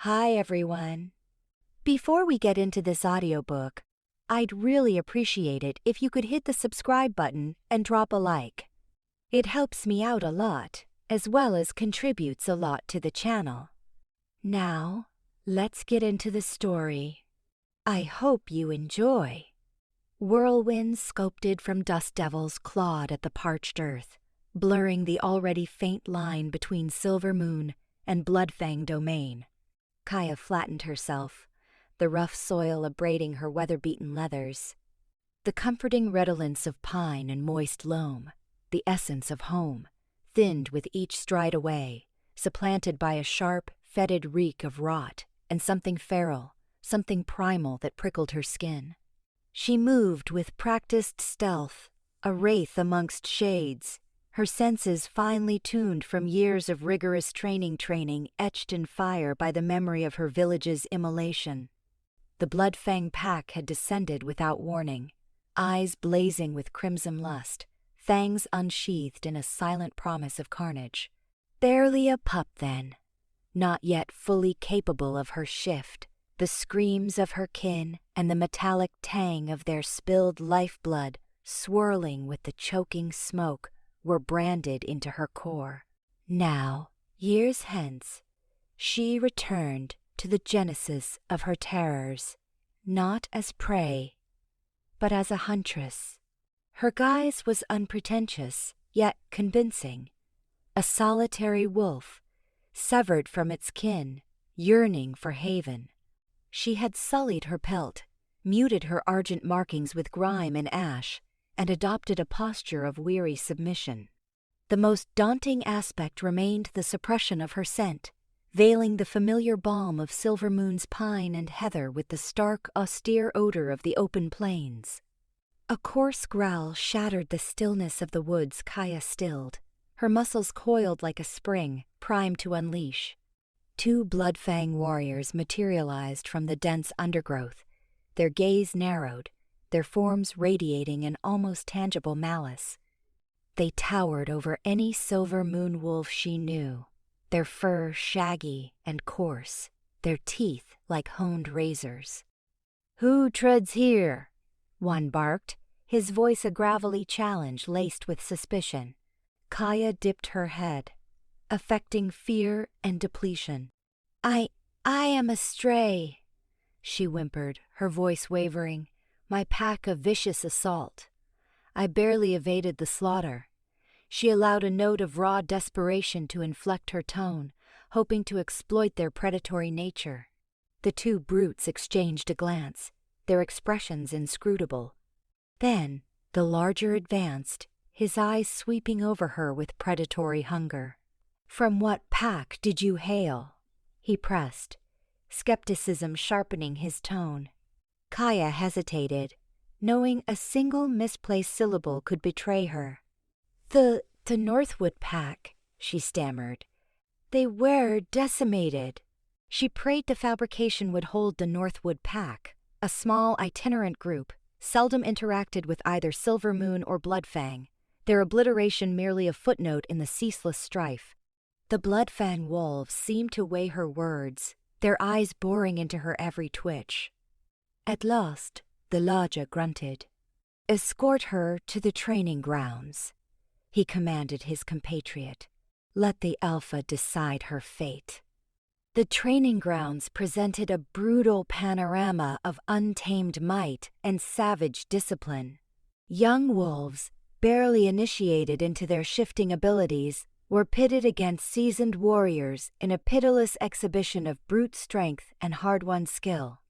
Hi everyone. Before we get into this audiobook, I'd really appreciate it if you could hit the subscribe button and drop a like. It helps me out a lot, as well as contributes a lot to the channel. Now, let's get into the story. I hope you enjoy. Whirlwinds sculpted from dust devils clawed at the parched earth, blurring the already faint line between Silver Moon and Bloodfang Domain. Kaya flattened herself, the rough soil abrading her weather-beaten leathers. The comforting redolence of pine and moist loam, the essence of home, thinned with each stride away, supplanted by a sharp, fetid reek of rot and something feral, something primal that prickled her skin. She moved with practiced stealth, a wraith amongst shades, her senses finely tuned from years of rigorous training etched in fire by the memory of her village's immolation. The Bloodfang Pack had descended without warning, eyes blazing with crimson lust, fangs unsheathed in a silent promise of carnage. Barely a pup then, not yet fully capable of her shift, the screams of her kin and the metallic tang of their spilled lifeblood swirling with the choking smoke were branded into her core. Now, years hence, she returned to the genesis of her terrors, not as prey, but as a huntress. Her guise was unpretentious, yet convincing. A solitary wolf, severed from its kin, yearning for haven. She had sullied her pelt, muted her argent markings with grime and ash, and adopted a posture of weary submission. The most daunting aspect remained the suppression of her scent, veiling the familiar balm of Silver Moon's pine and heather with the stark, austere odor of the open plains. A coarse growl shattered the stillness of the woods Kaya stilled, her muscles coiled like a spring, primed to unleash. Two Bloodfang warriors materialized from the dense undergrowth, their gaze narrowed, their forms radiating an almost tangible malice. They towered over any Silver Moon wolf she knew, their fur shaggy and coarse, their teeth like honed razors. "Who treads here?" one barked, his voice a gravelly challenge laced with suspicion. Kaya dipped her head, affecting fear and depletion. I am a stray," she whimpered, her voice wavering. "My pack of vicious assault. I barely evaded the slaughter." She allowed a note of raw desperation to inflect her tone, hoping to exploit their predatory nature. The two brutes exchanged a glance, their expressions inscrutable. Then, the larger advanced, his eyes sweeping over her with predatory hunger. "From what pack did you hail?" he pressed, skepticism sharpening his tone. Kaya hesitated, knowing a single misplaced syllable could betray her. The Northwood Pack," she stammered. "They were decimated." She prayed the fabrication would hold the Northwood Pack, a small itinerant group, seldom interacted with either Silver Moon or Bloodfang, their obliteration merely a footnote in the ceaseless strife. The Bloodfang wolves seemed to weigh her words, their eyes boring into her every twitch. At last, the Lodger grunted. "Escort her to the training grounds," he commanded his compatriot. "Let the Alpha decide her fate." The training grounds presented a brutal panorama of untamed might and savage discipline. Young wolves, barely initiated into their shifting abilities, were pitted against seasoned warriors in a pitiless exhibition of brute strength and hard-won skill.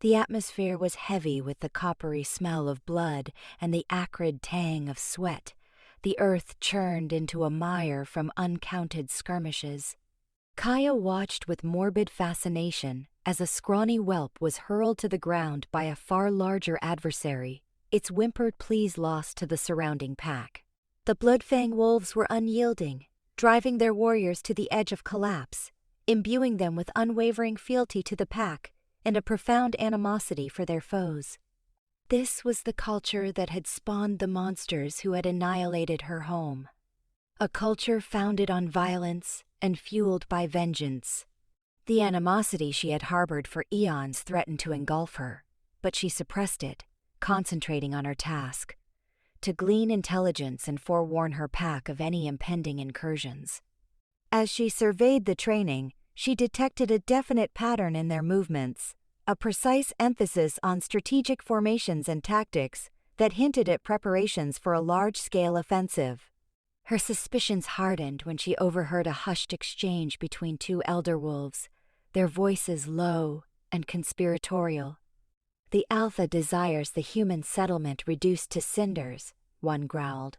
The atmosphere was heavy with the coppery smell of blood and the acrid tang of sweat. The earth churned into a mire from uncounted skirmishes. Kaya watched with morbid fascination as a scrawny whelp was hurled to the ground by a far larger adversary, its whimpered pleas lost to the surrounding pack. The Bloodfang wolves were unyielding, driving their warriors to the edge of collapse, imbuing them with unwavering fealty to the pack and a profound animosity for their foes. This was the culture that had spawned the monsters who had annihilated her home. A culture founded on violence and fueled by vengeance. The animosity she had harbored for eons threatened to engulf her, but she suppressed it, concentrating on her task: to glean intelligence and forewarn her pack of any impending incursions. As she surveyed the training, she detected a definite pattern in their movements, a precise emphasis on strategic formations and tactics that hinted at preparations for a large-scale offensive. Her suspicions hardened when she overheard a hushed exchange between two elder wolves, their voices low and conspiratorial. "The Alpha desires the human settlement reduced to cinders," one growled.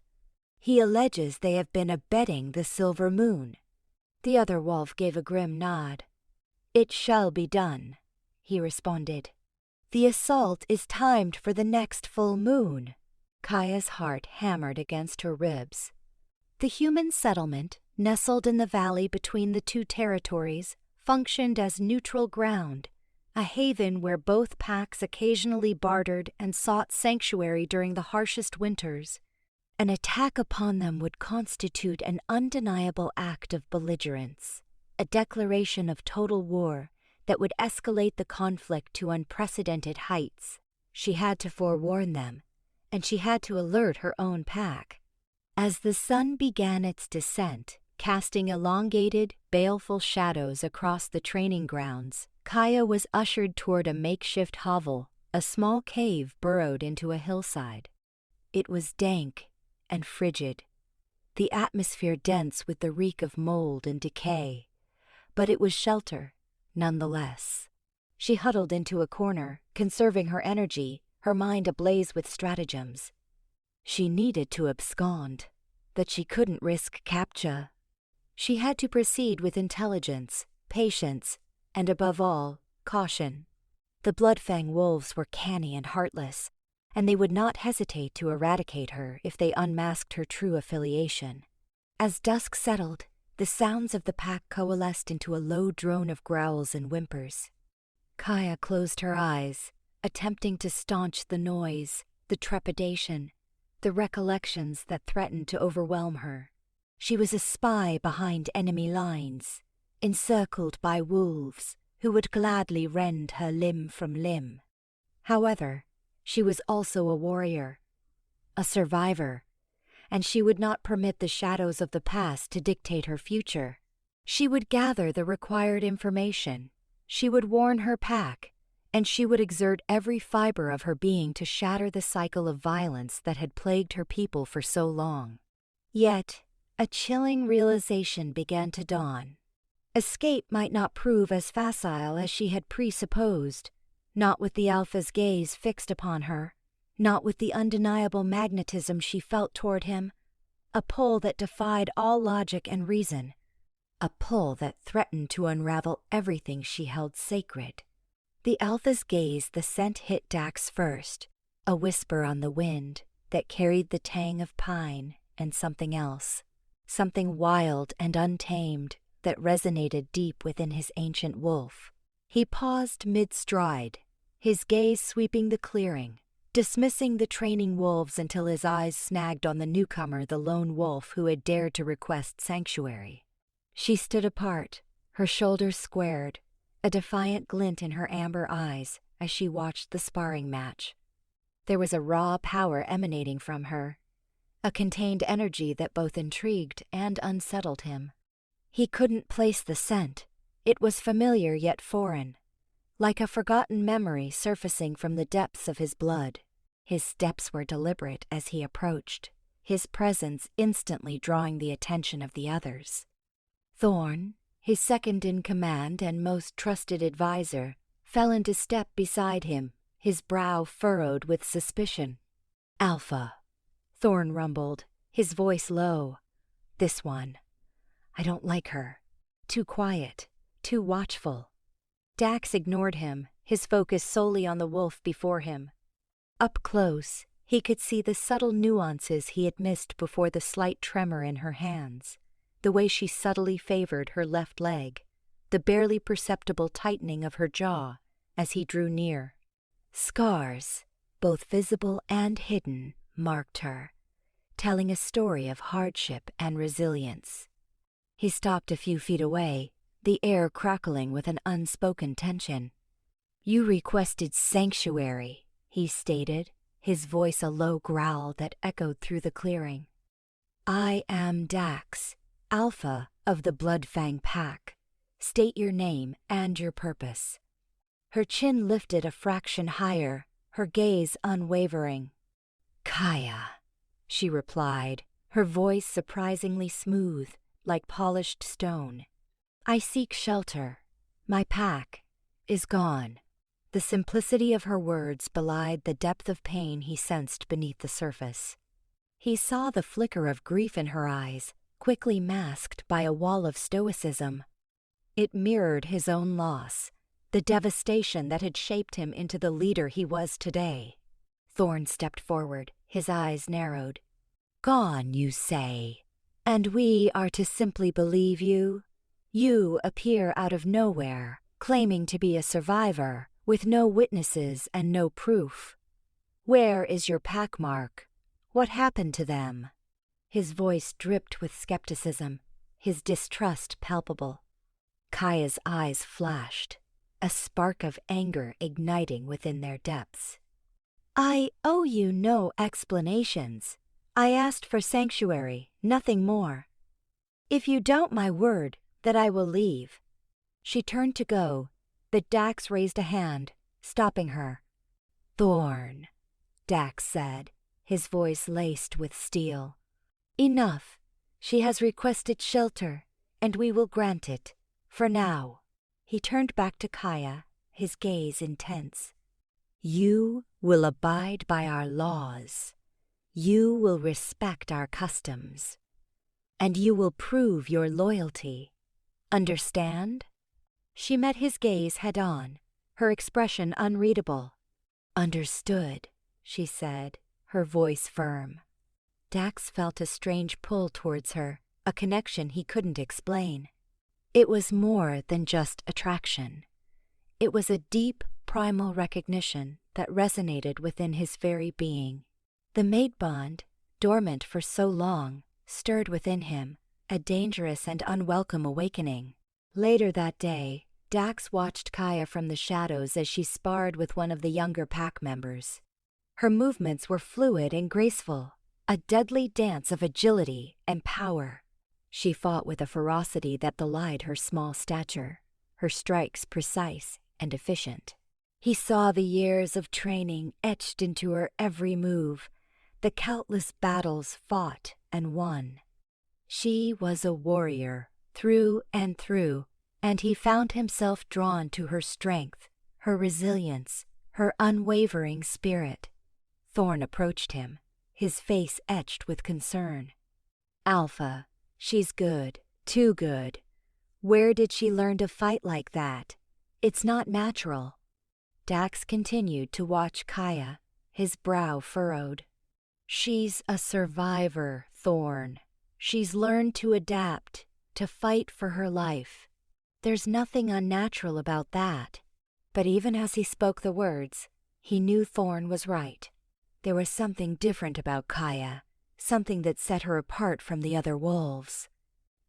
"He alleges they have been abetting the Silver Moon." The other wolf gave a grim nod. "It shall be done," he responded. "The assault is timed for the next full moon." Kaya's heart hammered against her ribs. The human settlement, nestled in the valley between the two territories, functioned as neutral ground, a haven where both packs occasionally bartered and sought sanctuary during the harshest winters. An attack upon them would constitute an undeniable act of belligerence, a declaration of total war that would escalate the conflict to unprecedented heights. She had to forewarn them, and she had to alert her own pack. As the sun began its descent, casting elongated, baleful shadows across the training grounds, Kaya was ushered toward a makeshift hovel, a small cave burrowed into a hillside. It was dank and frigid, the atmosphere dense with the reek of mold and decay, but it was shelter, nonetheless. She huddled into a corner, conserving her energy, her mind ablaze with stratagems. She needed to abscond, but she couldn't risk capture. She had to proceed with intelligence, patience, and above all, caution. The Bloodfang wolves were canny and heartless, and they would not hesitate to eradicate her if they unmasked her true affiliation. As dusk settled, the sounds of the pack coalesced into a low drone of growls and whimpers. Kaya closed her eyes, attempting to staunch the noise, the trepidation, the recollections that threatened to overwhelm her. She was a spy behind enemy lines, encircled by wolves who would gladly rend her limb from limb. However, she was also a warrior, a survivor, and she would not permit the shadows of the past to dictate her future. She would gather the required information, she would warn her pack, and she would exert every fiber of her being to shatter the cycle of violence that had plagued her people for so long. Yet, a chilling realization began to dawn. Escape might not prove as facile as she had presupposed, not with the Alpha's gaze fixed upon her, not with the undeniable magnetism she felt toward him, a pull that defied all logic and reason, a pull that threatened to unravel everything she held sacred. The Alpha's gaze, the scent hit Dax first, a whisper on the wind that carried the tang of pine and something else, something wild and untamed that resonated deep within his ancient wolf. He paused mid-stride, his gaze sweeping the clearing, dismissing the training wolves until his eyes snagged on the newcomer, the lone wolf who had dared to request sanctuary. She stood apart, her shoulders squared, a defiant glint in her amber eyes as she watched the sparring match. There was a raw power emanating from her, a contained energy that both intrigued and unsettled him. He couldn't place the scent. It was familiar yet foreign, like a forgotten memory surfacing from the depths of his blood. His steps were deliberate as he approached, his presence instantly drawing the attention of the others. Thorn, his second in command and most trusted advisor, fell into step beside him, his brow furrowed with suspicion. "Alpha," Thorn rumbled, his voice low. "This one. I don't like her. Too quiet, too watchful." Dax ignored him, his focus solely on the wolf before him. Up close, he could see the subtle nuances he had missed before the slight tremor in her hands, the way she subtly favored her left leg, the barely perceptible tightening of her jaw as he drew near. Scars, both visible and hidden, marked her, telling a story of hardship and resilience. He stopped a few feet away, the air crackling with an unspoken tension. "You requested sanctuary," he stated, his voice a low growl that echoed through the clearing. "I am Dax, Alpha of the Bloodfang Pack. State your name and your purpose." Her chin lifted a fraction higher, her gaze unwavering. "Kaya," she replied, her voice surprisingly smooth, like polished stone. "I seek shelter. My pack is gone." The simplicity of her words belied the depth of pain he sensed beneath the surface. He saw the flicker of grief in her eyes, quickly masked by a wall of stoicism. It mirrored his own loss, the devastation that had shaped him into the leader he was today. Thorn stepped forward, his eyes narrowed. "Gone, you say? And we are to simply believe you? You appear out of nowhere, claiming to be a survivor, with no witnesses and no proof. Where is your pack mark? What happened to them?" His voice dripped with skepticism, his distrust palpable. Kaya's eyes flashed, a spark of anger igniting within their depths. "I owe you no explanations. I asked for sanctuary, nothing more. If you doubt my word, that I will leave." She turned to go, but Dax raised a hand, stopping her. "Thorn," Dax said, his voice laced with steel. "Enough. She has requested shelter, and we will grant it, for now." He turned back to Kaya, his gaze intense. "You will abide by our laws. You will respect our customs. And you will prove your loyalty. Understand?" She met his gaze head-on, her expression unreadable. "Understood," she said, her voice firm. Dax felt a strange pull towards her, a connection he couldn't explain. It was more than just attraction. It was a deep, primal recognition that resonated within his very being. The mate bond, dormant for so long, stirred within him, a dangerous and unwelcome awakening. Later that day, Dax watched Kaya from the shadows as she sparred with one of the younger pack members. Her movements were fluid and graceful, a deadly dance of agility and power. She fought with a ferocity that belied her small stature, her strikes precise and efficient. He saw the years of training etched into her every move, the countless battles fought and won. She was a warrior, through and through, and he found himself drawn to her strength, her resilience, her unwavering spirit. Thorn approached him, his face etched with concern. "Alpha, she's good, too good. Where did she learn to fight like that? It's not natural." Dax continued to watch Kaya, his brow furrowed. "She's a survivor, Thorn. She's learned to adapt, to fight for her life. There's nothing unnatural about that." But even as he spoke the words, he knew Thorn was right. There was something different about Kaya, something that set her apart from the other wolves.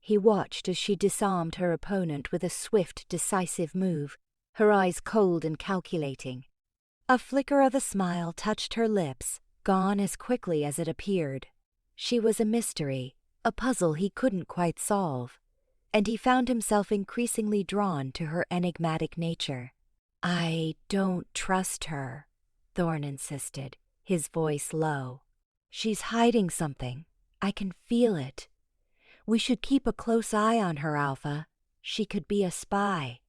He watched as she disarmed her opponent with a swift, decisive move, her eyes cold and calculating. A flicker of a smile touched her lips, gone as quickly as it appeared. She was a mystery, a puzzle he couldn't quite solve, and he found himself increasingly drawn to her enigmatic nature. "I don't trust her," Thorn insisted, his voice low. "She's hiding something. I can feel it. We should keep a close eye on her, Alpha. She could be a spy."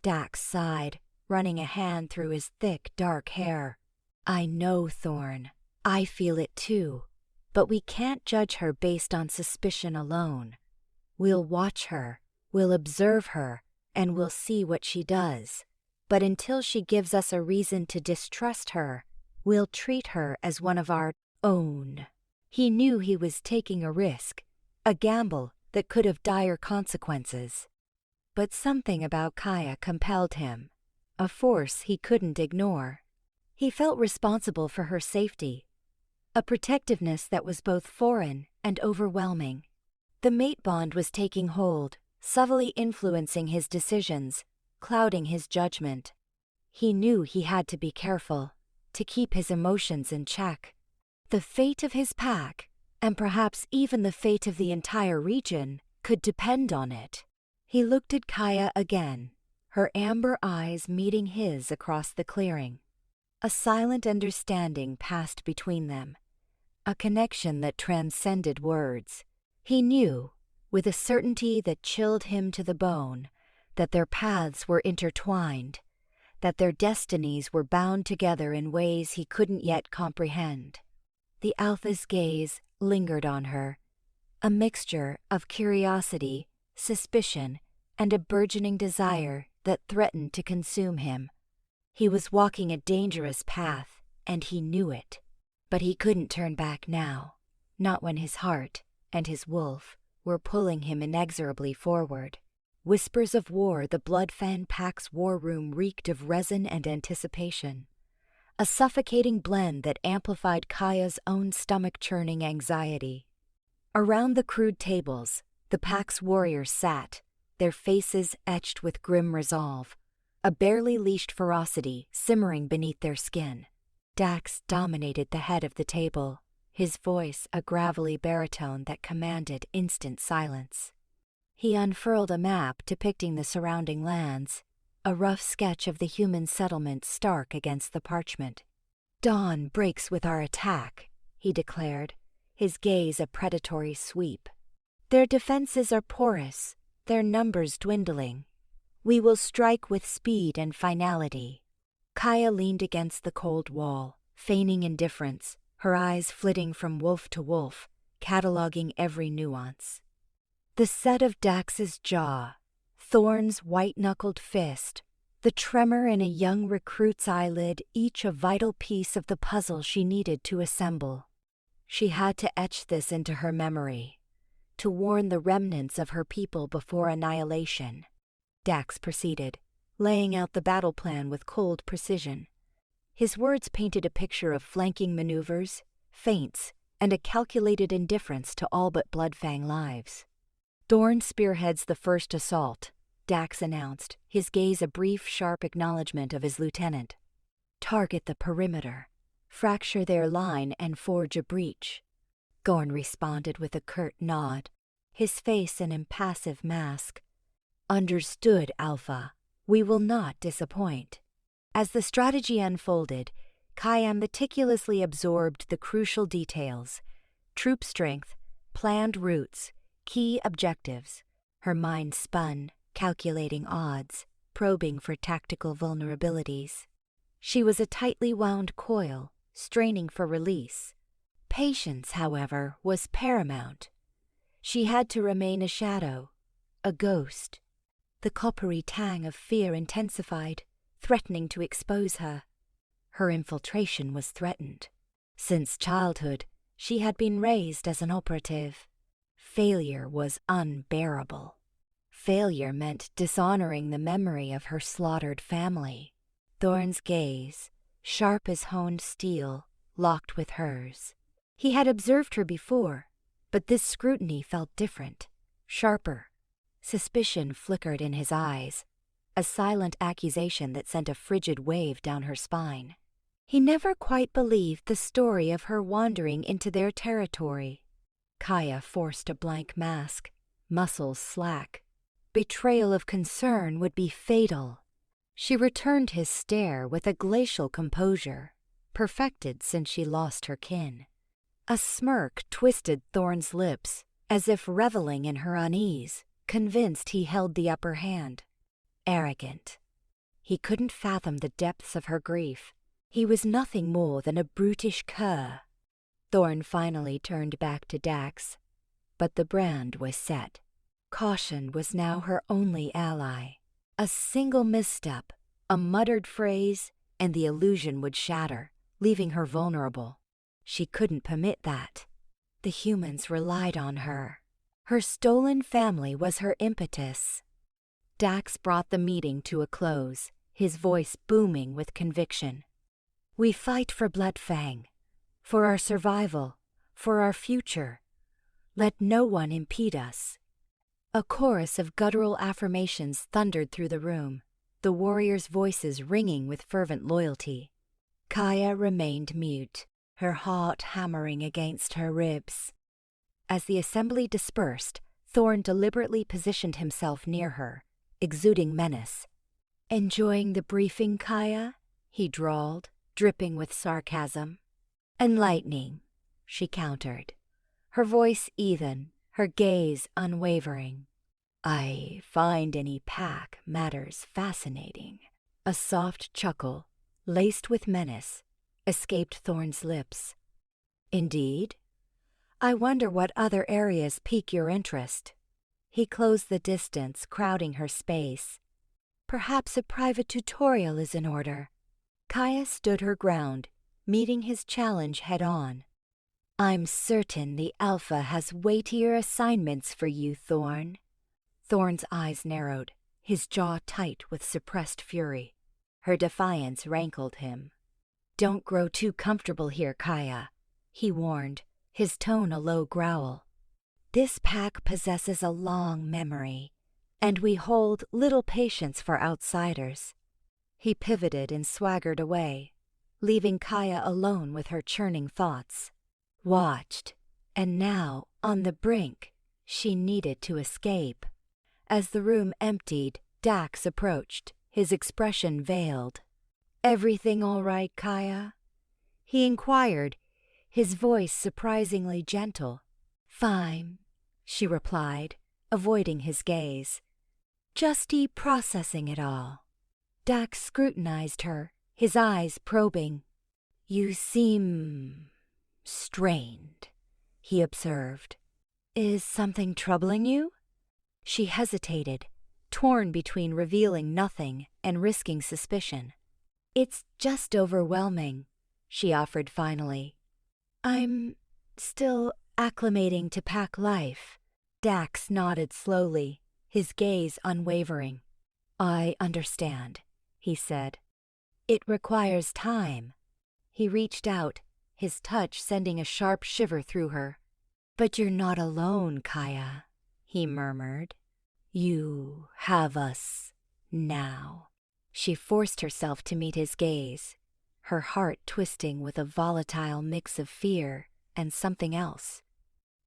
Dax sighed, running a hand through his thick, dark hair. "I know, Thorn. I feel it too. But we can't judge her based on suspicion alone. We'll watch her, we'll observe her, and we'll see what she does. But until she gives us a reason to distrust her, we'll treat her as one of our own." He knew he was taking a risk, a gamble that could have dire consequences. But something about Kaya compelled him, a force he couldn't ignore. He felt responsible for her safety, a protectiveness that was both foreign and overwhelming. The mate bond was taking hold, subtly influencing his decisions, clouding his judgment. He knew he had to be careful, to keep his emotions in check. The fate of his pack, and perhaps even the fate of the entire region, could depend on it. He looked at Kaya again, her amber eyes meeting his across the clearing. A silent understanding passed between them, a connection that transcended words. He knew, with a certainty that chilled him to the bone, that their paths were intertwined, that their destinies were bound together in ways he couldn't yet comprehend. The Alpha's gaze lingered on her, a mixture of curiosity, suspicion, and a burgeoning desire that threatened to consume him. He was walking a dangerous path, and he knew it. But he couldn't turn back now, not when his heart and his wolf were pulling him inexorably forward. Whispers of war. The Bloodfang Pack's war room reeked of resin and anticipation, a suffocating blend that amplified Kaya's own stomach-churning anxiety. Around the crude tables, the pack's warriors sat, their faces etched with grim resolve, a barely leashed ferocity simmering beneath their skin. Dax dominated the head of the table, his voice a gravelly baritone that commanded instant silence. He unfurled a map depicting the surrounding lands, a rough sketch of the human settlement stark against the parchment. "Dawn breaks with our attack," he declared, his gaze a predatory sweep. "Their defenses are porous, their numbers dwindling. We will strike with speed and finality." Kaya leaned against the cold wall, feigning indifference, her eyes flitting from wolf to wolf, cataloging every nuance. The set of Dax's jaw, Thorn's white-knuckled fist, the tremor in a young recruit's eyelid, each a vital piece of the puzzle she needed to assemble. She had to etch this into her memory, to warn the remnants of her people before annihilation. Dax proceeded, laying out the battle plan with cold precision. His words painted a picture of flanking maneuvers, feints, and a calculated indifference to all but Bloodfang lives. "Thorn spearheads the first assault," Dax announced, his gaze a brief, sharp acknowledgement of his lieutenant. "Target the perimeter, fracture their line and forge a breach." Thorn responded with a curt nod, his face an impassive mask. "Understood, Alpha. We will not disappoint." As the strategy unfolded, Kaya meticulously absorbed the crucial details: troop strength, planned routes, key objectives. Her mind spun, calculating odds, probing for tactical vulnerabilities. She was a tightly wound coil, straining for release. Patience, however, was paramount. She had to remain a shadow, a ghost. The coppery tang of fear intensified, threatening to expose her. Her infiltration was threatened. Since childhood, she had been raised as an operative. Failure was unbearable. Failure meant dishonoring the memory of her slaughtered family. Thorn's gaze, sharp as honed steel, locked with hers. He had observed her before, but this scrutiny felt different, sharper. Suspicion flickered in his eyes, a silent accusation that sent a frigid wave down her spine. He never quite believed the story of her wandering into their territory. Kaya forced a blank mask, muscles slack. Betrayal of concern would be fatal. She returned his stare with a glacial composure, perfected since she lost her kin. A smirk twisted Thorn's lips, as if reveling in her unease, convinced he held the upper hand. Arrogant. He couldn't fathom the depths of her grief. He was nothing more than a brutish cur. Thorn finally turned back to Dax, but the brand was set. Caution was now her only ally. A single misstep, a muttered phrase, and the illusion would shatter, leaving her vulnerable. She couldn't permit that. The humans relied on her. Her stolen family was her impetus. Dax brought the meeting to a close, his voice booming with conviction. "We fight for Bloodfang, for our survival, for our future. Let no one impede us." A chorus of guttural affirmations thundered through the room, the warriors' voices ringing with fervent loyalty. Kaya remained mute, her heart hammering against her ribs. As the assembly dispersed, Thorn deliberately positioned himself near her, exuding menace. "Enjoying the briefing, Kaya?" he drawled, dripping with sarcasm. "Enlightening," she countered, her voice even, her gaze unwavering. "I find any pack matters fascinating." A soft chuckle, laced with menace, escaped Thorn's lips. "Indeed? I wonder what other areas pique your interest." He closed the distance, crowding her space. "Perhaps a private tutorial is in order." Kaya stood her ground, meeting his challenge head-on. "I'm certain the Alpha has weightier assignments for you, Thorn." Thorn's eyes narrowed, his jaw tight with suppressed fury. Her defiance rankled him. "Don't grow too comfortable here, Kaya," he warned, his tone a low growl. "This pack possesses a long memory, and we hold little patience for outsiders." He pivoted and swaggered away, leaving Kaya alone with her churning thoughts. Watched, and now, on the brink, she needed to escape. As the room emptied, Dax approached, his expression veiled. "Everything all right, Kaya?" he inquired, his voice surprisingly gentle. "Fine," she replied, avoiding his gaze. "Just processing it all." Dax scrutinized her, his eyes probing. "You seem strained," he observed. "Is something troubling you?" She hesitated, torn between revealing nothing and risking suspicion. "It's just overwhelming," she offered finally. "I'm still acclimating to pack life." Dax nodded slowly, his gaze unwavering. "I understand," he said. "It requires time." He reached out, his touch sending a sharp shiver through her. "But you're not alone, Kaya," he murmured. "You have us now." She forced herself to meet his gaze, her heart twisting with a volatile mix of fear and something else.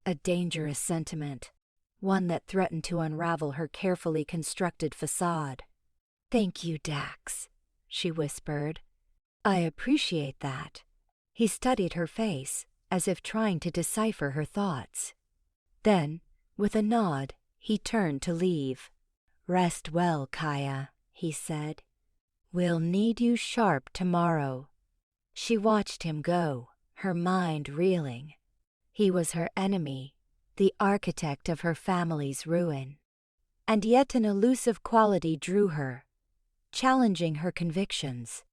A dangerous sentiment, one that threatened to unravel her carefully constructed facade. "Thank you, Dax," she whispered. "I appreciate that." He studied her face, as if trying to decipher her thoughts. Then, with a nod, he turned to leave. "Rest well, Kaya," he said. "We'll need you sharp tomorrow." She watched him go, her mind reeling. He was her enemy, the architect of her family's ruin. And yet an elusive quality drew her, challenging her convictions.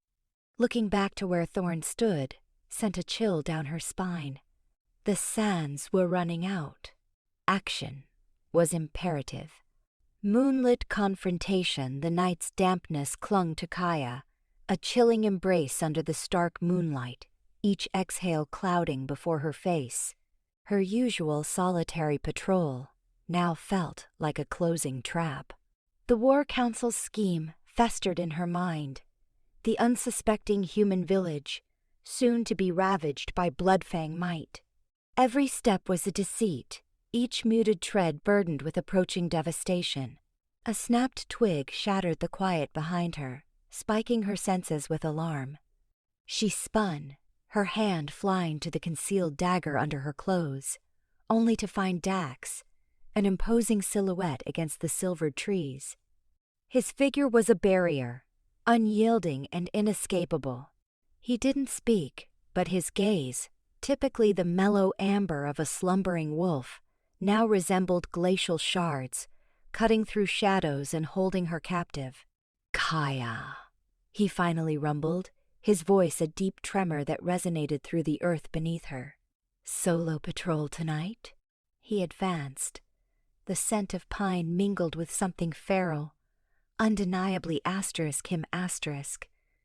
Looking back to where Thorn stood sent a chill down her spine. The sands were running out. Action was imperative. Moonlit confrontation, the night's dampness clung to Kaya, a chilling embrace under the stark moonlight, each exhale clouding before her face. Her usual solitary patrol now felt like a closing trap. The War Council's scheme festered in her mind. The unsuspecting human village, soon to be ravaged by Bloodfang might. Every step was a deceit, each muted tread burdened with approaching devastation. A snapped twig shattered the quiet behind her, spiking her senses with alarm. She spun, her hand flying to the concealed dagger under her clothes, only to find Dax, an imposing silhouette against the silvered trees. His figure was a barrier, unyielding and inescapable. He didn't speak, but his gaze, typically the mellow amber of a slumbering wolf, now resembled glacial shards, cutting through shadows and holding her captive. "Kaya," he finally rumbled, his voice a deep tremor that resonated through the earth beneath her. "Solo patrol tonight?" He advanced. The scent of pine mingled with something feral, undeniably *him*,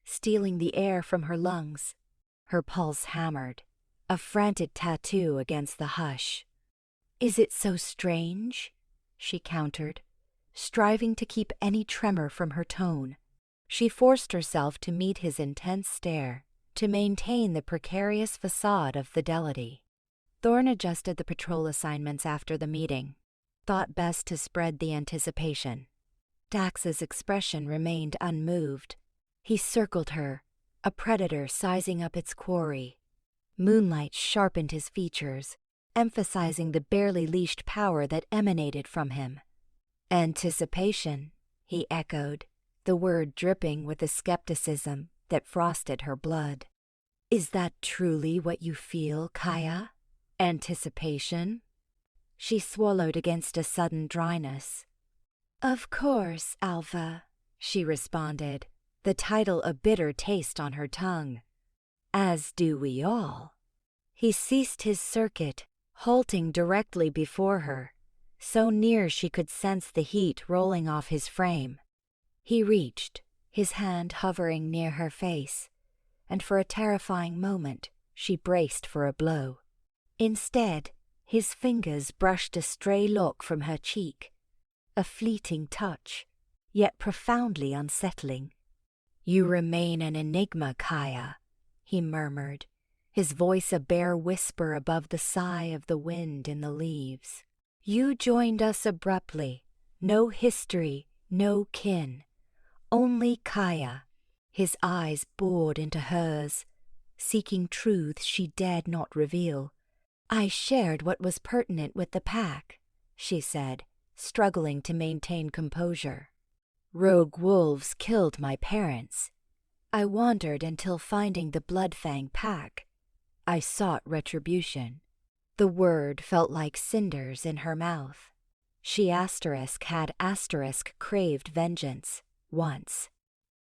stealing the air from her lungs. Her pulse hammered, a frantic tattoo against the hush. "Is it so strange?" she countered, striving to keep any tremor from her tone. She forced herself to meet his intense stare, to maintain the precarious facade of fidelity. Thorne adjusted the patrol assignments after the meeting, thought best to spread the anticipation. Dax's expression remained unmoved. He circled her, a predator sizing up its quarry. Moonlight sharpened his features, emphasizing the barely leashed power that emanated from him. Anticipation, he echoed, the word dripping with a skepticism that frosted her blood. Is that truly what you feel, Kaya? Anticipation? She swallowed against a sudden dryness. Of course, Alpha, she responded, the title a bitter taste on her tongue. As do we all. He ceased his circuit, halting directly before her, so near she could sense the heat rolling off his frame. He reached, his hand hovering near her face, and for a terrifying moment she braced for a blow. Instead, his fingers brushed a stray lock from her cheek, a fleeting touch, yet profoundly unsettling. You remain an enigma, Kaya, he murmured, his voice a bare whisper above the sigh of the wind in the leaves. You joined us abruptly, no history, no kin, only Kaya. His eyes bored into hers, seeking truth she dared not reveal. I shared what was pertinent with the pack, she said, struggling to maintain composure. Rogue wolves killed my parents. I wandered until finding the Bloodfang Pack. I sought retribution. The word felt like cinders in her mouth. She had craved vengeance, once.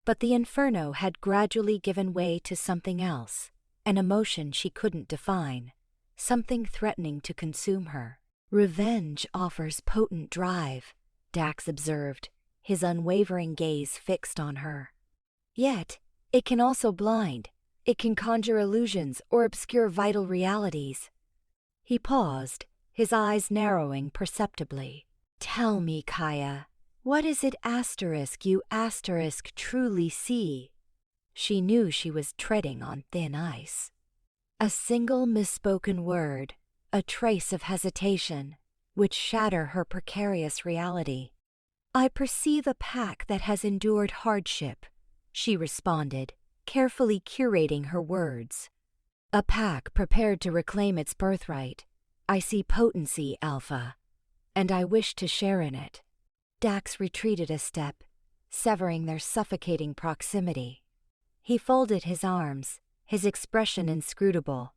But the inferno had gradually given way to something else, an emotion she couldn't define, something threatening to consume her. Revenge offers potent drive, Dax observed, his unwavering gaze fixed on her. Yet, it can also blind. It can conjure illusions or obscure vital realities. He paused, his eyes narrowing perceptibly. Tell me, Kaya, what is it you truly see? She knew she was treading on thin ice. A single misspoken word, a trace of hesitation, would shatter her precarious reality. I perceive a pack that has endured hardship, she responded, carefully curating her words. A pack prepared to reclaim its birthright. I see potency, Alpha, and I wish to share in it. Dax retreated a step, severing their suffocating proximity. He folded his arms, his expression inscrutable.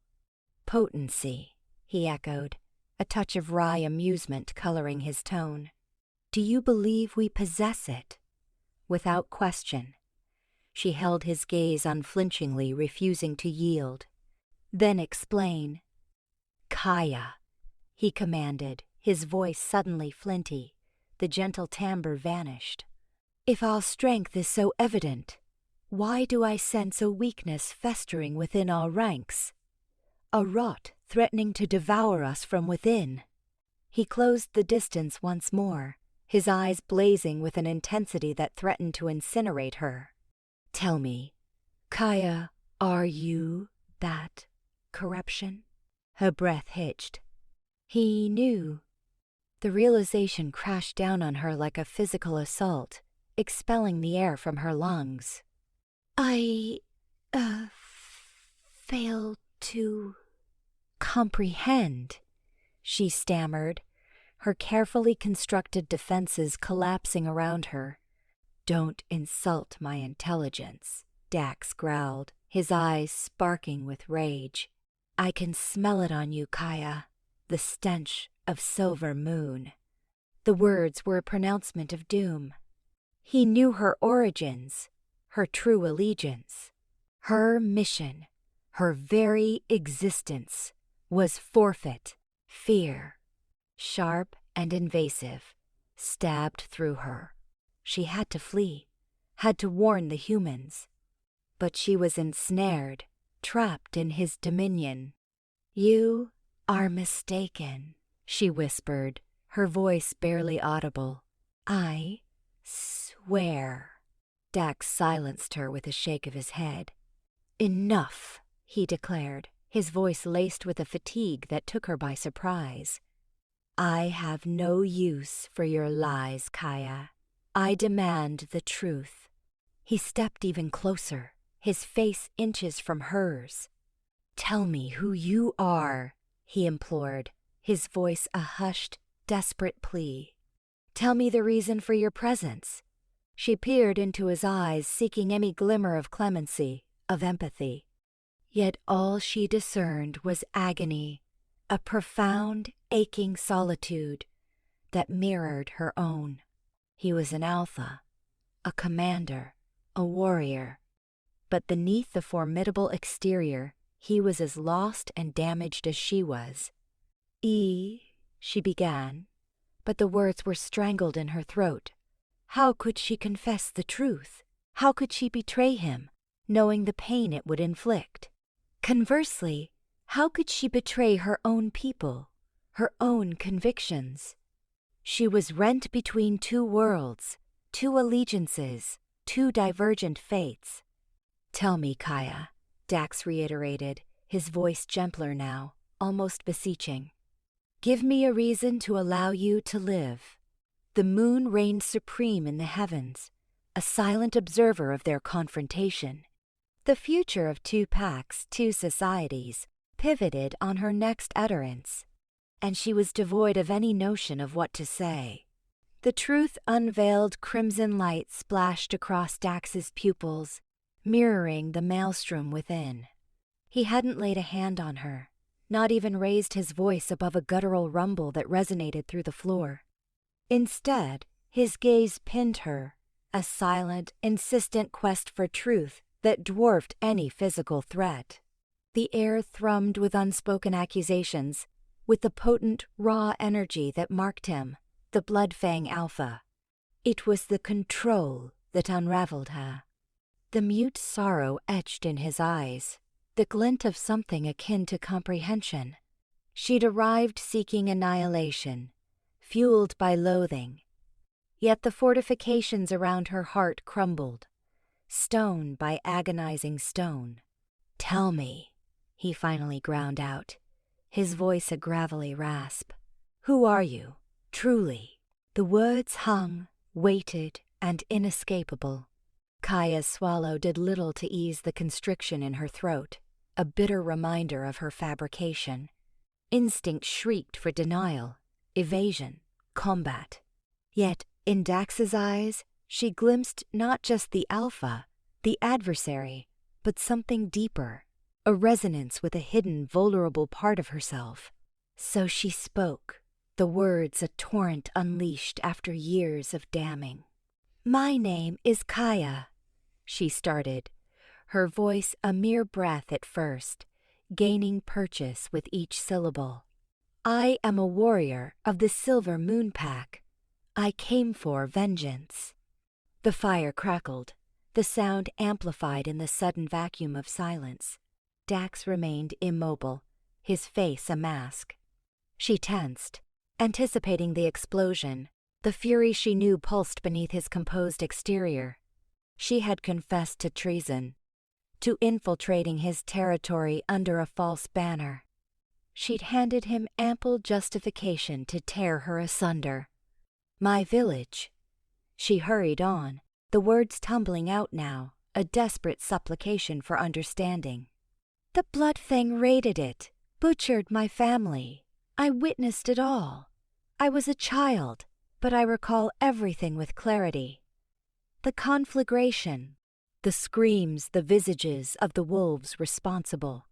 Potency, he echoed, a touch of wry amusement coloring his tone. Do you believe we possess it? Without question. She held his gaze unflinchingly, refusing to yield. Then explain. Kaya, he commanded, his voice suddenly flinty. The gentle timbre vanished. If our strength is so evident, why do I sense a weakness festering within our ranks? A rot threatening to devour us from within. He closed the distance once more, his eyes blazing with an intensity that threatened to incinerate her. Tell me, Kaya, are you that corruption? Her breath hitched. He knew. The realization crashed down on her like a physical assault, expelling the air from her lungs. I, fail to comprehend, she stammered, her carefully constructed defenses collapsing around her. Don't insult my intelligence, Dax growled, his eyes sparking with rage. I can smell it on you, Kaya, the stench of silver moon. The words were a pronouncement of doom. He knew her origins, her true allegiance. Her mission, her very existence, was forfeit. Fear, sharp and invasive, stabbed through her. She had to flee, had to warn the humans. But she was ensnared, trapped in his dominion. You are mistaken, she whispered, her voice barely audible. "I swear." Dax silenced her with a shake of his head. "Enough," he declared, his voice laced with a fatigue that took her by surprise. "I have no use for your lies, Kaya. I demand the truth." He stepped even closer, his face inches from hers. "Tell me who you are," he implored, his voice a hushed, desperate plea. "Tell me the reason for your presence." She peered into his eyes, seeking any glimmer of clemency, of empathy. Yet all she discerned was agony, a profound, aching solitude that mirrored her own. He was an alpha, a commander, a warrior. But beneath the formidable exterior, he was as lost and damaged as she was. She began, but the words were strangled in her throat. How could she confess the truth? How could she betray him, knowing the pain it would inflict? Conversely, how could she betray her own people, her own convictions? She was rent between two worlds, two allegiances, two divergent fates. "Tell me, Kaya," Dax reiterated, his voice gentler now, almost beseeching. "Give me a reason to allow you to live." The moon reigned supreme in the heavens, a silent observer of their confrontation. The future of two packs, two societies, pivoted on her next utterance, and she was devoid of any notion of what to say. The truth unveiled crimson light splashed across Dax's pupils, mirroring the maelstrom within. He hadn't laid a hand on her, not even raised his voice above a guttural rumble that resonated through the floor. Instead, his gaze pinned her, a silent, insistent quest for truth that dwarfed any physical threat. The air thrummed with unspoken accusations, with the potent, raw energy that marked him, the Bloodfang Alpha. It was the control that unraveled her. The mute sorrow etched in his eyes, the glint of something akin to comprehension. She'd arrived seeking annihilation, fueled by loathing. Yet the fortifications around her heart crumbled, stone by agonizing stone. "Tell me," he finally ground out, his voice a gravelly rasp. "Who are you, truly?" The words hung, weighted, and inescapable. Kaya's swallow did little to ease the constriction in her throat, a bitter reminder of her fabrication. Instinct shrieked for denial, evasion, combat. Yet, in Dax's eyes, she glimpsed not just the alpha, the adversary, but something deeper, a resonance with a hidden, vulnerable part of herself. So she spoke, the words a torrent unleashed after years of damning. "My name is Kaya," she started, her voice a mere breath at first, gaining purchase with each syllable. "I am a warrior of the Silver Moon Pack. I came for vengeance." The fire crackled, the sound amplified in the sudden vacuum of silence. Dax remained immobile, his face a mask. She tensed, anticipating the explosion, the fury she knew pulsed beneath his composed exterior. She had confessed to treason, to infiltrating his territory under a false banner. She'd handed him ample justification to tear her asunder. "My village." She hurried on, the words tumbling out now, a desperate supplication for understanding. "The Bloodfang raided it, butchered my family. I witnessed it all. I was a child, but I recall everything with clarity. The conflagration, the screams, the visages of the wolves responsible."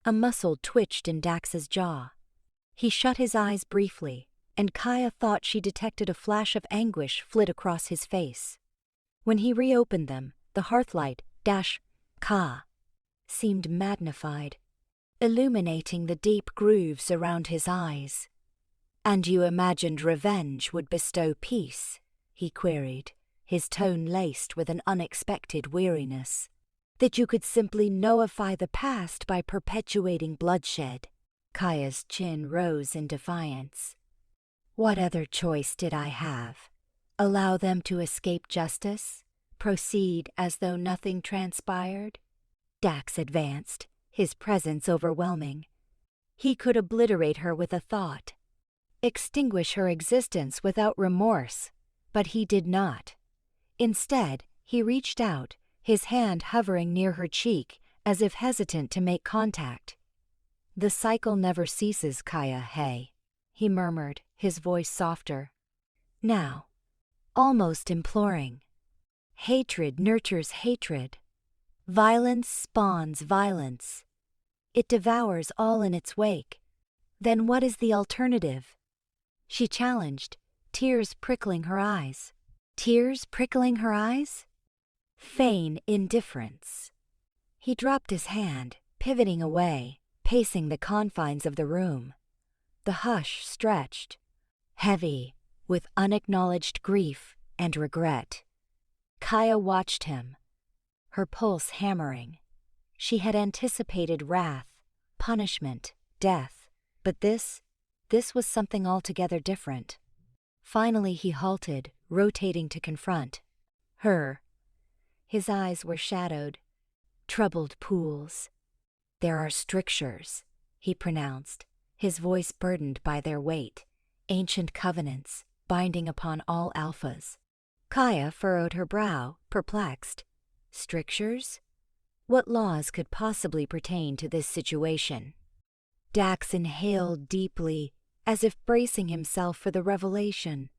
A muscle twitched in Dax's jaw. He shut his eyes briefly, and Kaya thought she detected a flash of anguish flit across his face. When he reopened them, the hearthlight, Ka, seemed magnified, illuminating the deep grooves around his eyes. "And you imagined revenge would bestow peace?" he queried, his tone laced with an unexpected weariness. "That you could simply nullify the past by perpetuating bloodshed?" Kaya's chin rose in defiance. What other choice did I have? Allow them to escape justice? Proceed as though nothing transpired? Dax advanced, his presence overwhelming. He could obliterate her with a thought, extinguish her existence without remorse, but he did not. Instead, he reached out, his hand hovering near her cheek, as if hesitant to make contact. "The cycle never ceases, Kaya, hey," he murmured, his voice softer. Now, almost imploring. Hatred nurtures hatred. Violence spawns violence. It devours all in its wake. Then what is the alternative? She challenged, tears prickling her eyes. Tears prickling her eyes? Feign indifference. He dropped his hand, pivoting away, pacing the confines of the room. The hush stretched, heavy, with unacknowledged grief and regret. Kaya watched him, her pulse hammering. She had anticipated wrath, punishment, death, but this was something altogether different. Finally he halted, rotating to confront her. His eyes were shadowed, troubled pools. "There are strictures," he pronounced, his voice burdened by their weight, ancient covenants binding upon all alphas. Kaya furrowed her brow, perplexed. Strictures? What laws could possibly pertain to this situation? Dax inhaled deeply, as if bracing himself for the revelation.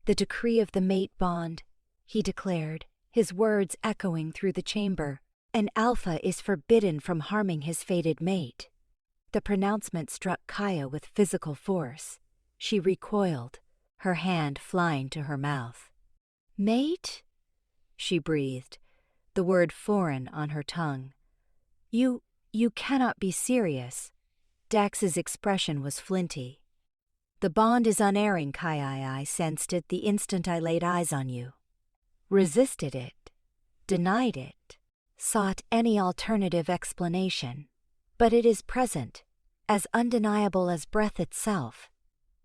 "The decree of the mate bond," he declared, his words echoing through the chamber. "An alpha is forbidden from harming his fated mate." The pronouncement struck Kaya with physical force. She recoiled, her hand flying to her mouth. "Mate?" she breathed, the word foreign on her tongue. You cannot be serious." Dax's expression was flinty. "The bond is unerring, Kaya. I sensed it the instant I laid eyes on you. Resisted it, denied it, sought any alternative explanation. But it is present, as undeniable as breath itself."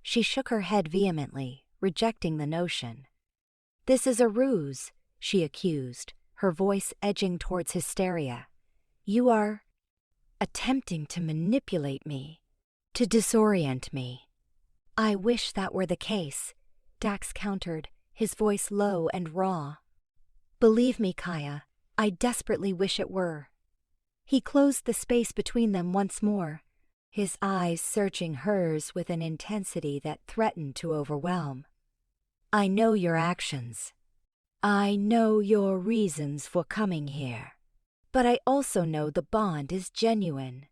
She shook her head vehemently, rejecting the notion. "This is a ruse," she accused, her voice edging towards hysteria. "You are attempting to manipulate me, to disorient me." "I wish that were the case," Dax countered, his voice low and raw. "Believe me, Kaya, I desperately wish it were." He closed the space between them once more, his eyes searching hers with an intensity that threatened to overwhelm. "I know your actions. I know your reasons for coming here. But I also know the bond is genuine.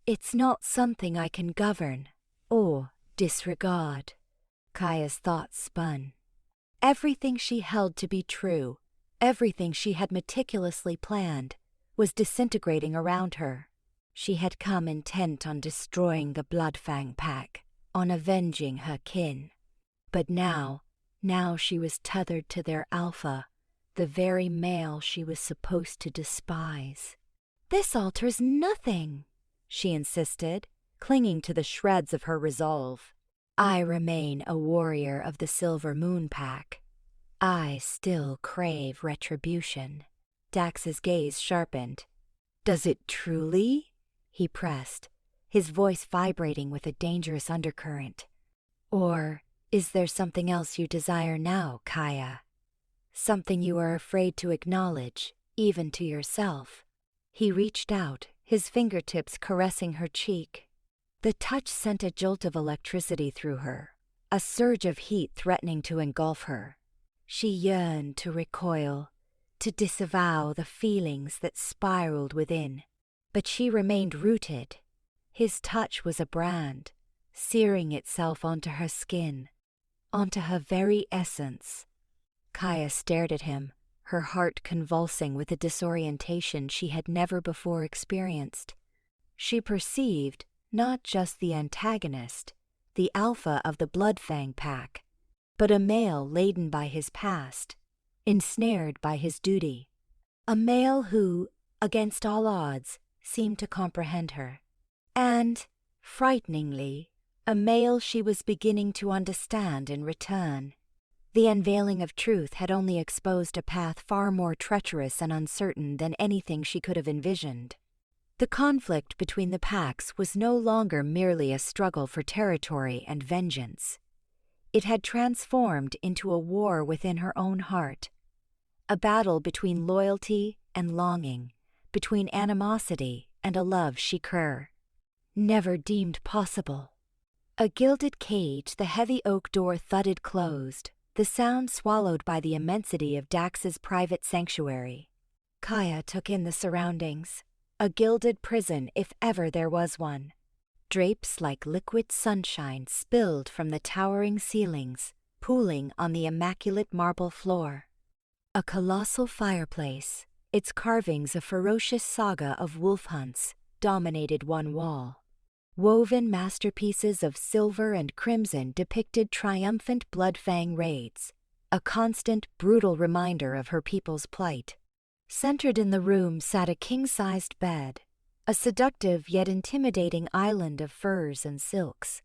It's not something I can govern or disregard." Kaya's thoughts spun. Everything she held to be true, everything she had meticulously planned, was disintegrating around her. She had come intent on destroying the Bloodfang Pack, on avenging her kin. But now she was tethered to their alpha, the very male she was supposed to despise. "This alters nothing," she insisted, clinging to the shreds of her resolve. "I remain a warrior of the Silver Moon Pack. I still crave retribution." Dax's gaze sharpened. "Does it truly?" he pressed, his voice vibrating with a dangerous undercurrent. "Or is there something else you desire now, Kaya? Something you are afraid to acknowledge, even to yourself?" He reached out, his fingertips caressing her cheek. The touch sent a jolt of electricity through her, a surge of heat threatening to engulf her. She yearned to recoil, to disavow the feelings that spiraled within, but she remained rooted. His touch was a brand, searing itself onto her skin, onto her very essence. Kaya stared at him, her heart convulsing with a disorientation she had never before experienced. She perceived not just the antagonist, the alpha of the Bloodfang Pack, but a male laden by his past, ensnared by his duty. A male who, against all odds, seemed to comprehend her. And, frighteningly, a male she was beginning to understand in return. The unveiling of truth had only exposed a path far more treacherous and uncertain than anything she could have envisioned. The conflict between the packs was no longer merely a struggle for territory and vengeance. It had transformed into a war within her own heart, a battle between loyalty and longing, between animosity and a love she never deemed possible. A gilded cage, the heavy oak door thudded closed, the sound swallowed by the immensity of Dax's private sanctuary. Kaya took in the surroundings, a gilded prison if ever there was one. Drapes like liquid sunshine spilled from the towering ceilings, pooling on the immaculate marble floor. A colossal fireplace, its carvings a ferocious saga of wolf hunts, dominated one wall. Woven masterpieces of silver and crimson depicted triumphant Bloodfang raids, a constant, brutal reminder of her people's plight. Centered in the room sat a king-sized bed, a seductive yet intimidating island of furs and silks.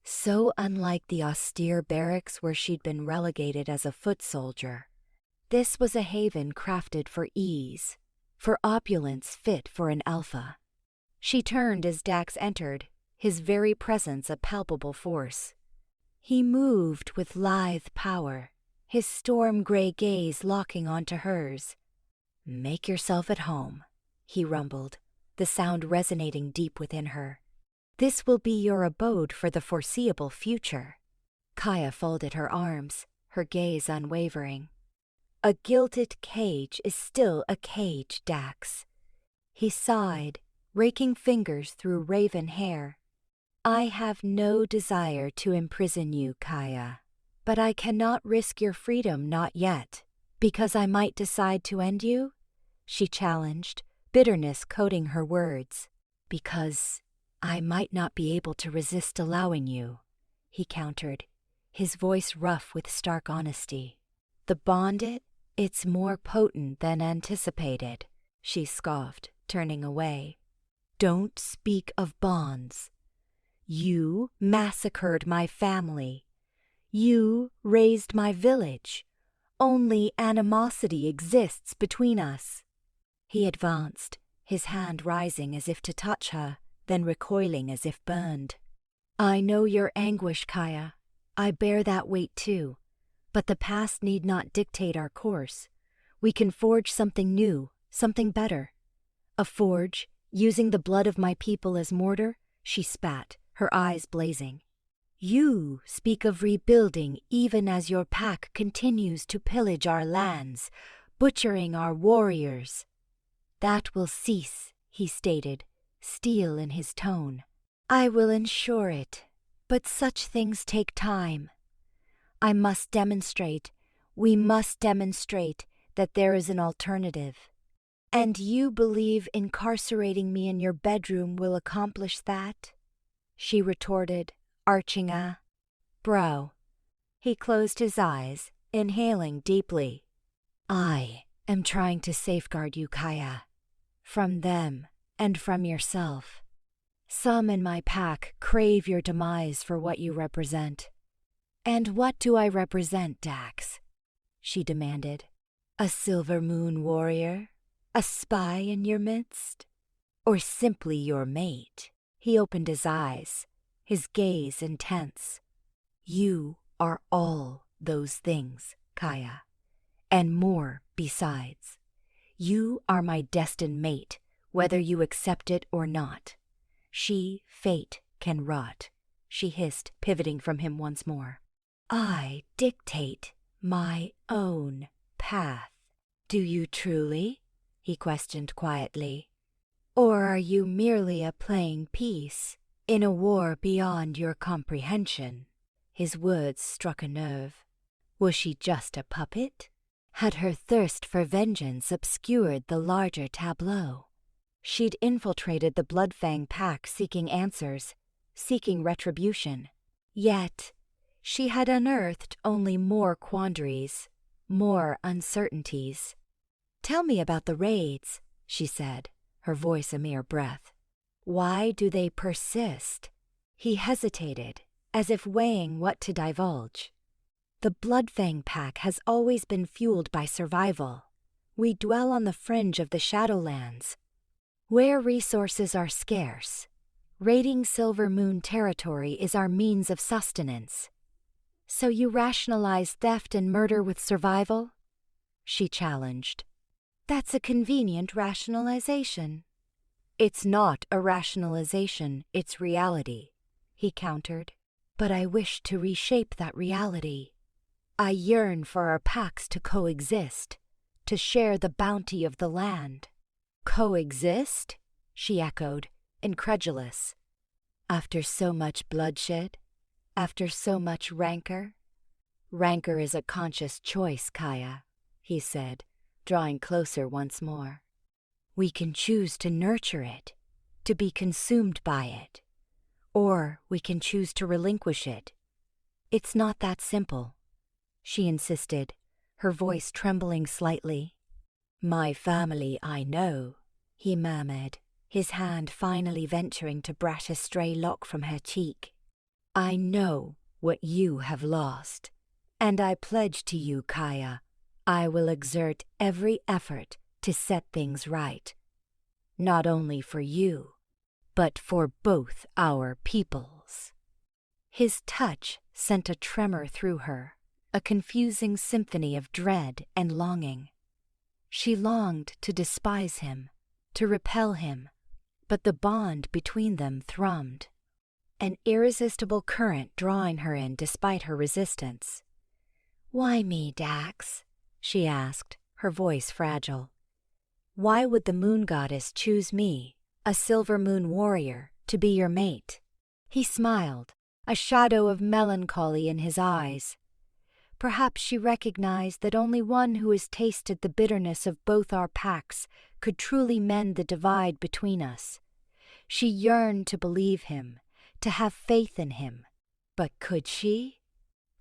So unlike the austere barracks where she'd been relegated as a foot soldier. This was a haven crafted for ease, for opulence fit for an alpha. She turned as Dax entered, his very presence a palpable force. He moved with lithe power, his storm-gray gaze locking onto hers. "Make yourself at home," he rumbled, the sound resonating deep within her. "This will be your abode for the foreseeable future." Kaya folded her arms, her gaze unwavering. "A gilded cage is still a cage, Dax." He sighed, raking fingers through raven hair. "I have no desire to imprison you, Kaya, but I cannot risk your freedom, not yet, because I might decide to end you," she challenged, bitterness coating her words. "Because I might not be able to resist allowing you," he countered, his voice rough with stark honesty. "The bond it's more potent than anticipated," she scoffed, turning away. "Don't speak of bonds. You massacred my family. You raised my village. Only animosity exists between us." He advanced, his hand rising as if to touch her, then recoiling as if burned. "I know your anguish, Kaya. I bear that weight too. But the past need not dictate our course. We can forge something new, something better." "A forge, using the blood of my people as mortar?" she spat, her eyes blazing. "You speak of rebuilding even as your pack continues to pillage our lands, butchering our warriors." "That will cease," he stated, steel in his tone. "I will ensure it, but such things take time. I must demonstrate, we must demonstrate that there is an alternative. And you believe incarcerating me in your bedroom will accomplish that?" she retorted, arching a brow. He closed his eyes, inhaling deeply. "I am trying to safeguard you, Kaya. From them and from yourself. Some in my pack crave your demise for what you represent." "And what do I represent, Dax?" she demanded. "A Silver Moon warrior? A spy in your midst? Or simply your mate?" He opened his eyes, his gaze intense. "You are all those things, Kaya, and more besides. You are my destined mate, whether you accept it or not. Fate can rot," she hissed, pivoting from him once more. "I dictate my own path." "Do you truly?" he questioned quietly. "Or are you merely a playing piece in a war beyond your comprehension?" His words struck a nerve. Was she just a puppet? Had her thirst for vengeance obscured the larger tableau? She'd infiltrated the Bloodfang Pack seeking answers, seeking retribution. Yet, she had unearthed only more quandaries, more uncertainties. "Tell me about the raids," she said, her voice a mere breath. "Why do they persist?" He hesitated, as if weighing what to divulge. The Bloodfang Pack has always been fueled by survival. We dwell on the fringe of the Shadowlands, where resources are scarce. Raiding Silver Moon territory is our means of sustenance. So you rationalize theft and murder with survival? She challenged. That's a convenient rationalization. It's not a rationalization, it's reality, he countered. But I wish to reshape that reality. I yearn for our packs to coexist, to share the bounty of the land. Coexist? She echoed, incredulous. After so much bloodshed? After so much rancor? Rancor is a conscious choice, Kaya, he said, drawing closer once more. We can choose to nurture it, to be consumed by it, or we can choose to relinquish it. It's not that simple, she insisted, her voice trembling slightly. My family, I know, he murmured, his hand finally venturing to brush a stray lock from her cheek. I know what you have lost, and I pledge to you, Kaya, I will exert every effort to set things right. Not only for you, but for both our peoples. His touch sent a tremor through her, a confusing symphony of dread and longing. She longed to despise him, to repel him, but the bond between them thrummed, an irresistible current drawing her in despite her resistance. Why me, Dax? She asked, her voice fragile. Why would the moon goddess choose me, a silver moon warrior, to be your mate? He smiled, a shadow of melancholy in his eyes. Perhaps she recognized that only one who has tasted the bitterness of both our packs could truly mend the divide between us. She yearned to believe him, to have faith in him. But could she?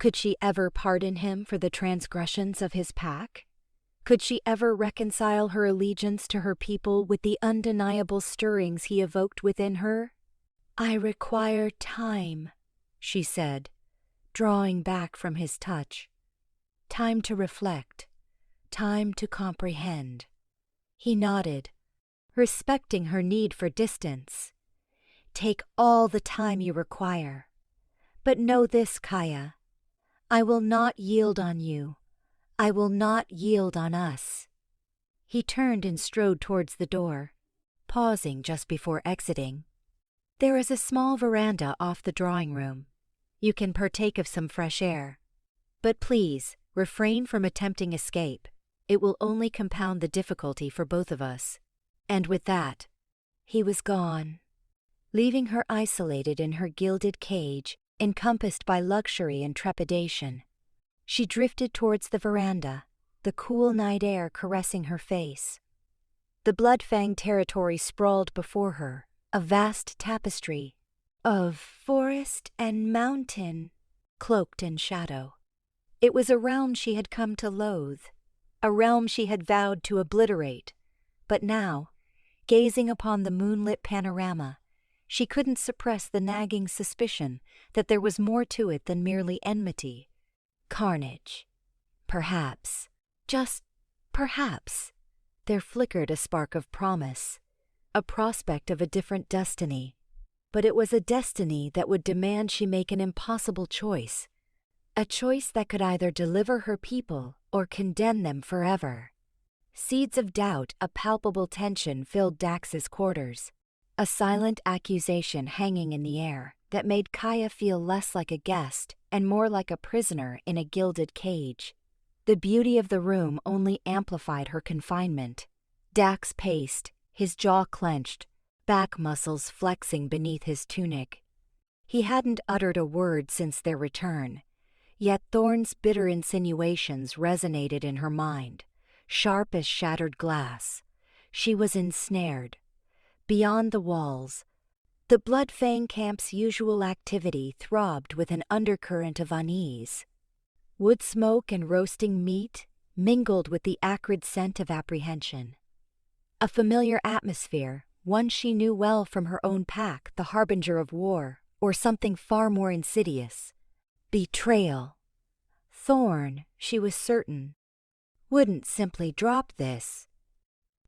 Could she ever pardon him for the transgressions of his pack? Could she ever reconcile her allegiance to her people with the undeniable stirrings he evoked within her? I require time, she said, drawing back from his touch. Time to reflect, time to comprehend. He nodded, respecting her need for distance. Take all the time you require. But know this, Kaya. I will not yield on you. I will not yield on us. He turned and strode towards the door, pausing just before exiting. There is a small veranda off the drawing room. You can partake of some fresh air. But please, refrain from attempting escape. It will only compound the difficulty for both of us. And with that, he was gone, leaving her isolated in her gilded cage, encompassed by luxury and trepidation. She drifted towards the veranda, the cool night air caressing her face. The Bloodfang territory sprawled before her, a vast tapestry of forest and mountain, cloaked in shadow. It was a realm she had come to loathe, a realm she had vowed to obliterate. But now, gazing upon the moonlit panorama, she couldn't suppress the nagging suspicion that there was more to it than merely enmity. Carnage. Perhaps, just perhaps, there flickered a spark of promise, a prospect of a different destiny. But it was a destiny that would demand she make an impossible choice, a choice that could either deliver her people or condemn them forever. Seeds of doubt, a palpable tension filled Dax's quarters, a silent accusation hanging in the air that made Kaya feel less like a guest and more like a prisoner in a gilded cage. The beauty of the room only amplified her confinement. Dax paced, his jaw clenched, back muscles flexing beneath his tunic. He hadn't uttered a word since their return, yet Thorne's bitter insinuations resonated in her mind, sharp as shattered glass. She was ensnared. Beyond the walls, the Bloodfang camp's usual activity throbbed with an undercurrent of unease. Wood smoke and roasting meat mingled with the acrid scent of apprehension. A familiar atmosphere, one she knew well from her own pack, the harbinger of war, or something far more insidious. Betrayal. Thorn, she was certain, wouldn't simply drop this.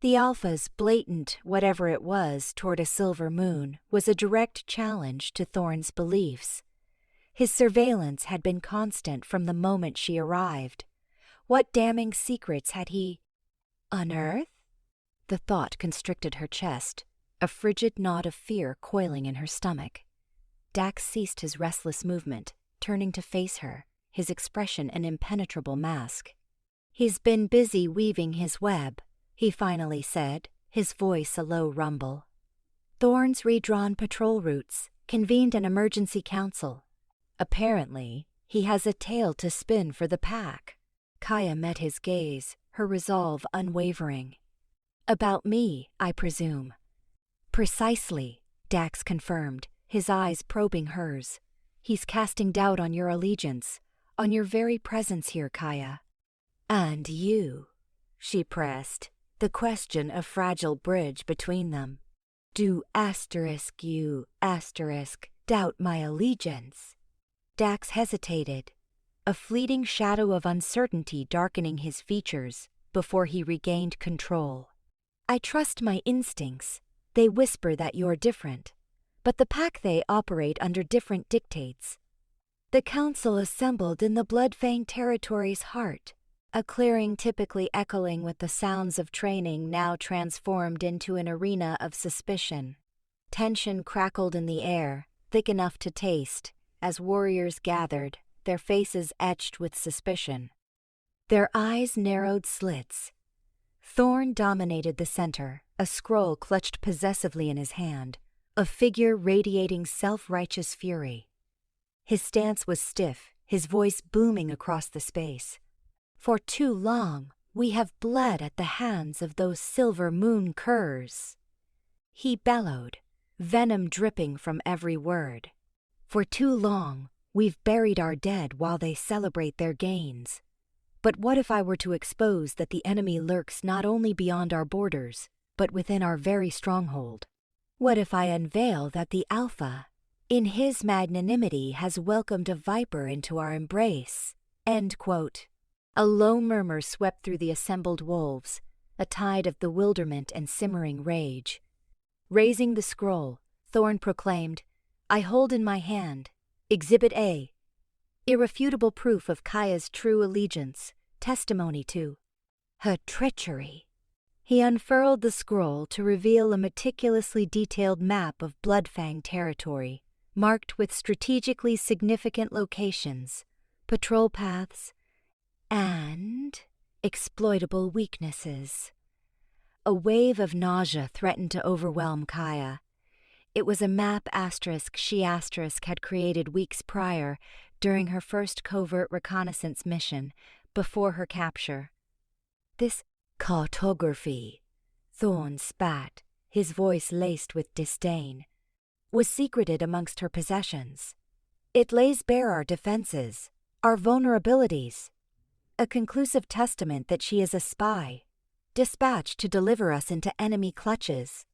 The Alpha's blatant whatever it was toward a silver moon was a direct challenge to Thorn's beliefs. His surveillance had been constant from the moment she arrived. What damning secrets had he unearthed? The thought constricted her chest, a frigid knot of fear coiling in her stomach. Dax ceased his restless movement, turning to face her, his expression an impenetrable mask. "He's been busy weaving his web," he finally said, his voice a low rumble. Thorn's redrawn patrol routes convened an emergency council. Apparently, he has a tale to spin for the pack. Kaya met his gaze, her resolve unwavering. "About me, I presume." "Precisely," Dax confirmed, his eyes probing hers. "He's casting doubt on your allegiance, on your very presence here, Kaya." "And you," she pressed, the question a fragile bridge between them. "Do you doubt my allegiance?" Dax hesitated, a fleeting shadow of uncertainty darkening his features before he regained control. "I trust my instincts. They whisper that you're different. But the pack, they operate under different dictates." The council assembled in the Bloodfang territory's heart, a clearing typically echoing with the sounds of training now transformed into an arena of suspicion. Tension crackled in the air, thick enough to taste, as warriors gathered, their faces etched with suspicion. Their eyes narrowed slits. Thorn dominated the center, a scroll clutched possessively in his hand, a figure radiating self-righteous fury. His stance was stiff, his voice booming across the space. "For too long, we have bled at the hands of those silver moon curs," he bellowed, venom dripping from every word. "For too long, we've buried our dead while they celebrate their gains. But what if I were to expose that the enemy lurks not only beyond our borders, but within our very stronghold? What if I unveil that the Alpha, in his magnanimity, has welcomed a viper into our embrace?" End quote. A low murmur swept through the assembled wolves, a tide of bewilderment and simmering rage. Raising the scroll, Thorn proclaimed, "I hold in my hand Exhibit A, irrefutable proof of Kaya's true allegiance, testimony to her treachery." He unfurled the scroll to reveal a meticulously detailed map of Bloodfang territory, marked with strategically significant locations, patrol paths, and exploitable weaknesses. A wave of nausea threatened to overwhelm Kaya. It was a map she had created weeks prior during her first covert reconnaissance mission before her capture. "This cartography," Thorn spat, his voice laced with disdain, "was secreted amongst her possessions. It lays bare our defenses, our vulnerabilities. A conclusive testament that she is a spy, dispatched to deliver us into enemy clutches."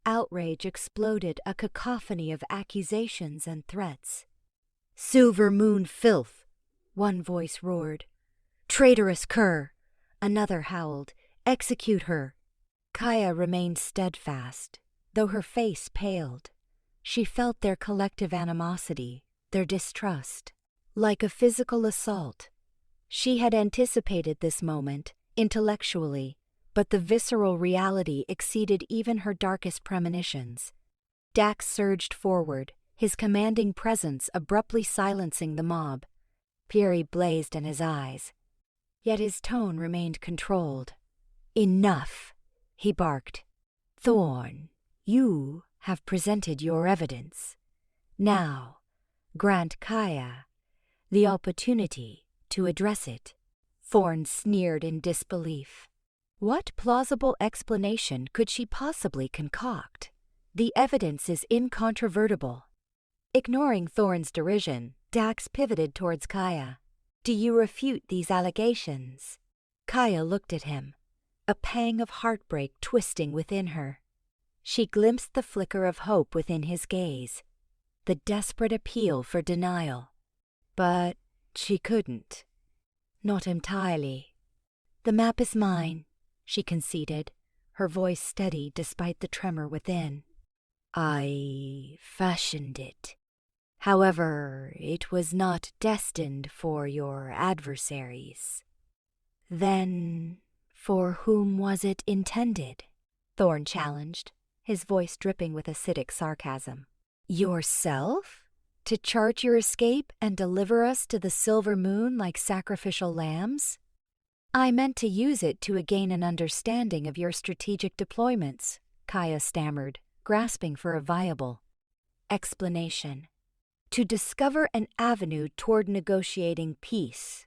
Outrage exploded, a cacophony of accusations and threats. "Silver moon filth," one voice roared. "Traitorous cur," another howled. "Execute her." Kaya remained steadfast, though her face paled. She felt their collective animosity, their distrust, like a physical assault. She had anticipated this moment, intellectually, but the visceral reality exceeded even her darkest premonitions. Dax surged forward, his commanding presence abruptly silencing the mob. Fury blazed in his eyes. Yet his tone remained controlled. "Enough," he barked. "Thorn, you have presented your evidence. Now, grant Kaya the opportunity to address it." Thorn sneered in disbelief. What plausible explanation could she possibly concoct? The evidence is incontrovertible. Ignoring Thorn's derision, Dax pivoted towards Kaya. "Do you refute these allegations?" Kaya looked at him, a pang of heartbreak twisting within her. She glimpsed the flicker of hope within his gaze. the desperate appeal for denial. But she couldn't. Not entirely. "The map is mine," she conceded, her voice steady despite the tremor within. "I fashioned it. However, it was not destined for your adversaries." "Then, for whom was it intended?" Thorn challenged, his voice dripping with acidic sarcasm. "Yourself? To chart your escape and deliver us to the silver moon like sacrificial lambs?" "I meant to use it to gain an understanding of your strategic deployments," Kaya stammered, grasping for a viable explanation. "To discover an avenue toward negotiating peace."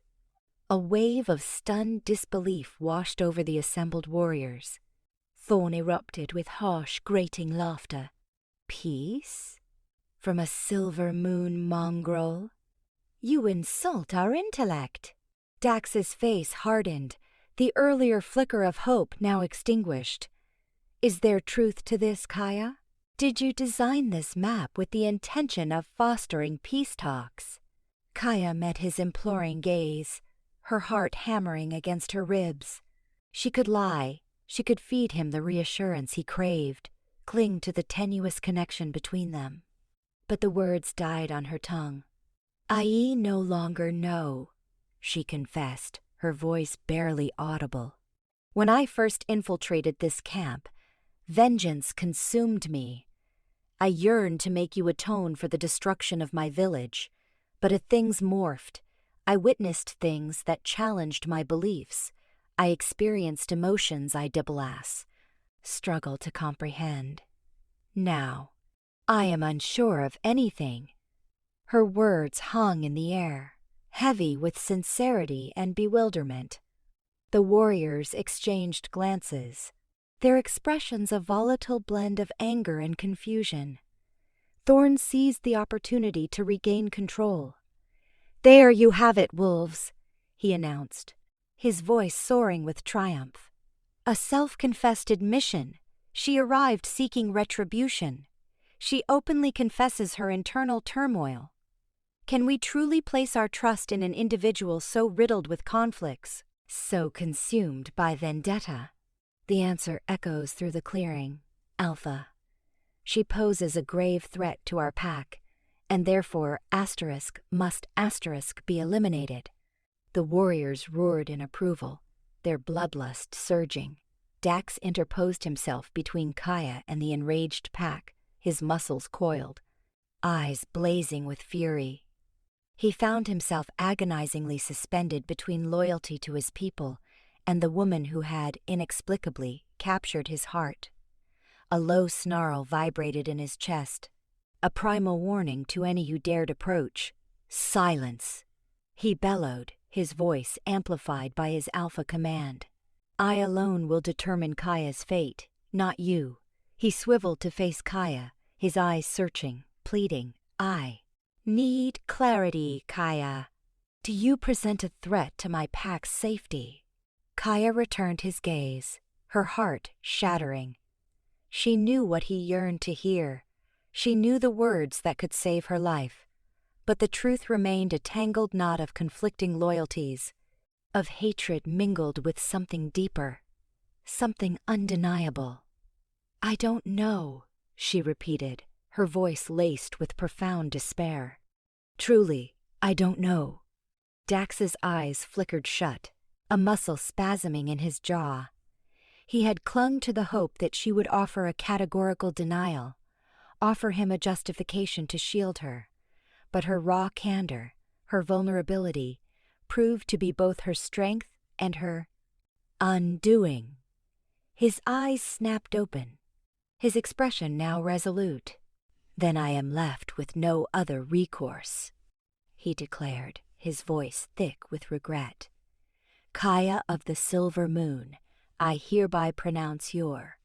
A wave of stunned disbelief washed over the assembled warriors. Thorn erupted with harsh, grating laughter. "Peace? From a silver moon mongrel? You insult our intellect." Dax's face hardened, the earlier flicker of hope now extinguished. "Is there truth to this, Kaya? Did you design this map with the intention of fostering peace talks?" Kaya met his imploring gaze, her heart hammering against her ribs. She could lie, she could feed him the reassurance he craved, cling to the tenuous connection between them. But the words died on her tongue. "I no longer know," she confessed, her voice barely audible. "When I first infiltrated this camp, vengeance consumed me. I yearned to make you atone for the destruction of my village, but as things morphed, I witnessed things that challenged my beliefs. I experienced emotions I struggle to comprehend. Now, I am unsure of anything." Her words hung in the air, heavy with sincerity and bewilderment. The warriors exchanged glances, their expressions a volatile blend of anger and confusion. Thorn seized the opportunity to regain control. "There you have it, wolves," he announced, his voice soaring with triumph. "A self-confessed admission. She arrived seeking retribution. She openly confesses her internal turmoil. Can we truly place our trust in an individual so riddled with conflicts, so consumed by vendetta?" The answer echoes through the clearing. "Alpha. She poses a grave threat to our pack, and therefore must be eliminated." The warriors roared in approval, their bloodlust surging. Dax interposed himself between Kaya and the enraged pack, his muscles coiled, eyes blazing with fury. He found himself agonizingly suspended between loyalty to his people and the woman who had, inexplicably, captured his heart. A low snarl vibrated in his chest, a primal warning to any who dared approach. "Silence!" he bellowed, his voice amplified by his alpha command. "I alone will determine Kaya's fate, not you." He swiveled to face Kaya, his eyes searching, pleading. "I need clarity, Kaya. Do you present a threat to my pack's safety?" Kaya returned his gaze, her heart shattering. She knew what he yearned to hear. She knew the words that could save her life. But the truth remained a tangled knot of conflicting loyalties, of hatred mingled with something deeper, something undeniable. "I don't know," she repeated, her voice laced with profound despair. "Truly, I don't know." Dax's eyes flickered shut, a muscle spasming in his jaw. He had clung to the hope that she would offer a categorical denial, offer him a justification to shield her. But her raw candor, her vulnerability, proved to be both her strength and her undoing. His eyes snapped open, his expression now resolute. "Then I am left with no other recourse," he declared, his voice thick with regret. "Kaya of the Silver Moon, I hereby pronounce your..."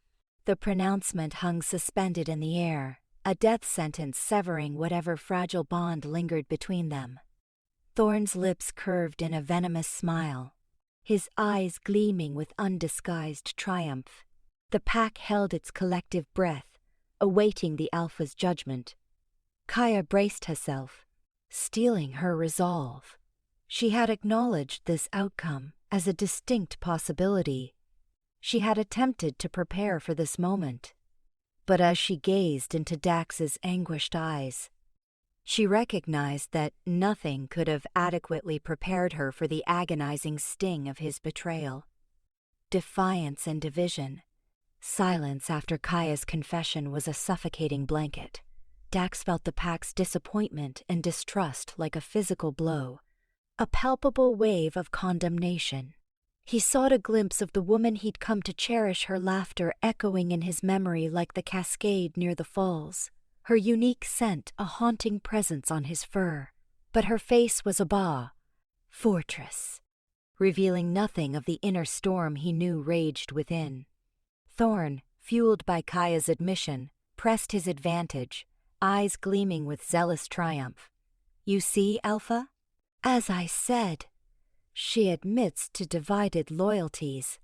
The pronouncement hung suspended in the air, a death sentence severing whatever fragile bond lingered between them. Thorn's lips curved in a venomous smile, his eyes gleaming with undisguised triumph. The pack held its collective breath, awaiting the Alpha's judgment. Kaya braced herself, steeling her resolve. She had acknowledged this outcome as a distinct possibility. She had attempted to prepare for this moment. But as she gazed into Dax's anguished eyes, she recognized that nothing could have adequately prepared her for the agonizing sting of his betrayal. Defiance and division. Silence after Kaya's confession was a suffocating blanket. Dax felt the pack's disappointment and distrust like a physical blow, a palpable wave of condemnation. He sought a glimpse of the woman he'd come to cherish, her laughter echoing in his memory like the cascade near the falls, her unique scent a haunting presence on his fur. But her face was a fortress, revealing nothing of the inner storm he knew raged within. Thorn, fueled by Kaya's admission, pressed his advantage, eyes gleaming with zealous triumph. "You see, Alpha? As I said, she admits to divided loyalties.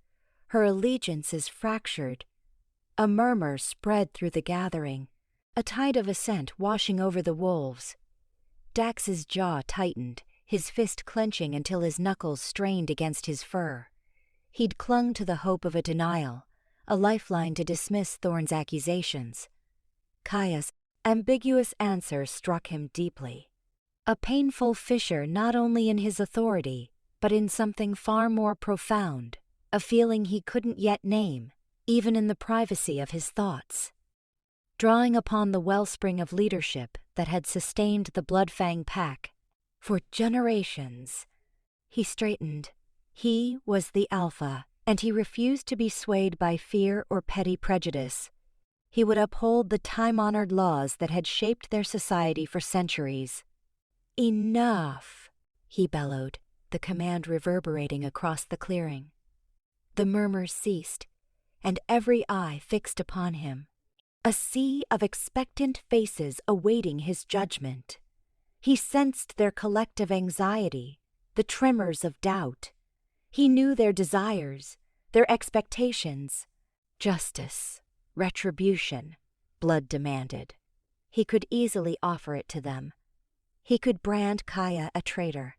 Her allegiance is fractured." A murmur spread through the gathering, a tide of assent washing over the wolves. Dax's jaw tightened, his fist clenching until his knuckles strained against his fur. He'd clung to the hope of a denial, a lifeline to dismiss Thorn's accusations. Kaya's ambiguous answer struck him deeply. A painful fissure not only in his authority, but in something far more profound, a feeling he couldn't yet name, even in the privacy of his thoughts. Drawing upon the wellspring of leadership that had sustained the Bloodfang Pack for generations, he straightened. He was the Alpha, and he refused to be swayed by fear or petty prejudice. He would uphold the time-honored laws that had shaped their society for centuries. "Enough," he bellowed, the command reverberating across the clearing. The murmurs ceased, and every eye fixed upon him, a sea of expectant faces awaiting his judgment. He sensed their collective anxiety, the tremors of doubt. He knew their desires, their expectations. Justice, retribution, Blood demanded. He could easily offer it to them. He could brand Kaya a traitor,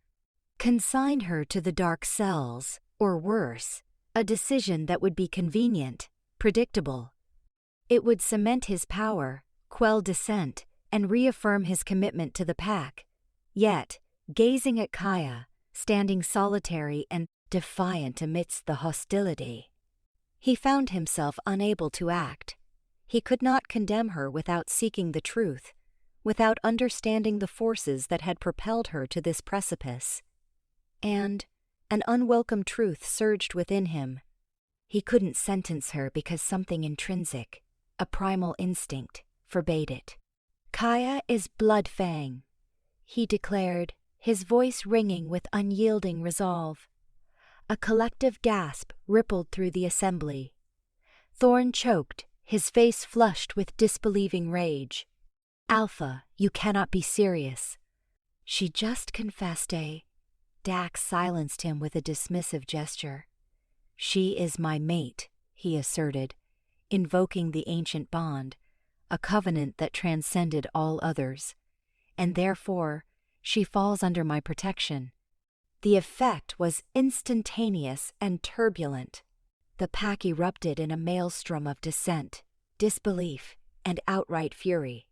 consign her to the dark cells, or worse, a decision that would be convenient, predictable. It would cement his power, quell dissent, and reaffirm his commitment to the pack. Yet, gazing at Kaya, standing solitary and defiant amidst the hostility, he found himself unable to act. He could not condemn her without seeking the truth, without understanding the forces that had propelled her to this precipice. And an unwelcome truth surged within him. He couldn't sentence her because something intrinsic, a primal instinct, forbade it. "Kaya is Bloodfang," he declared, his voice ringing with unyielding resolve. A collective gasp rippled through the assembly. Thorn choked, his face flushed with disbelieving rage. "Alpha, you cannot be serious." "She just confessed, eh?" Dax silenced him with a dismissive gesture. "She is my mate," he asserted, invoking the ancient bond, a covenant that transcended all others, "and therefore she falls under my protection." The effect was instantaneous and turbulent. The pack erupted in a maelstrom of dissent, disbelief, and outright fury.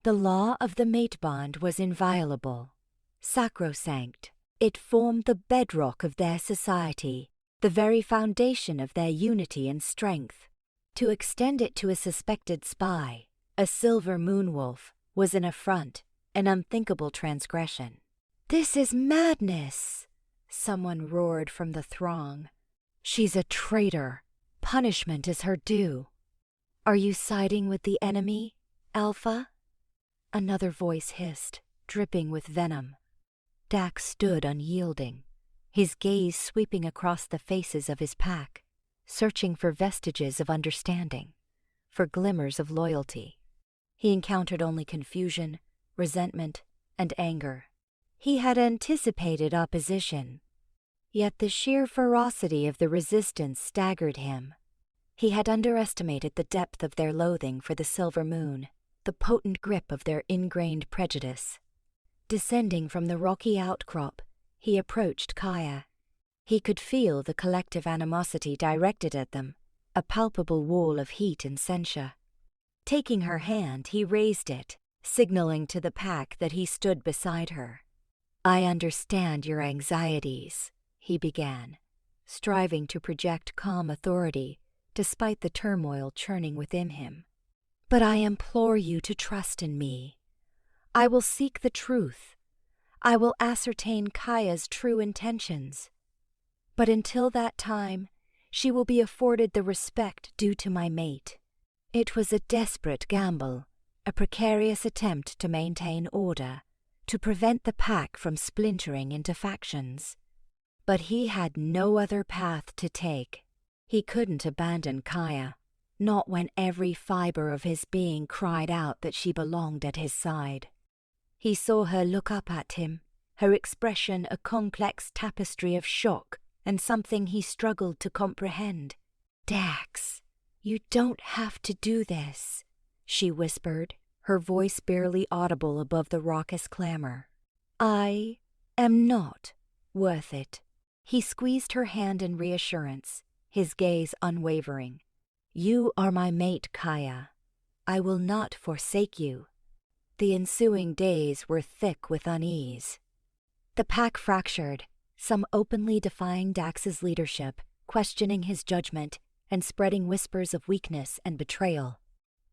The law of the mate bond was inviolable, sacrosanct. It formed the bedrock of their society, the very foundation of their unity and strength. To extend it to a suspected spy, a silver moonwolf, was an affront, an unthinkable transgression. "This is madness!" someone roared from the throng. "She's a traitor. Punishment is her due." "Are you siding with the enemy, Alpha?" Another voice hissed, dripping with venom. Dax stood unyielding, his gaze sweeping across the faces of his pack, searching for vestiges of understanding, for glimmers of loyalty. He encountered only confusion, resentment, and anger. He had anticipated opposition, yet the sheer ferocity of the resistance staggered him. He had underestimated the depth of their loathing for the Silver Moon, the potent grip of their ingrained prejudice. Descending from the rocky outcrop, he approached Kaya. He could feel the collective animosity directed at them, a palpable wall of heat and censure. Taking her hand, he raised it, signaling to the pack that he stood beside her. "I understand your anxieties," he began, striving to project calm authority despite the turmoil churning within him. "But I implore you to trust in me. I will seek the truth. I will ascertain Kaya's true intentions. But until that time, she will be afforded the respect due to my mate." It was a desperate gamble, a precarious attempt to maintain order, to prevent the pack from splintering into factions. But he had no other path to take. He couldn't abandon Kaya, not when every fiber of his being cried out that she belonged at his side. He saw her look up at him, her expression a complex tapestry of shock and something he struggled to comprehend. "Dax, you don't have to do this," she whispered, her voice barely audible above the raucous clamor. "I am not worth it." He squeezed her hand in reassurance, his gaze unwavering. "You are my mate, Kaya. I will not forsake you." The ensuing days were thick with unease. The pack fractured, some openly defying Dax's leadership, questioning his judgment, and spreading whispers of weakness and betrayal.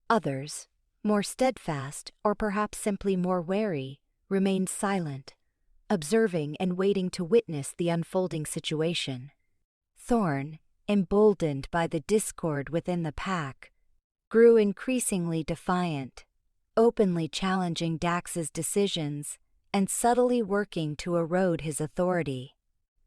Others, more steadfast or perhaps simply more wary, remained silent, observing and waiting to witness the unfolding situation. Thorn, emboldened by the discord within the pack, grew increasingly defiant, openly challenging Dax's decisions and subtly working to erode his authority.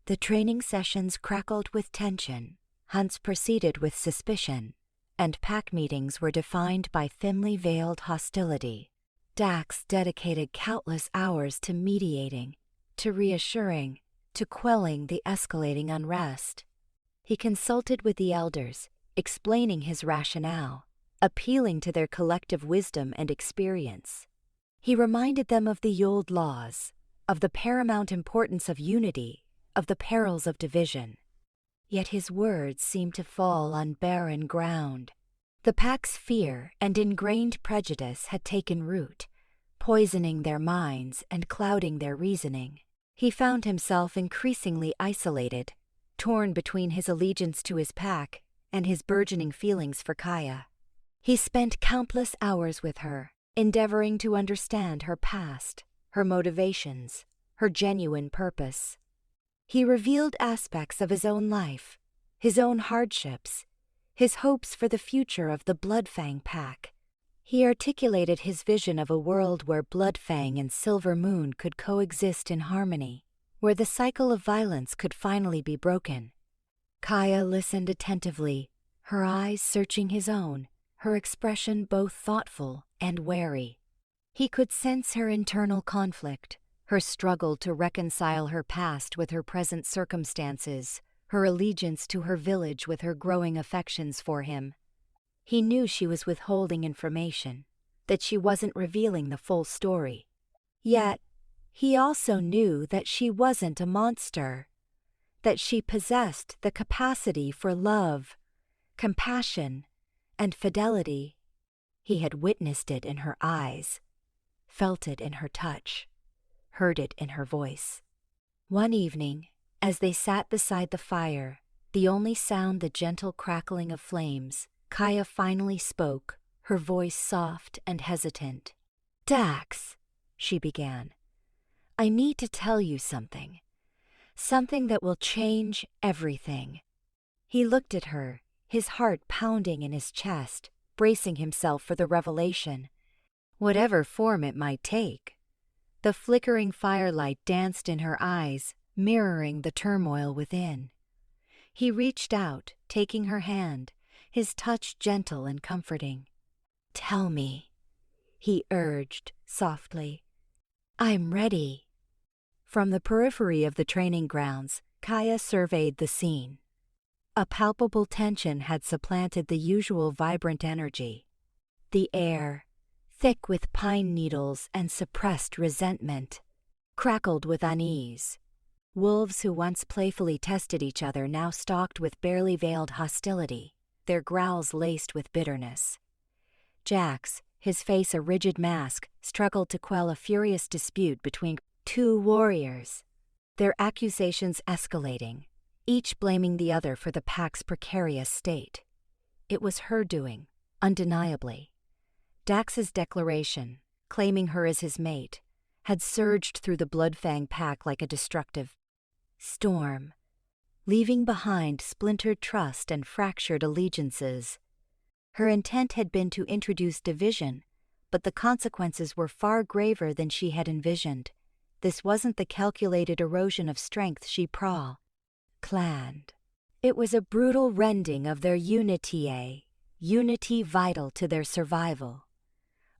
The training sessions crackled with tension, hunts proceeded with suspicion, and pack meetings were defined by thinly veiled hostility. Dax dedicated countless hours to mediating, to reassuring, to quelling the escalating unrest. He consulted with the elders, explaining his rationale, appealing to their collective wisdom and experience. He reminded them of the old laws, of the paramount importance of unity, of the perils of division. Yet his words seemed to fall on barren ground. The pack's fear and ingrained prejudice had taken root, poisoning their minds and clouding their reasoning. He found himself increasingly isolated, torn between his allegiance to his pack and his burgeoning feelings for Kaya. He spent countless hours with her, endeavoring to understand her past, her motivations, her genuine purpose. He revealed aspects of his own life, his own hardships, his hopes for the future of the Bloodfang Pack. He articulated his vision of a world where Bloodfang and Silver Moon could coexist in harmony, where the cycle of violence could finally be broken. Kaya listened attentively, her eyes searching his own, her expression both thoughtful and wary. He could sense her internal conflict, her struggle to reconcile her past with her present circumstances, her allegiance to her village with her growing affections for him. He knew she was withholding information, that she wasn't revealing the full story. Yet, he also knew that she wasn't a monster, that she possessed the capacity for love, compassion, and fidelity. He had witnessed it in her eyes, felt it in her touch, heard it in her voice. One evening, as they sat beside the fire, the only sound the gentle crackling of flames, Kaya finally spoke, her voice soft and hesitant. "Dax," she began, "I need to tell you something. Something that will change everything." He looked at her, his heart pounding in his chest, bracing himself for the revelation, whatever form it might take. The flickering firelight danced in her eyes, mirroring the turmoil within. He reached out, taking her hand, his touch gentle and comforting. "Tell me," he urged softly. "I'm ready." From the periphery of the training grounds, Kaya surveyed the scene. A palpable tension had supplanted the usual vibrant energy. The air, thick with pine needles and suppressed resentment, crackled with unease. Wolves who once playfully tested each other now stalked with barely veiled hostility, their growls laced with bitterness. Jax, his face a rigid mask, struggled to quell a furious dispute between two warriors, their accusations escalating, each blaming the other for the pack's precarious state. It was her doing, undeniably. Dax's declaration, claiming her as his mate, had surged through the Bloodfang Pack like a destructive storm, leaving behind splintered trust and fractured allegiances. Her intent had been to introduce division, but the consequences were far graver than she had envisioned. This wasn't the calculated erosion of strength she planned. It was a brutal rending of their unity vital to their survival.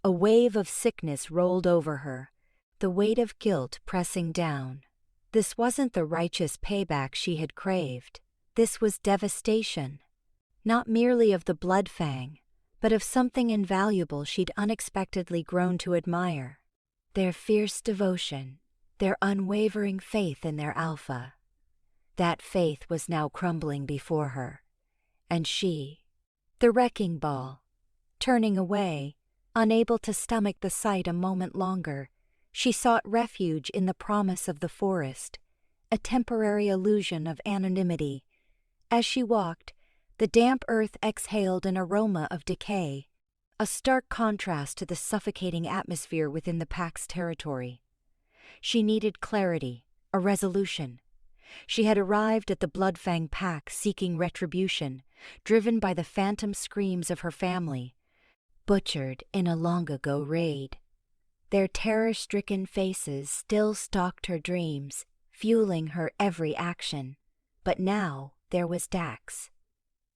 A wave of sickness rolled over her, the weight of guilt pressing down. This wasn't the righteous payback she had craved. This was devastation, not merely of the Bloodfang, but of something invaluable she'd unexpectedly grown to admire. Their fierce devotion, their unwavering faith in their alpha. That faith was now crumbling before her. And she, the wrecking ball, turning away, unable to stomach the sight a moment longer, she sought refuge in the promise of the forest, a temporary illusion of anonymity. As she walked, the damp earth exhaled an aroma of decay, a stark contrast to the suffocating atmosphere within the pack's territory. She needed clarity, a resolution. She had arrived at the Bloodfang Pack seeking retribution, driven by the phantom screams of her family, butchered in a long-ago raid. Their terror-stricken faces still stalked her dreams, fueling her every action. But now there was Dax.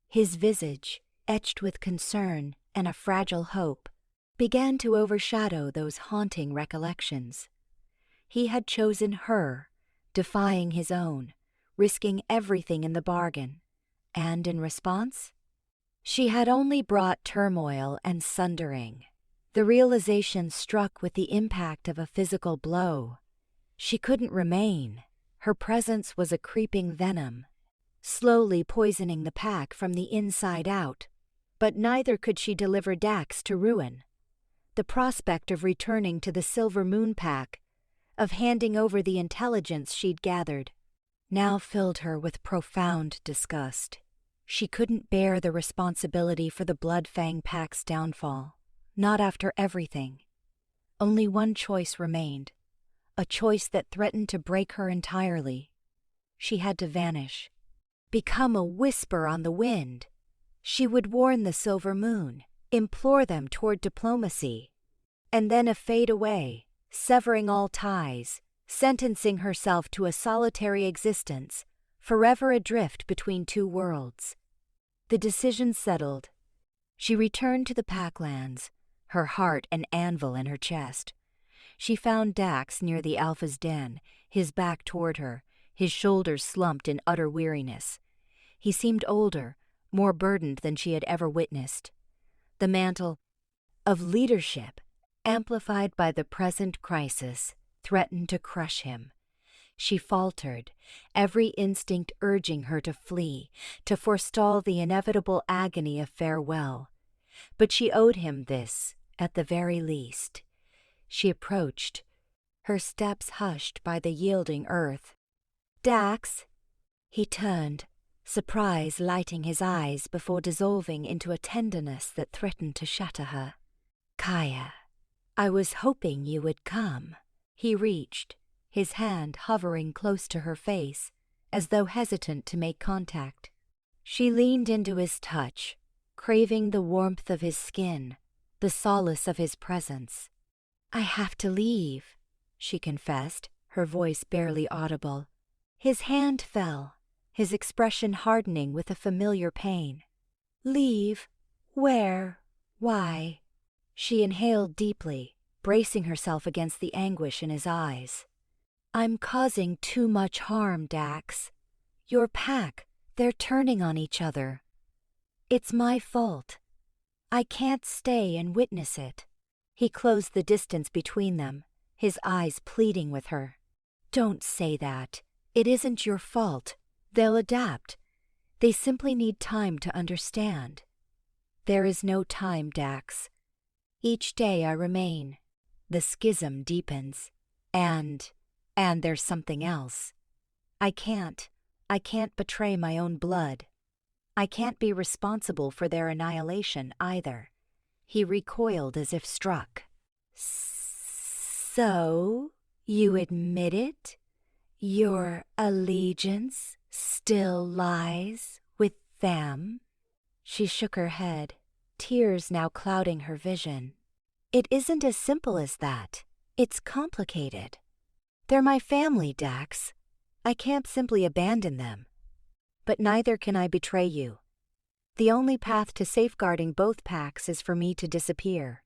His visage, etched with concern and a fragile hope, began to overshadow those haunting recollections. He had chosen her, defying his own, risking everything in the bargain. And in response? She had only brought turmoil and sundering. The realization struck with the impact of a physical blow. She couldn't remain. Her presence was a creeping venom, slowly poisoning the pack from the inside out. But neither could she deliver Dax to ruin. The prospect of returning to the Silver Moon Pack, of handing over the intelligence she'd gathered, now filled her with profound disgust. She couldn't bear the responsibility for the Bloodfang Pack's downfall. Not after everything. Only one choice remained, a choice that threatened to break her entirely. She had to vanish, become a whisper on the wind. She would warn the Silver Moon, implore them toward diplomacy, and then fade away, severing all ties, sentencing herself to a solitary existence, forever adrift between two worlds. The decision settled. She returned to the Packlands, her heart an anvil in her chest. She found Dax near the Alpha's den, his back toward her, his shoulders slumped in utter weariness. He seemed older, more burdened than she had ever witnessed. The mantle of leadership, amplified by the present crisis, threatened to crush him. She faltered, every instinct urging her to flee, to forestall the inevitable agony of farewell. But she owed him this, at the very least. She approached, her steps hushed by the yielding earth. "Dax!" He turned, surprise lighting his eyes before dissolving into a tenderness that threatened to shatter her. "Kaya, I was hoping you would come." He reached, his hand hovering close to her face, as though hesitant to make contact. She leaned into his touch, craving the warmth of his skin, the solace of his presence. "I have to leave," she confessed, her voice barely audible. His hand fell, his expression hardening with a familiar pain. "Leave? Where? Why?" She inhaled deeply, bracing herself against the anguish in his eyes. "I'm causing too much harm, Dax. Your pack, they're turning on each other. It's my fault. I can't stay and witness it." He closed the distance between them, his eyes pleading with her. Don't say that. It isn't your fault. They'll adapt. They simply need time to understand. There is no time, Dax. Each day I remain. The schism deepens. And there's something else. I can't betray my own blood. I can't be responsible for their annihilation either. He recoiled as if struck. So, you admit it? Your allegiance still lies with them? She shook her head, tears now clouding her vision. It isn't as simple as that. It's complicated. They're my family, Dax. I can't simply abandon them. But neither can I betray you. The only path to safeguarding both packs is for me to disappear.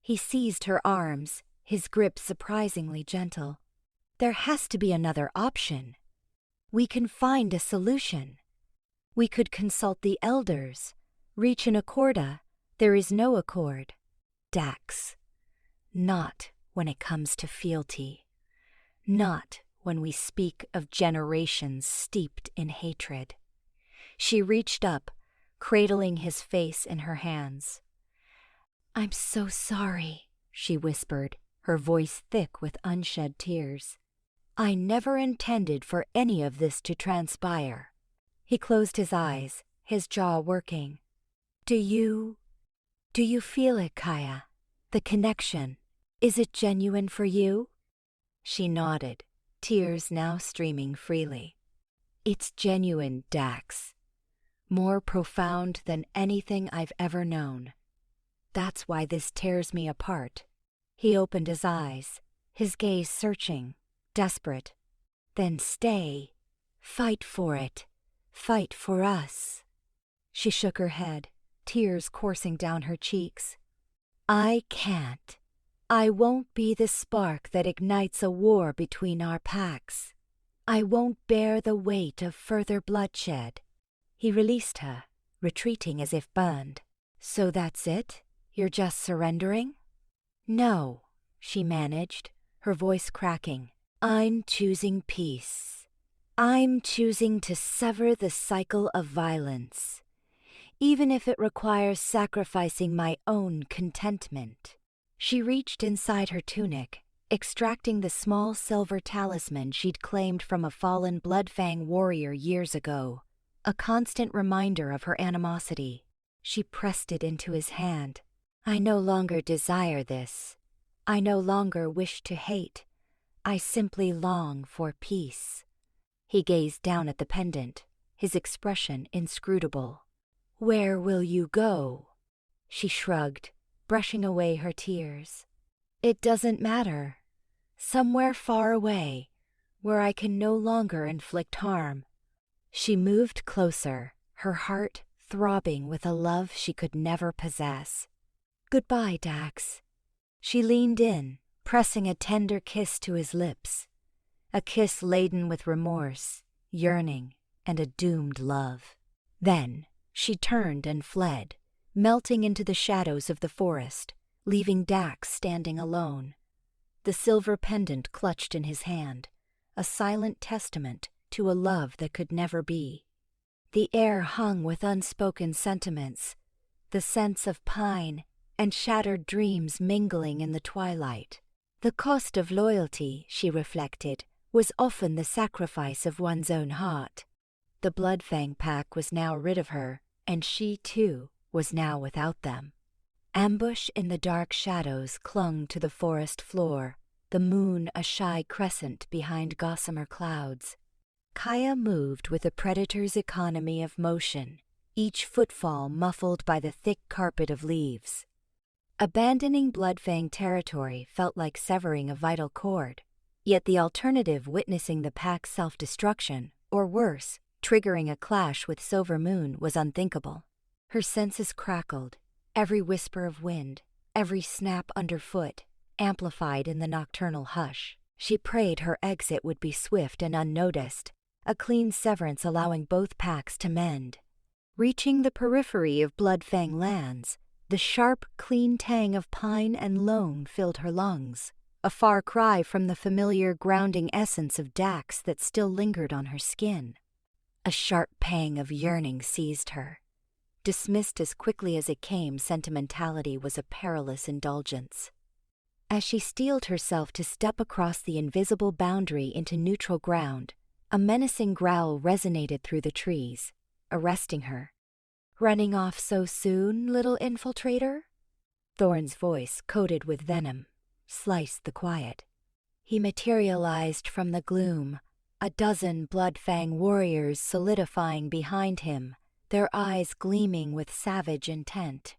He seized her arms, his grip surprisingly gentle. There has to be another option. We can find a solution. We could consult the elders, reach an accorda. There is no accord. Dax. Not when it comes to fealty. Not when we speak of generations steeped in hatred. She reached up, cradling his face in her hands. I'm so sorry, she whispered, her voice thick with unshed tears. I never intended for any of this to transpire. He closed his eyes, his jaw working. Do you feel it, Kaya? The connection? Is it genuine for you? She nodded, tears now streaming freely. It's genuine, Dax. More profound than anything I've ever known. That's why this tears me apart. He opened his eyes, his gaze searching, desperate. Then stay. Fight for it. Fight for us. She shook her head, tears coursing down her cheeks. I can't. I won't be the spark that ignites a war between our packs. I won't bear the weight of further bloodshed. He released her, retreating as if burned. So that's it? You're just surrendering? No, she managed, her voice cracking. I'm choosing peace. I'm choosing to sever the cycle of violence, even if it requires sacrificing my own contentment. She reached inside her tunic, extracting the small silver talisman she'd claimed from a fallen Bloodfang warrior years ago, a constant reminder of her animosity. She pressed it into his hand. I no longer desire this. I no longer wish to hate. I simply long for peace. He gazed down at the pendant, his expression inscrutable. Where will you go? She shrugged, brushing away her tears. It doesn't matter. Somewhere far away, where I can no longer inflict harm. She moved closer, her heart throbbing with a love she could never possess. Goodbye, Dax. She leaned in, pressing a tender kiss to his lips, a kiss laden with remorse, yearning, and a doomed love. Then she turned and fled, melting into the shadows of the forest, leaving Dax standing alone, the silver pendant clutched in his hand, a silent testament to a love that could never be. The air hung with unspoken sentiments, the scents of pine and shattered dreams mingling in the twilight. The cost of loyalty, she reflected, was often the sacrifice of one's own heart. The Bloodfang Pack was now rid of her, and she, too, was now without them. Ambush in the dark shadows clung to the forest floor, the moon a shy crescent behind gossamer clouds. Kaya moved with a predator's economy of motion, each footfall muffled by the thick carpet of leaves. Abandoning Bloodfang territory felt like severing a vital cord, yet the alternative, witnessing the pack's self-destruction, or worse, triggering a clash with Silver Moon, was unthinkable. Her senses crackled, every whisper of wind, every snap underfoot, amplified in the nocturnal hush. She prayed her exit would be swift and unnoticed, a clean severance allowing both packs to mend. Reaching the periphery of Bloodfang lands, The sharp, clean tang of pine and loam filled her lungs, a far cry from the familiar grounding essence of Dax that still lingered on her skin. A sharp pang of yearning seized her. Dismissed as quickly as it came, sentimentality was a perilous indulgence. As she steeled herself to step across the invisible boundary into neutral ground, a menacing growl resonated through the trees, arresting her. "Running off so soon, little infiltrator?" Thorn's voice, coated with venom, sliced the quiet. He materialized from the gloom, a dozen Bloodfang warriors solidifying behind him, their eyes gleaming with savage intent.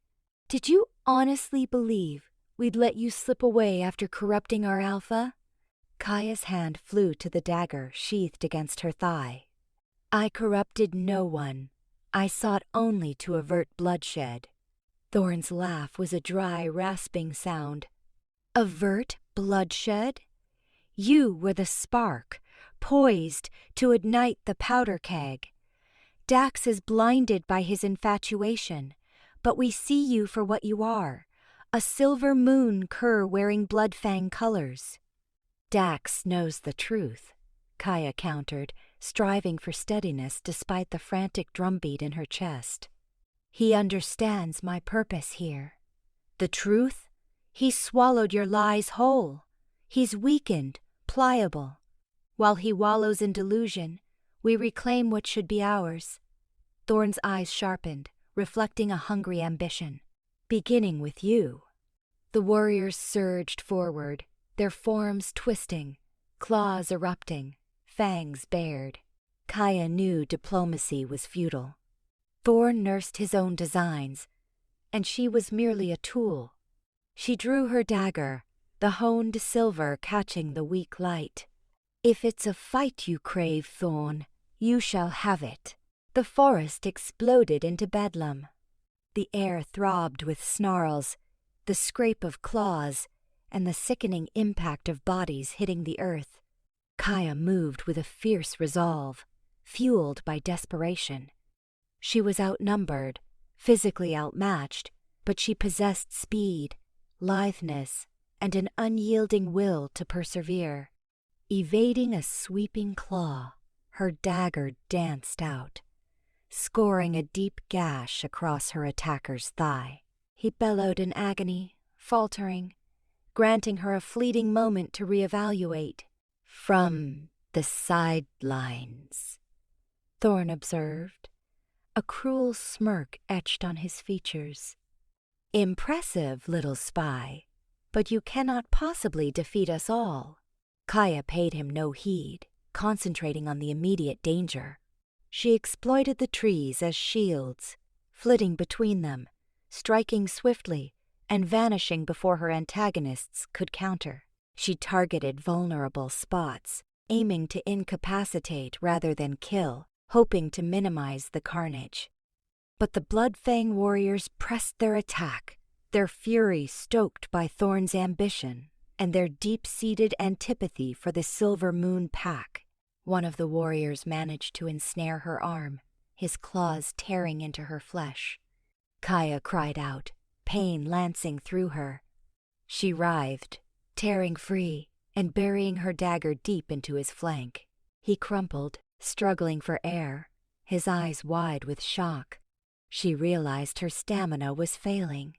"Did you honestly believe we'd let you slip away after corrupting our alpha?" Kaya's hand flew to the dagger sheathed against her thigh. "I corrupted no one. I sought only to avert bloodshed." Thorn's laugh was a dry, rasping sound. "Avert bloodshed? You were the spark, poised to ignite the powder keg. Dax is blinded by his infatuation, but we see you for what you are, a silver moon cur wearing Bloodfang colors." "Dax knows the truth," Kaya countered, striving for steadiness despite the frantic drumbeat in her chest. "He understands my purpose here. The truth? He's swallowed your lies whole. He's weakened, pliable. While he wallows in delusion, we reclaim what should be ours." Thorn's eyes sharpened, reflecting a hungry ambition. "Beginning with you." The warriors surged forward, their forms twisting, claws erupting, fangs bared. Kaya knew diplomacy was futile. Thorn nursed his own designs, and she was merely a tool. She drew her dagger, the honed silver catching the weak light. "If it's a fight you crave, Thorn, you shall have it." The forest exploded into bedlam. The air throbbed with snarls, the scrape of claws, and the sickening impact of bodies hitting the earth. Kaya moved with a fierce resolve, fueled by desperation. She was outnumbered, physically outmatched, but she possessed speed, litheness, and an unyielding will to persevere. Evading a sweeping claw, her dagger danced out, scoring a deep gash across her attacker's thigh. He bellowed in agony, faltering, granting her a fleeting moment to reevaluate. "From the sidelines," Thorn observed, a cruel smirk etched on his features. "Impressive, little spy, but you cannot possibly defeat us all." Kaya paid him no heed, concentrating on the immediate danger. She exploited the trees as shields, flitting between them, striking swiftly, and vanishing before her antagonists could counter. She targeted vulnerable spots, aiming to incapacitate rather than kill, hoping to minimize the carnage. But the Bloodfang warriors pressed their attack, their fury stoked by Thorn's ambition and their deep-seated antipathy for the Silver Moon Pack. One of the warriors managed to ensnare her arm, his claws tearing into her flesh. Kaya cried out, pain lancing through her. She writhed, tearing free and burying her dagger deep into his flank. He crumpled, struggling for air, his eyes wide with shock. She realized her stamina was failing.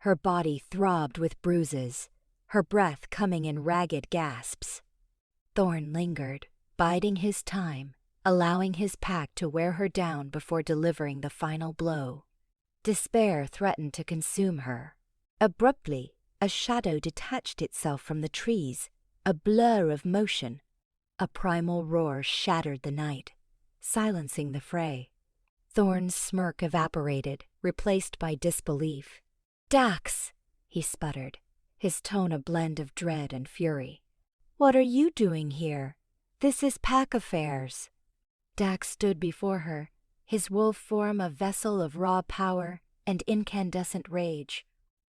Her body throbbed with bruises, her breath coming in ragged gasps. Thorn lingered, biding his time, allowing his pack to wear her down before delivering the final blow. Despair threatened to consume her. Abruptly, a shadow detached itself from the trees, a blur of motion. A primal roar shattered the night, silencing the fray. Thorn's smirk evaporated, replaced by disbelief. "Dax," he sputtered, his tone a blend of dread and fury. "What are you doing here? This is pack affairs." Dax stood before her, his wolf form a vessel of raw power and incandescent rage.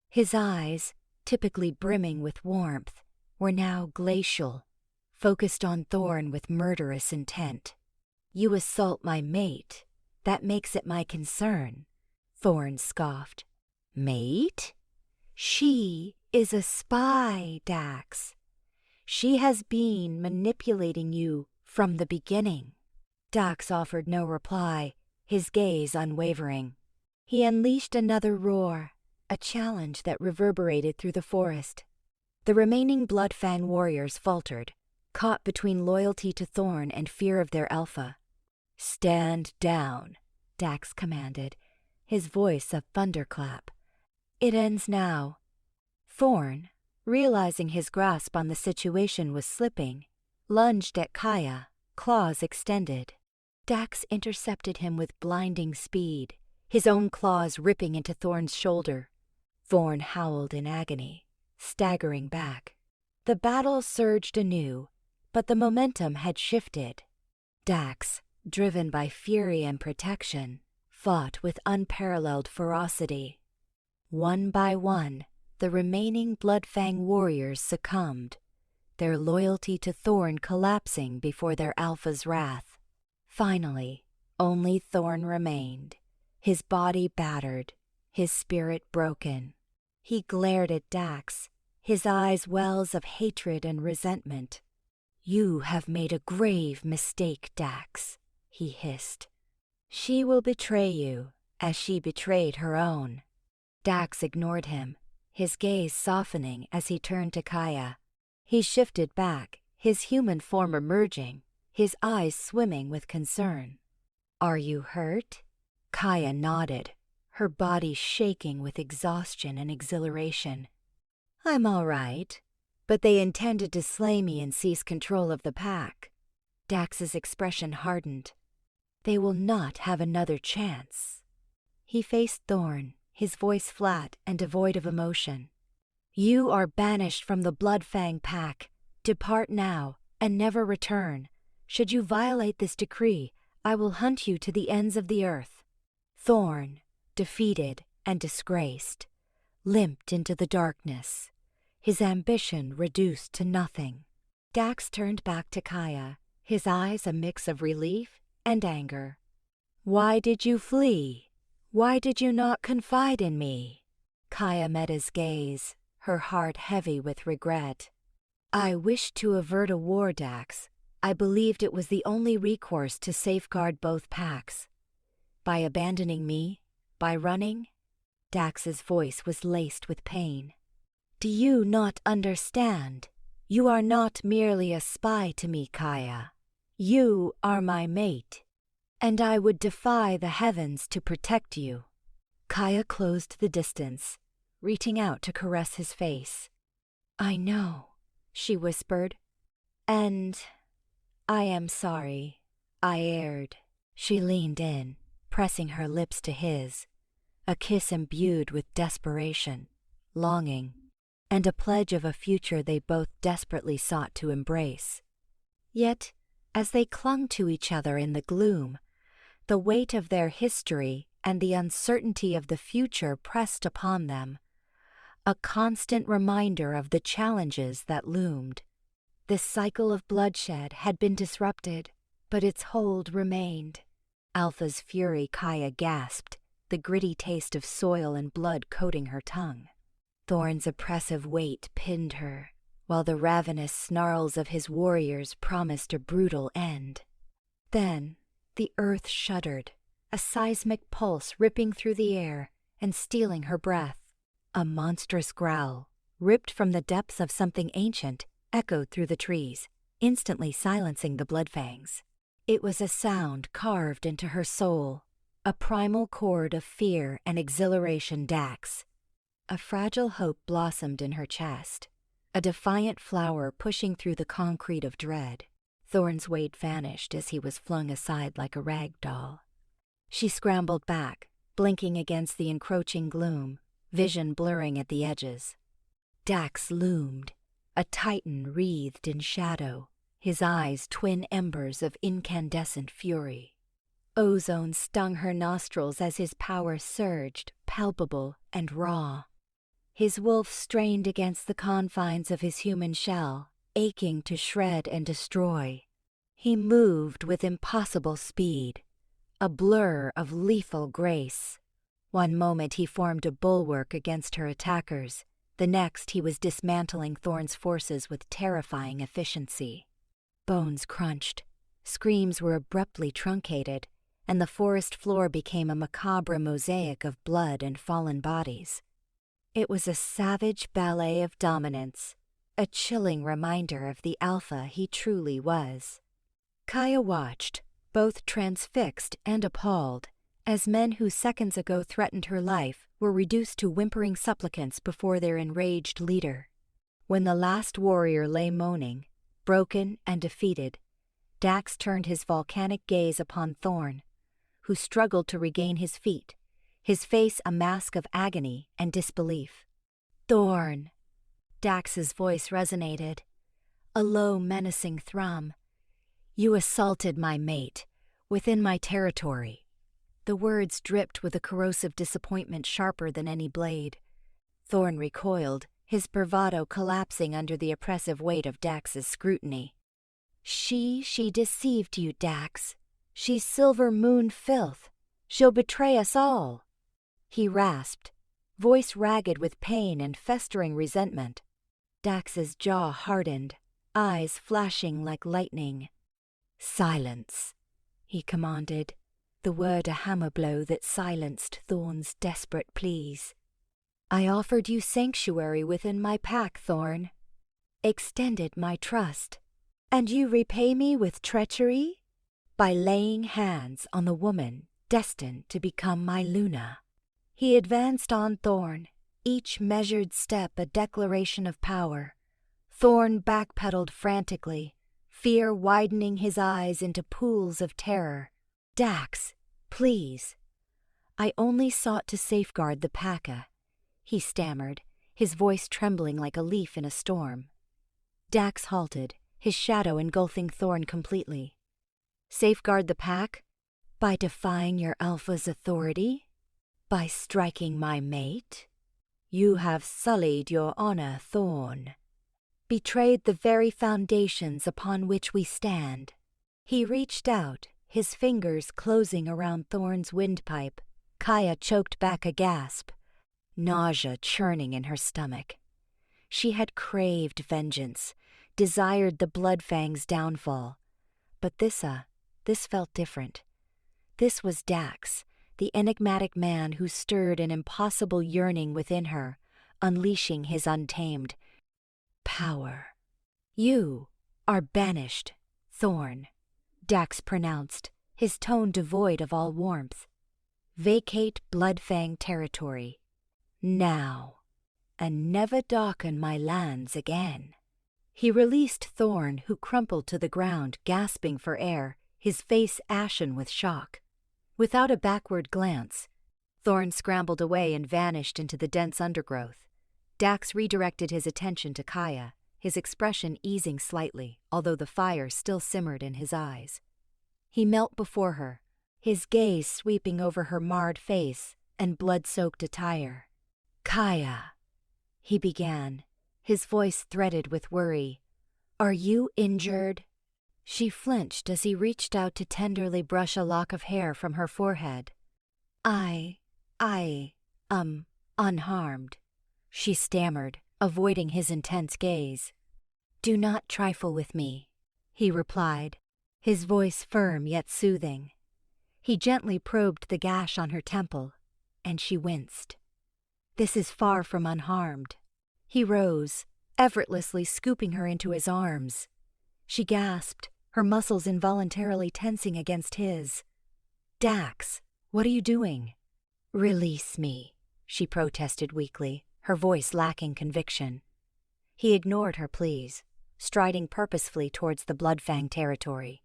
His eyes, typically brimming with warmth, were now glacial, focused on Thorn with murderous intent. "You assault my mate. That makes it my concern," Thorn scoffed. Mate? She is a spy, Dax. She has been manipulating you from the beginning. Dax offered no reply, his gaze unwavering. He unleashed another roar, a challenge that reverberated through the forest. The remaining Bloodfang warriors faltered, caught between loyalty to Thorn and fear of their alpha. "Stand down," Dax commanded, his voice a thunderclap. "It ends now." Thorn, realizing his grasp on the situation was slipping, lunged at Kaya, claws extended. Dax intercepted him with blinding speed, his own claws ripping into Thorn's shoulder. Thorn howled in agony, staggering back. The battle surged anew, but the momentum had shifted. Dax, driven by fury and protection, fought with unparalleled ferocity. One by one, the remaining Bloodfang warriors succumbed, their loyalty to Thorn collapsing before their alpha's wrath. Finally, only Thorn remained, his body battered, his spirit broken. He glared at Dax, his eyes wells of hatred and resentment. "You have made a grave mistake, Dax," he hissed. "She will betray you, as she betrayed her own." Dax ignored him, his gaze softening as he turned to Kaya. He shifted back, his human form emerging, his eyes swimming with concern. "Are you hurt?" Kaya nodded, her body shaking with exhaustion and exhilaration. "I'm all right, but they intended to slay me and seize control of the pack." Dax's expression hardened. "They will not have another chance." He faced Thorn, his voice flat and devoid of emotion. "You are banished from the Bloodfang Pack. Depart now, and never return. Should you violate this decree, I will hunt you to the ends of the earth." Thorn, defeated and disgraced, limped into the darkness, his ambition reduced to nothing. Dax turned back to Kaya, his eyes a mix of relief and anger. "Why did you flee? Why did you not confide in me?" Kaya met his gaze, her heart heavy with regret. "I wished to avert a war, Dax. I believed it was the only recourse to safeguard both packs. By abandoning me, by running?" Dax's voice was laced with pain. "Do you not understand? You are not merely a spy to me, Kaya. You are my mate, and I would defy the heavens to protect you." Kaya closed the distance, reaching out to caress his face. "I know," she whispered. "And I am sorry. I erred." She leaned in, pressing her lips to his, a kiss imbued with desperation, longing, and a pledge of a future they both desperately sought to embrace. Yet, as they clung to each other in the gloom, the weight of their history and the uncertainty of the future pressed upon them, a constant reminder of the challenges that loomed. This cycle of bloodshed had been disrupted, but its hold remained. Alpha's fury, Kaya gasped, the gritty taste of soil and blood coating her tongue. Thorn's oppressive weight pinned her, while the ravenous snarls of his warriors promised a brutal end. Then the earth shuddered, a seismic pulse ripping through the air and stealing her breath. A monstrous growl, ripped from the depths of something ancient, echoed through the trees, instantly silencing the Bloodfangs. It was a sound carved into her soul, a primal chord of fear and exhilaration. Dax. A fragile hope blossomed in her chest, a defiant flower pushing through the concrete of dread. Thorn's weight vanished as he was flung aside like a rag doll. She scrambled back, blinking against the encroaching gloom, vision blurring at the edges. Dax loomed, a titan wreathed in shadow, his eyes twin embers of incandescent fury. Ozone stung her nostrils as his power surged, palpable and raw. His wolf strained against the confines of his human shell, aching to shred and destroy. He moved with impossible speed, a blur of lethal grace. One moment he formed a bulwark against her attackers, the next he was dismantling Thorn's forces with terrifying efficiency. Bones crunched, screams were abruptly truncated, and the forest floor became a macabre mosaic of blood and fallen bodies. It was a savage ballet of dominance, a chilling reminder of the alpha he truly was. Kaya watched, both transfixed and appalled, as men who seconds ago threatened her life were reduced to whimpering supplicants before their enraged leader. When the last warrior lay moaning, broken and defeated, Dax turned his volcanic gaze upon Thorn, who struggled to regain his feet, his face a mask of agony and disbelief. "Thorn," Dax's voice resonated, a low, menacing thrum. "You assaulted my mate, within my territory." The words dripped with a corrosive disappointment sharper than any blade. Thorn recoiled, his bravado collapsing under the oppressive weight of Dax's scrutiny. She deceived you, Dax. She's Silver Moon filth. She'll betray us all." He rasped, voice ragged with pain and festering resentment. Dax's jaw hardened, eyes flashing like lightning. "Silence," he commanded, the word a hammer blow that silenced Thorn's desperate pleas. "I offered you sanctuary within my pack, Thorn. Extended my trust. And you repay me with treachery? By laying hands on the woman destined to become my Luna." He advanced on Thorn, each measured step a declaration of power. Thorn backpedaled frantically, fear widening his eyes into pools of terror. "Dax, please. I only sought to safeguard the Paka," he stammered, his voice trembling like a leaf in a storm. Dax halted, his shadow engulfing Thorn completely. "Safeguard the pack? By defying your alpha's authority? By striking my mate? You have sullied your honor, Thorn. Betrayed the very foundations upon which we stand." He reached out, his fingers closing around Thorn's windpipe. Kaya choked back a gasp, nausea churning in her stomach. She had craved vengeance, desired the Bloodfang's downfall. But this felt different. This was Dax, the enigmatic man who stirred an impossible yearning within her, unleashing his untamed power. "You are banished, Thorn," Dax pronounced, his tone devoid of all warmth. "Vacate Bloodfang territory. Now. And never darken my lands again." He released Thorn, who crumpled to the ground, gasping for air, his face ashen with shock. Without a backward glance, Thorn scrambled away and vanished into the dense undergrowth. Dax redirected his attention to Kaya, his expression easing slightly, although the fire still simmered in his eyes. He knelt before her, his gaze sweeping over her marred face and blood-soaked attire. "Kaya," he began, his voice threaded with worry. "Are you injured?" She flinched as he reached out to tenderly brush a lock of hair from her forehead. I unharmed," she stammered, avoiding his intense gaze. "Do not trifle with me," he replied, his voice firm yet soothing. He gently probed the gash on her temple, and she winced. "This is far from unharmed." He rose, effortlessly scooping her into his arms. She gasped, her muscles involuntarily tensing against his. "Dax, what are you doing?" "Release me," she protested weakly, her voice lacking conviction. He ignored her pleas, striding purposefully towards the Bloodfang territory.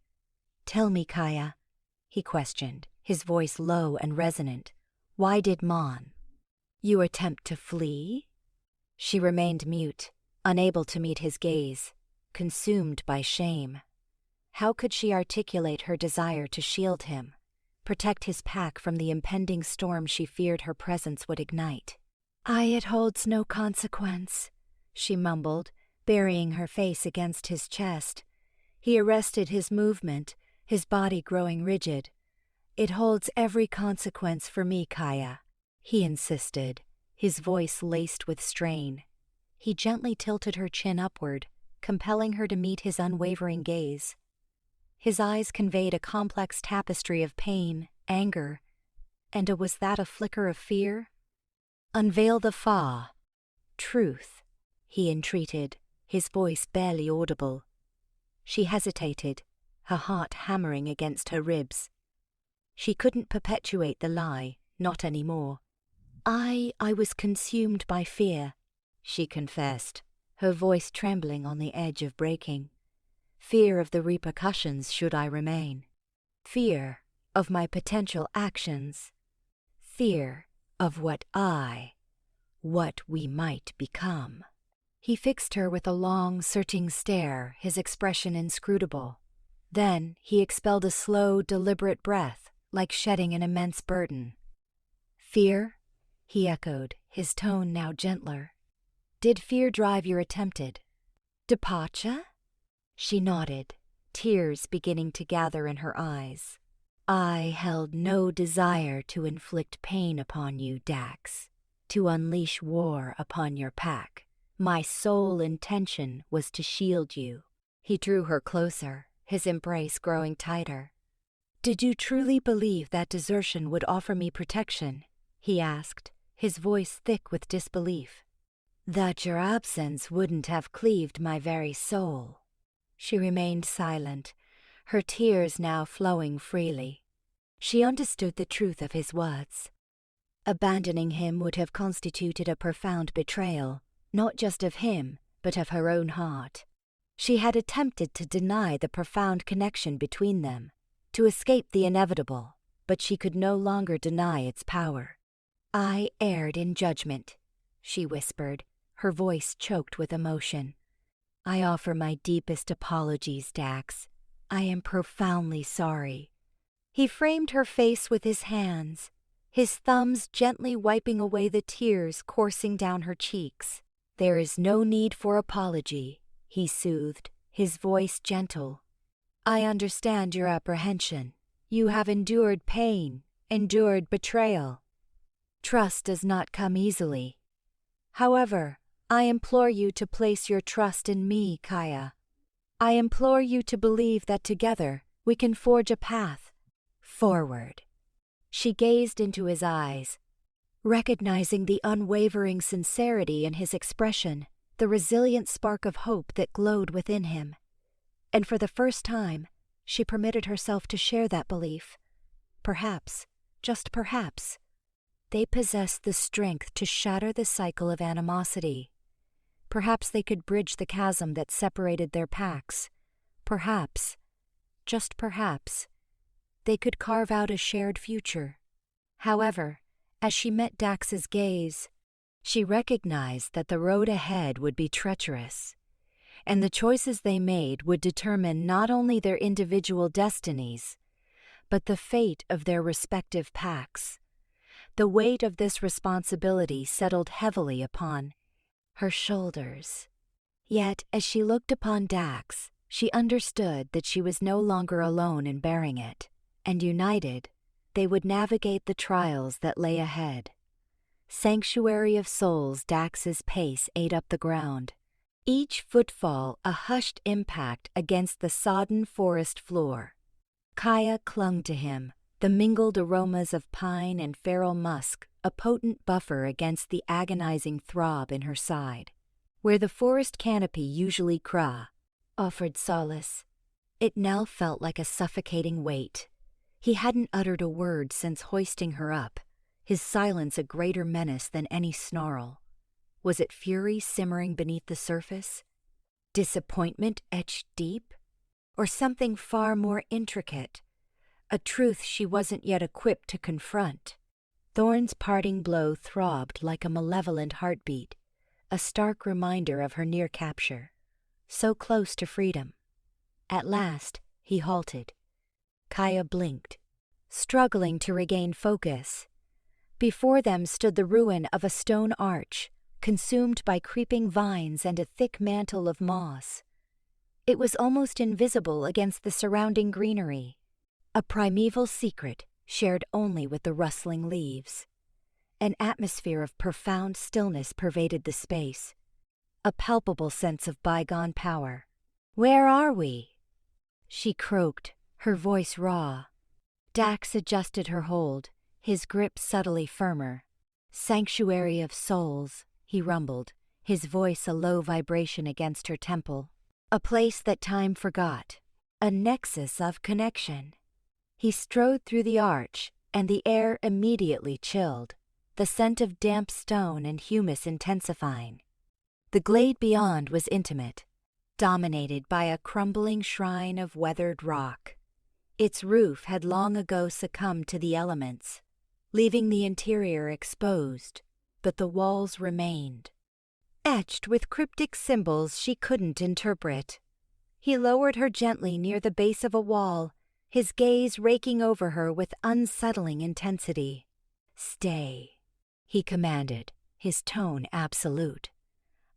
"Tell me, Kaya," he questioned, his voice low and resonant. "Why did Mon? You attempt to flee?" She remained mute, unable to meet his gaze, consumed by shame. How could she articulate her desire to shield him, protect his pack from the impending storm she feared her presence would ignite? It holds no consequence," she mumbled, burying her face against his chest. He arrested his movement, his body growing rigid. "It holds every consequence for me, Kaya." he insisted, his voice laced with strain. He gently tilted her chin upward, compelling her to meet his unwavering gaze. His eyes conveyed a complex tapestry of pain, anger, and was that a flicker of fear? "Unveil the fa. Truth," he entreated, his voice barely audible. She hesitated, her heart hammering against her ribs. She couldn't perpetuate the lie, not anymore. I was consumed by fear," she confessed, her voice trembling on the edge of breaking. "Fear of the repercussions should I remain. Fear of my potential actions. Fear of what we might become." He fixed her with a long, searching stare, his expression inscrutable. Then he expelled a slow, deliberate breath, like shedding an immense burden. "Fear?" he echoed, his tone now gentler. "Did fear drive your attempted departure?" She nodded, tears beginning to gather in her eyes. "I held no desire to inflict pain upon you, Dax, to unleash war upon your pack. My sole intention was to shield you." He drew her closer, his embrace growing tighter. "Did you truly believe that desertion would offer me protection?" he asked, his voice thick with disbelief. "That your absence wouldn't have cleaved my very soul." She remained silent, her tears now flowing freely. She understood the truth of his words. Abandoning him would have constituted a profound betrayal, not just of him, but of her own heart. She had attempted to deny the profound connection between them, to escape the inevitable, but she could no longer deny its power. "I erred in judgment," she whispered, her voice choked with emotion. "I offer my deepest apologies, Dax. I am profoundly sorry." He framed her face with his hands, his thumbs gently wiping away the tears coursing down her cheeks. "There is no need for apology," he soothed, his voice gentle. "I understand your apprehension. You have endured pain, endured betrayal. Trust does not come easily. However, I implore you to place your trust in me, Kaya. I implore you to believe that together we can forge a path forward." She gazed into his eyes, recognizing the unwavering sincerity in his expression, the resilient spark of hope that glowed within him. And for the first time, she permitted herself to share that belief. Perhaps, just perhaps, they possessed the strength to shatter the cycle of animosity. Perhaps they could bridge the chasm that separated their packs. Perhaps, just perhaps, they could carve out a shared future. However, as she met Dax's gaze, she recognized that the road ahead would be treacherous, and the choices they made would determine not only their individual destinies, but the fate of their respective packs. The weight of this responsibility settled heavily upon her shoulders. Yet, as she looked upon Dax, she understood that she was no longer alone in bearing it, and united, they would navigate the trials that lay ahead. Sanctuary of souls, Dax's pace ate up the ground, each footfall a hushed impact against the sodden forest floor. Kaya clung to him, the mingled aromas of pine and feral musk a potent buffer against the agonizing throb in her side. Where the forest canopy usually offered solace, it now felt like a suffocating weight. He hadn't uttered a word since hoisting her up, his silence a greater menace than any snarl. Was it fury simmering beneath the surface? Disappointment etched deep? Or something far more intricate? A truth she wasn't yet equipped to confront. Thorn's parting blow throbbed like a malevolent heartbeat, a stark reminder of her near capture. So close to freedom. At last, he halted. Kaya blinked, struggling to regain focus. Before them stood the ruin of a stone arch, consumed by creeping vines and a thick mantle of moss. It was almost invisible against the surrounding greenery, a primeval secret shared only with the rustling leaves. An atmosphere of profound stillness pervaded the space, a palpable sense of bygone power. "Where are we?" she croaked, her voice raw. Dax adjusted her hold, his grip subtly firmer. "Sanctuary of souls," he rumbled, his voice a low vibration against her temple. "A place that time forgot. A nexus of connection." He strode through the arch, and the air immediately chilled, the scent of damp stone and humus intensifying. The glade beyond was intimate, dominated by a crumbling shrine of weathered rock. Its roof had long ago succumbed to the elements, leaving the interior exposed, but the walls remained, etched with cryptic symbols she couldn't interpret. He lowered her gently near the base of a wall, his gaze raking over her with unsettling intensity. "Stay," he commanded, his tone absolute.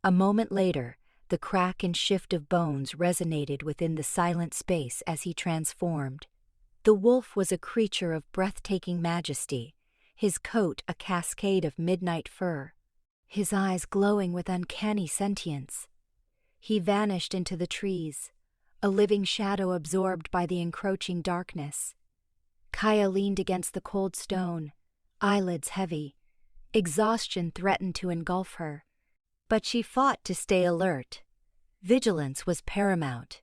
A moment later, the crack and shift of bones resonated within the silent space as he transformed. The wolf was a creature of breathtaking majesty, his coat a cascade of midnight fur, his eyes glowing with uncanny sentience. He vanished into the trees, a living shadow absorbed by the encroaching darkness. Kaya leaned against the cold stone, eyelids heavy. Exhaustion threatened to engulf her, but she fought to stay alert. Vigilance was paramount.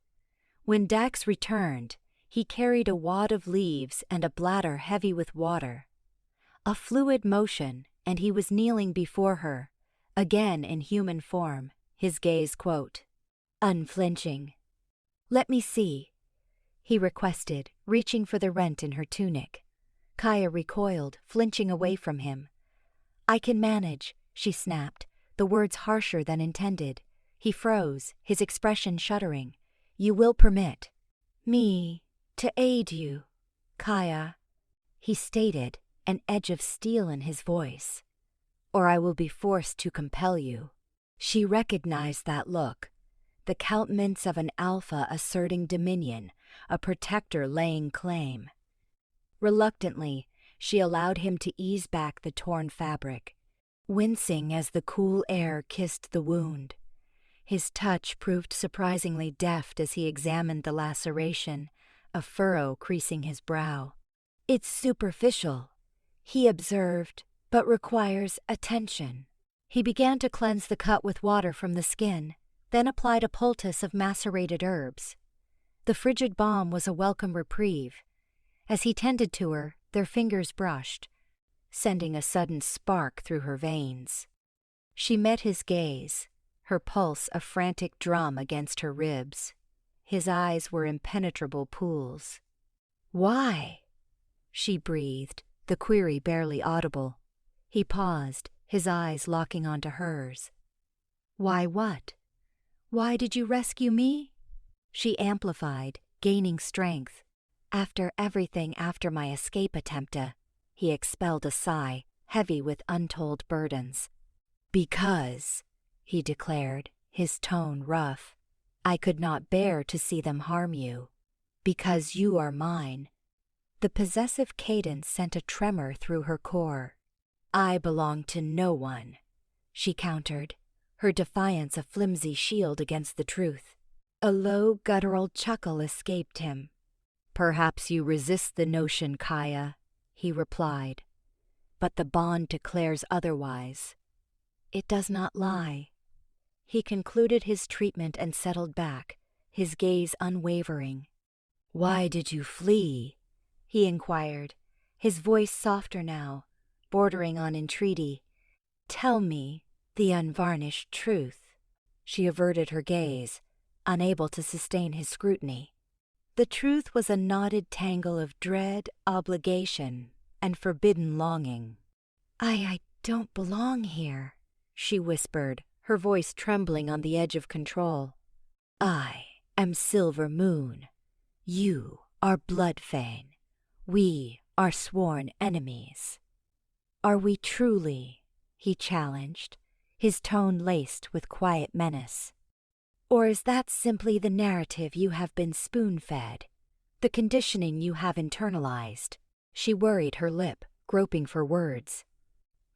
When Dax returned, he carried a wad of leaves and a bladder heavy with water. A fluid motion, and he was kneeling before her, again in human form, his gaze unflinching. "Let me see," he requested, reaching for the rent in her tunic. Kaya recoiled, flinching away from him. "I can manage," she snapped, the words harsher than intended. He froze, his expression shuddering. "You will permit me to aid you, Kaya," he stated, an edge of steel in his voice. "Or I will be forced to compel you." She recognized that look, the countenance of an alpha asserting dominion, a protector laying claim. Reluctantly, she allowed him to ease back the torn fabric, wincing as the cool air kissed the wound. His touch proved surprisingly deft as he examined the laceration, a furrow creasing his brow. "It's superficial," he observed, "but requires attention." He began to cleanse the cut with water from the skin, then applied a poultice of macerated herbs. The frigid balm was a welcome reprieve. As he tended to her, their fingers brushed, sending a sudden spark through her veins. She met his gaze, her pulse a frantic drum against her ribs. His eyes were impenetrable pools. "Why?" she breathed, the query barely audible. He paused, his eyes locking onto hers. "Why what? Why did you rescue me?" She amplified, gaining strength. "After everything after my escape attempt," he expelled a sigh, heavy with untold burdens. "Because," he declared, his tone rough, "I could not bear to see them harm you. Because you are mine." The possessive cadence sent a tremor through her core. "I belong to no one," she countered, her defiance a flimsy shield against the truth. A low, guttural chuckle escaped him. "Perhaps you resist the notion, Kaya," he replied. "But the bond declares otherwise." "It does not lie." He concluded his treatment and settled back, his gaze unwavering. "Why did you flee?" he inquired, his voice softer now, bordering on entreaty. "Tell me the unvarnished truth." She averted her gaze, unable to sustain his scrutiny. The truth was a knotted tangle of dread, obligation, and forbidden longing. I don't belong here," she whispered, her voice trembling on the edge of control. "I am Silver Moon. You are Bloodfang. We are sworn enemies." "Are we truly?" he challenged, his tone laced with quiet menace. "Or is that simply the narrative you have been spoon-fed, the conditioning you have internalized?" She worried her lip, groping for words.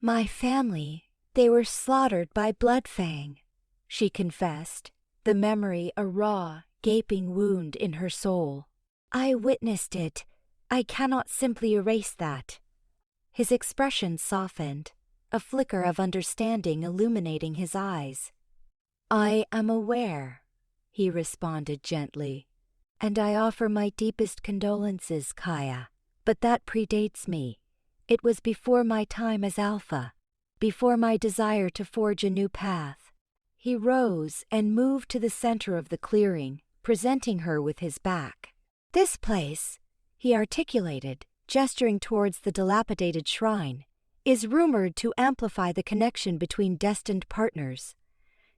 My family, they were slaughtered by Bloodfang, she confessed, the memory a raw, gaping wound in her soul. I witnessed it. I cannot simply erase that. His expression softened, a flicker of understanding illuminating his eyes. I am aware, he responded gently, and I offer my deepest condolences, Kaya, but that predates me. It was before my time as Alpha, before my desire to forge a new path. He rose and moved to the center of the clearing, presenting her with his back. This place, he articulated, gesturing towards the dilapidated shrine, is rumored to amplify the connection between destined partners,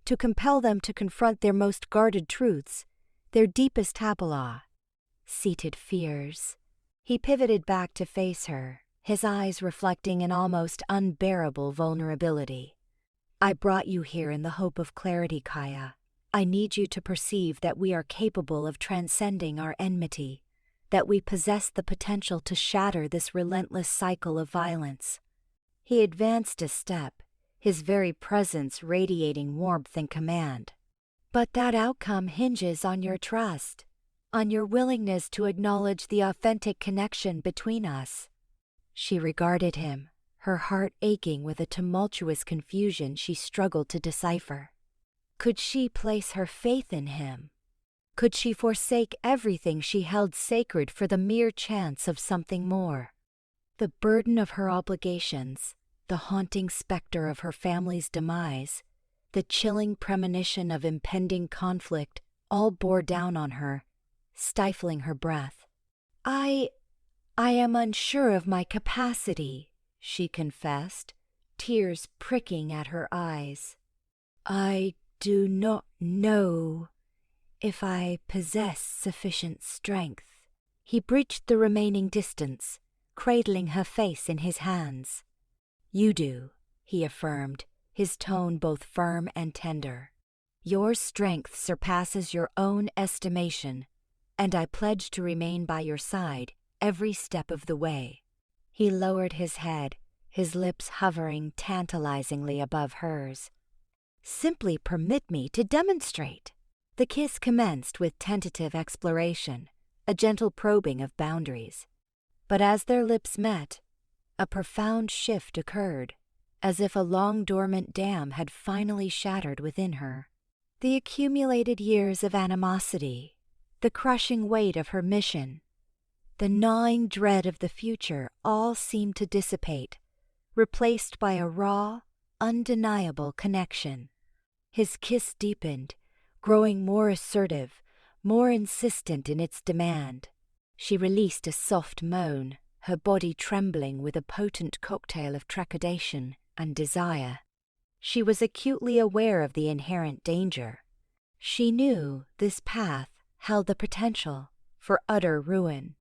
to compel them to confront their most guarded truths, their deepest Hapalah, seated fears. He pivoted back to face her, his eyes reflecting an almost unbearable vulnerability. I brought you here in the hope of clarity, Kaya. I need you to perceive that we are capable of transcending our enmity, that we possess the potential to shatter this relentless cycle of violence. He advanced a step, his very presence radiating warmth and command. But that outcome hinges on your trust, on your willingness to acknowledge the authentic connection between us. She regarded him, her heart aching with a tumultuous confusion she struggled to decipher. Could she place her faith in him? Could she forsake everything she held sacred for the mere chance of something more? The burden of her obligations, the haunting specter of her family's demise, the chilling premonition of impending conflict all bore down on her, stifling her breath. I am unsure of my capacity, she confessed, tears pricking at her eyes. I do not know if I possess sufficient strength. He bridged the remaining distance, cradling her face in his hands. You do, he affirmed, his tone both firm and tender. Your strength surpasses your own estimation, and I pledge to remain by your side every step of the way. He lowered his head, his lips hovering tantalizingly above hers. Simply permit me to demonstrate. The kiss commenced with tentative exploration, a gentle probing of boundaries. But as their lips met, a profound shift occurred, as if a long-dormant dam had finally shattered within her. The accumulated years of animosity, the crushing weight of her mission, the gnawing dread of the future all seemed to dissipate, replaced by a raw, undeniable connection. His kiss deepened, growing more assertive, more insistent in its demand. She released a soft moan, her body trembling with a potent cocktail of trepidation and desire. She was acutely aware of the inherent danger. She knew this path held the potential for utter ruin.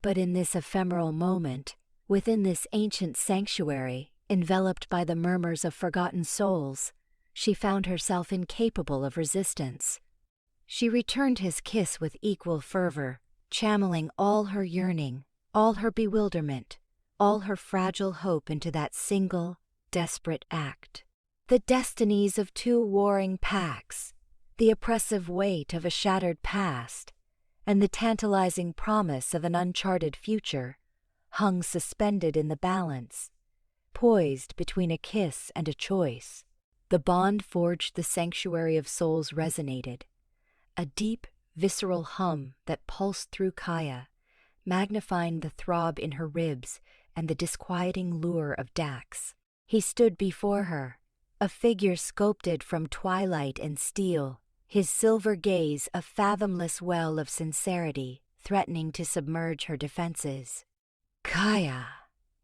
But in this ephemeral moment, within this ancient sanctuary, enveloped by the murmurs of forgotten souls, she found herself incapable of resistance. She returned his kiss with equal fervor, channeling all her yearning, all her bewilderment, all her fragile hope into that single, desperate act. The destinies of two warring packs, the oppressive weight of a shattered past, and the tantalizing promise of an uncharted future hung suspended in the balance, poised between a kiss and a choice. The bond forged the sanctuary of souls resonated, a deep, visceral hum that pulsed through Kaya, magnifying the throb in her ribs and the disquieting lure of Dax. He stood before her, a figure sculpted from twilight and steel, his silver gaze a fathomless well of sincerity, threatening to submerge her defenses. "Kaya,"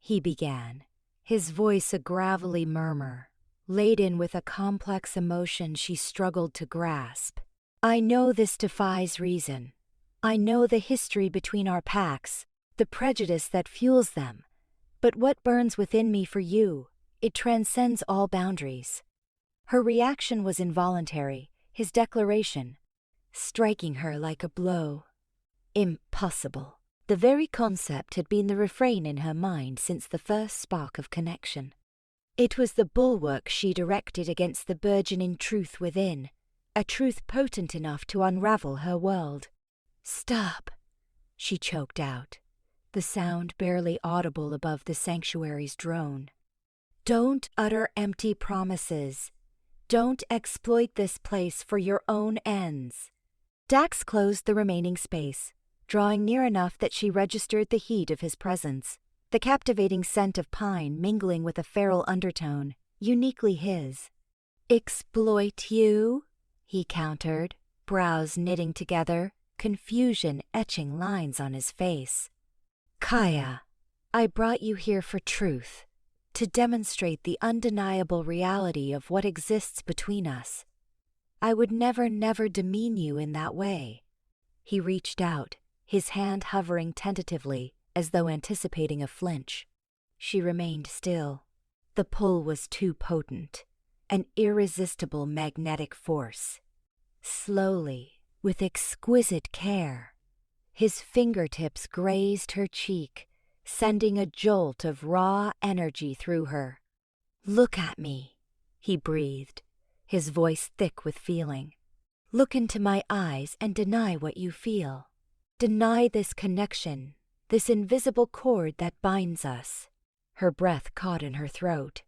he began, his voice a gravelly murmur, laden with a complex emotion she struggled to grasp. "I know this defies reason. I know the history between our packs, the prejudice that fuels them. But what burns within me for you, it transcends all boundaries." Her reaction was involuntary, his declaration, striking her like a blow. Impossible. The very concept had been the refrain in her mind since the first spark of connection. It was the bulwark she directed against the burgeoning truth within, a truth potent enough to unravel her world. "Stop," she choked out, the sound barely audible above the sanctuary's drone. "Don't utter empty promises. Don't exploit this place for your own ends." Dax closed the remaining space, drawing near enough that she registered the heat of his presence, the captivating scent of pine mingling with a feral undertone, uniquely his. "Exploit you?" he countered, brows knitting together, confusion etching lines on his face. "Kaya, I brought you here for truth, to demonstrate the undeniable reality of what exists between us. I would never demean you in that way." He reached out, his hand hovering tentatively, as though anticipating a flinch. She remained still. The pull was too potent, an irresistible magnetic force. Slowly, with exquisite care, his fingertips grazed her cheek, sending a jolt of raw energy through her. "Look at me," he breathed, his voice thick with feeling. "Look into my eyes and deny what you feel. Deny this connection, this invisible cord that binds us." Her breath caught in her throat.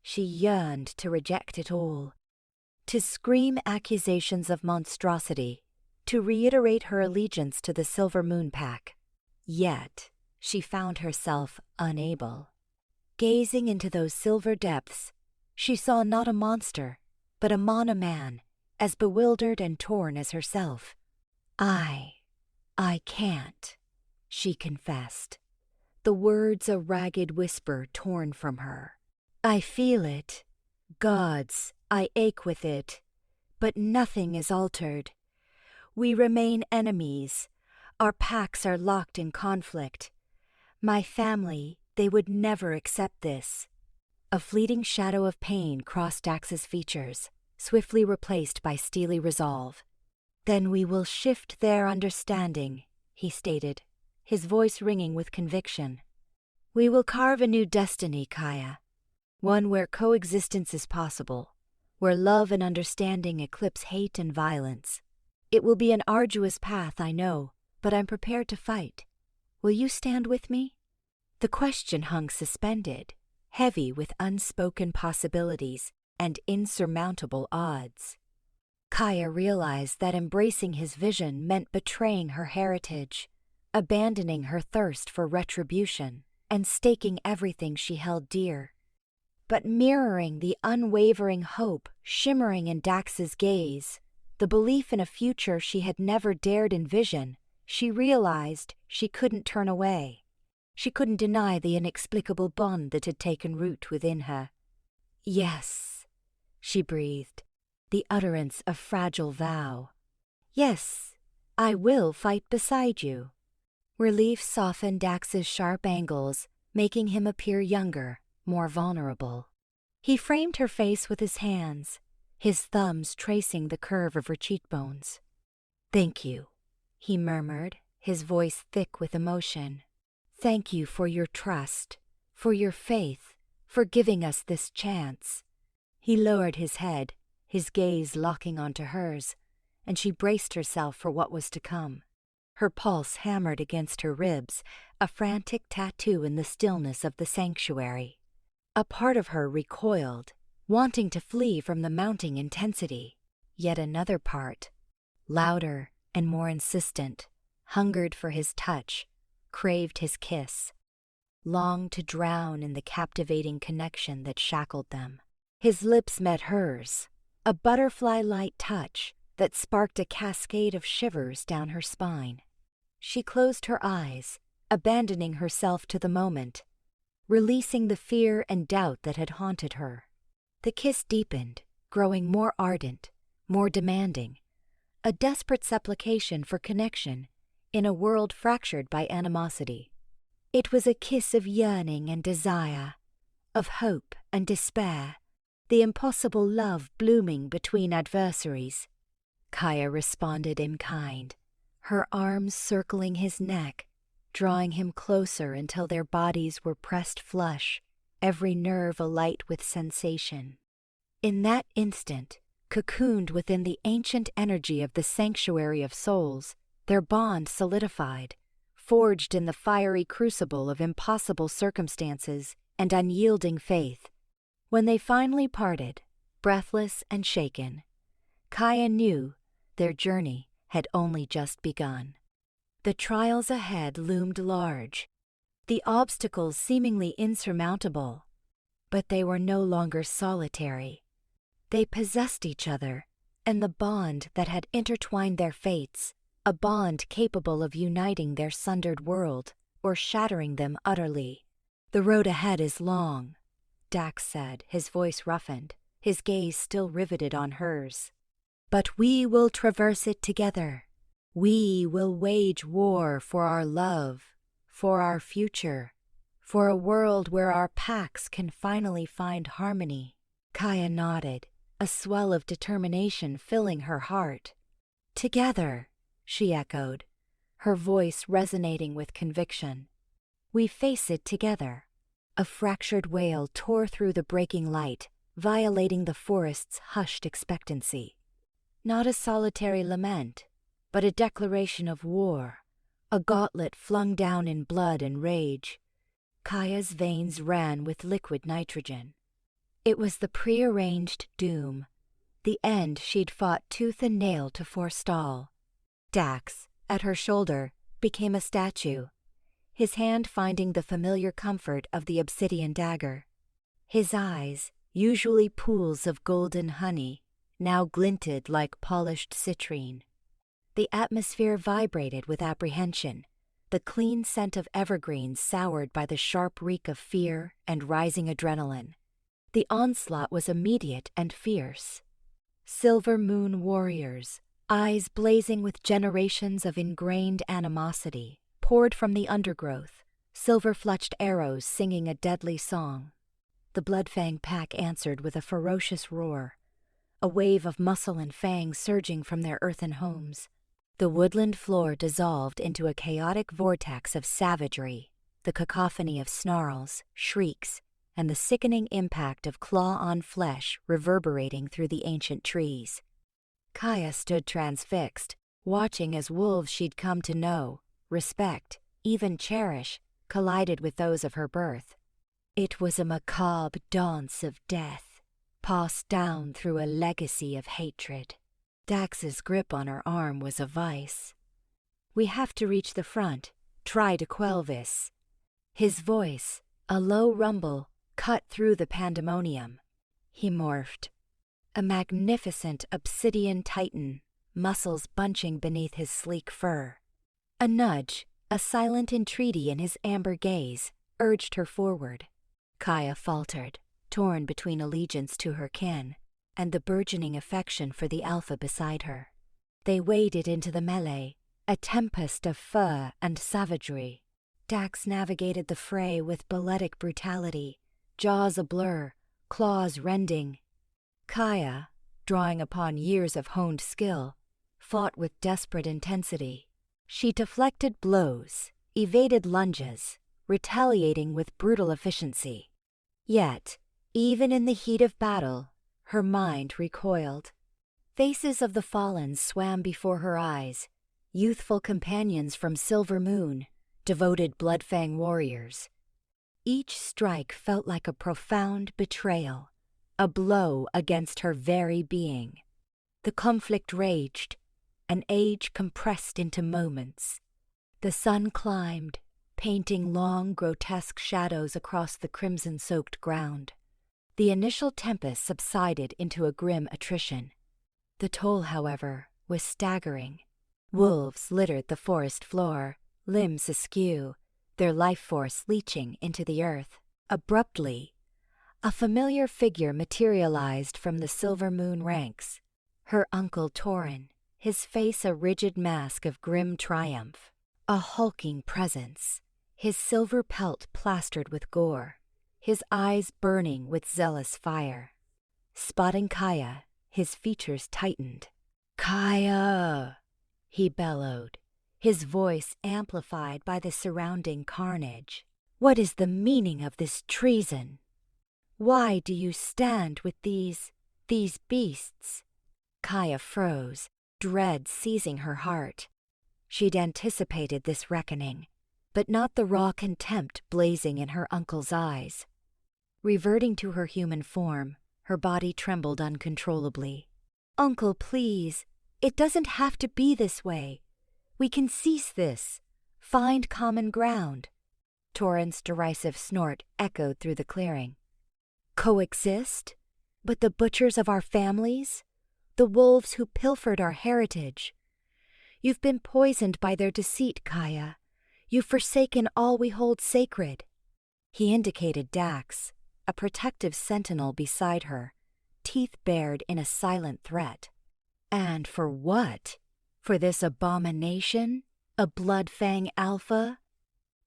She yearned to reject it all, to scream accusations of monstrosity, to reiterate her allegiance to the Silver Moon Pack. Yet she found herself unable. Gazing into those silver depths, she saw not a monster, but a man, as bewildered and torn as herself. I can't," she confessed, the words a ragged whisper torn from her. "I feel it. Gods, I ache with it. But nothing is altered. We remain enemies. Our packs are locked in conflict. My family, they would never accept this." A fleeting shadow of pain crossed Dax's features, swiftly replaced by steely resolve. "Then we will shift their understanding," he stated, his voice ringing with conviction. "We will carve a new destiny, Kaya. One where coexistence is possible, where love and understanding eclipse hate and violence. It will be an arduous path, I know, but I'm prepared to fight. Will you stand with me?" The question hung suspended, heavy with unspoken possibilities and insurmountable odds. Kaya realized that embracing his vision meant betraying her heritage, abandoning her thirst for retribution, and staking everything she held dear. But mirroring the unwavering hope shimmering in Dax's gaze, the belief in a future she had never dared envision, she realized she couldn't turn away. She couldn't deny the inexplicable bond that had taken root within her. "Yes," she breathed, the utterance a fragile vow. "Yes, I will fight beside you." Relief softened Dax's sharp angles, making him appear younger, more vulnerable. He framed her face with his hands, his thumbs tracing the curve of her cheekbones. "Thank you," he murmured, his voice thick with emotion. "Thank you for your trust, for your faith, for giving us this chance." He lowered his head, his gaze locking onto hers, and she braced herself for what was to come. Her pulse hammered against her ribs, a frantic tattoo in the stillness of the sanctuary. A part of her recoiled, wanting to flee from the mounting intensity. Yet another part, louder and more insistent, hungered for his touch, craved his kiss, longed to drown in the captivating connection that shackled them. His lips met hers, a butterfly-light touch that sparked a cascade of shivers down her spine. She closed her eyes, abandoning herself to the moment, releasing the fear and doubt that had haunted her. The kiss deepened, growing more ardent, more demanding, a desperate supplication for connection in a world fractured by animosity. It was a kiss of yearning and desire, of hope and despair, the impossible love blooming between adversaries. Kaya responded in kind, her arms circling his neck, drawing him closer until their bodies were pressed flush, every nerve alight with sensation. In that instant, cocooned within the ancient energy of the sanctuary of souls, their bond solidified, forged in the fiery crucible of impossible circumstances and unyielding faith. When they finally parted, breathless and shaken, Kaya knew their journey had only just begun. The trials ahead loomed large, the obstacles seemingly insurmountable, but they were no longer solitary. They possessed each other, and the bond that had intertwined their fates, a bond capable of uniting their sundered world or shattering them utterly. "The road ahead is long," Dax said, his voice roughened, his gaze still riveted on hers. "But we will traverse it together. We will wage war for our love, for our future, for a world where our packs can finally find harmony." Kaya nodded, a swell of determination filling her heart. "Together," she echoed, her voice resonating with conviction. "We face it together." A fractured wail tore through the breaking light, violating the forest's hushed expectancy. Not a solitary lament, but a declaration of war, a gauntlet flung down in blood and rage. Kaya's veins ran with liquid nitrogen. It was the prearranged doom, the end she'd fought tooth and nail to forestall. Dax, at her shoulder, became a statue, his hand finding the familiar comfort of the obsidian dagger. His eyes, usually pools of golden honey, now glinted like polished citrine. The atmosphere vibrated with apprehension, the clean scent of evergreens soured by the sharp reek of fear and rising adrenaline. The onslaught was immediate and fierce. Silver Moon warriors, eyes blazing with generations of ingrained animosity, poured from the undergrowth, silver-fletched arrows singing a deadly song. The Bloodfang Pack answered with a ferocious roar, a wave of muscle and fang surging from their earthen homes. The woodland floor dissolved into a chaotic vortex of savagery, the cacophony of snarls, shrieks, and the sickening impact of claw-on-flesh reverberating through the ancient trees. Kaya stood transfixed, watching as wolves she'd come to know, respect, even cherish, collided with those of her birth. It was a macabre dance of death, passed down through a legacy of hatred. Dax's grip on her arm was a vice. "We have to reach the front, try to quell this." His voice, a low rumble, cut through the pandemonium. He morphed. A magnificent obsidian titan, muscles bunching beneath his sleek fur. A nudge, a silent entreaty in his amber gaze, urged her forward. Kaya faltered, torn between allegiance to her kin and the burgeoning affection for the alpha beside her. They waded into the melee, a tempest of fur and savagery. Dax navigated the fray with balletic brutality, jaws ablur, claws rending. Kaya, drawing upon years of honed skill, fought with desperate intensity. She deflected blows, evaded lunges, retaliating with brutal efficiency. Yet, even in the heat of battle, her mind recoiled. Faces of the fallen swam before her eyes, youthful companions from Silver Moon, devoted Bloodfang warriors. Each strike felt like a profound betrayal, a blow against her very being. The conflict raged, an age compressed into moments. The sun climbed, painting long, grotesque shadows across the crimson-soaked ground. The initial tempest subsided into a grim attrition. The toll, however, was staggering. Wolves littered the forest floor, limbs askew, their life force leaching into the earth. Abruptly, a familiar figure materialized from the Silver Moon ranks. Her uncle Torin, his face a rigid mask of grim triumph. A hulking presence, his silver pelt plastered with gore, his eyes burning with zealous fire. Spotting Kaya, his features tightened. "Kaya!" he bellowed, his voice amplified by the surrounding carnage. "What is the meaning of this treason?" Why do you stand with these beasts? Kaya froze, dread seizing her heart. She'd anticipated this reckoning, but not the raw contempt blazing in her uncle's eyes. Reverting to her human form, her body trembled uncontrollably. Uncle, please, it doesn't have to be this way. We can cease this. Find common ground. Torrent's derisive snort echoed through the clearing. Coexist? But the butchers of our families? The wolves who pilfered our heritage? You've been poisoned by their deceit, Kaya. You've forsaken all we hold sacred. He indicated Dax, a protective sentinel beside her, teeth bared in a silent threat. And for what? For this abomination? A Bloodfang Alpha?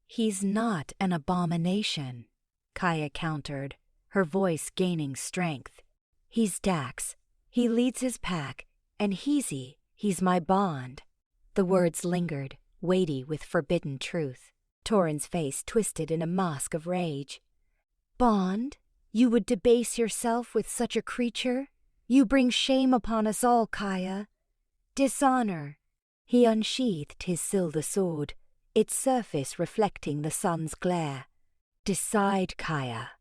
He's not an abomination, Kaya countered, her voice gaining strength. He's Dax. He leads his pack, and he's my bond. The words lingered, weighty with forbidden truth. Torrent's face twisted in a mask of rage. Bond? You would debase yourself with such a creature? You bring shame upon us all, Kaya. Dishonor. He unsheathed his silver sword, its surface reflecting the sun's glare. Decide, Kaya.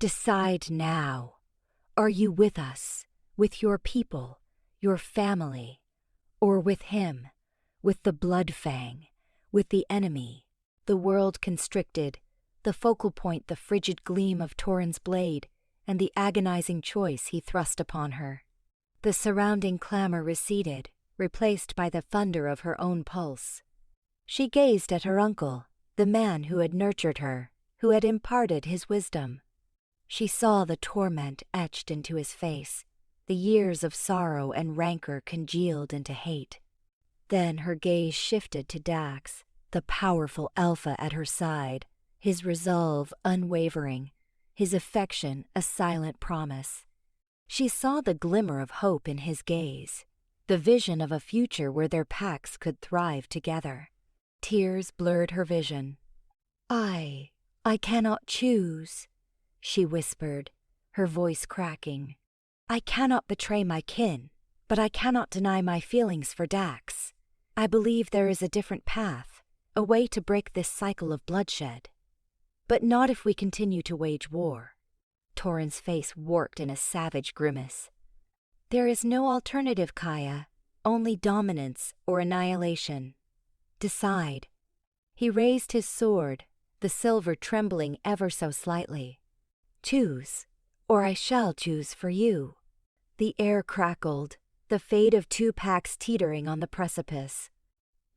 Decide now. Are you with us, with your people, your family, or with him, with the Bloodfang, with the enemy? The world constricted, the focal point the frigid gleam of Torrent's blade, and the agonizing choice he thrust upon her. The surrounding clamor receded, replaced by the thunder of her own pulse. She gazed at her uncle, the man who had nurtured her, who had imparted his wisdom. She saw the torment etched into his face, the years of sorrow and rancor congealed into hate. Then her gaze shifted to Dax, the powerful alpha at her side, his resolve unwavering, his affection a silent promise. She saw the glimmer of hope in his gaze, the vision of a future where their packs could thrive together. Tears blurred her vision. I cannot choose, she whispered, her voice cracking. I cannot betray my kin, but I cannot deny my feelings for Dax. I believe there is a different path, a way to break this cycle of bloodshed. But not if we continue to wage war. Torrent's face worked in a savage grimace. There is no alternative, Kaya, only dominance or annihilation. Decide. He raised his sword, the silver trembling ever so slightly. Choose, or I shall choose for you. The air crackled, the fate of two packs teetering on the precipice.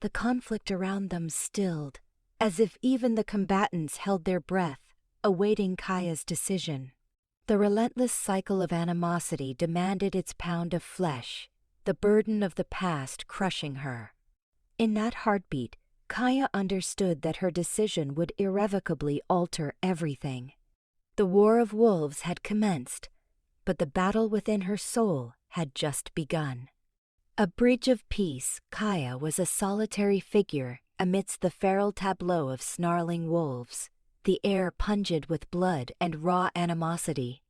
The conflict around them stilled, as if even the combatants held their breath, awaiting Kaya's decision. The relentless cycle of animosity demanded its pound of flesh, the burden of the past crushing her. In that heartbeat, Kaya understood that her decision would irrevocably alter everything. The War of Wolves had commenced, but the battle within her soul had just begun. A bridge of peace, Kaya was a solitary figure amidst the feral tableau of snarling wolves, the air pungent with blood and raw animosity.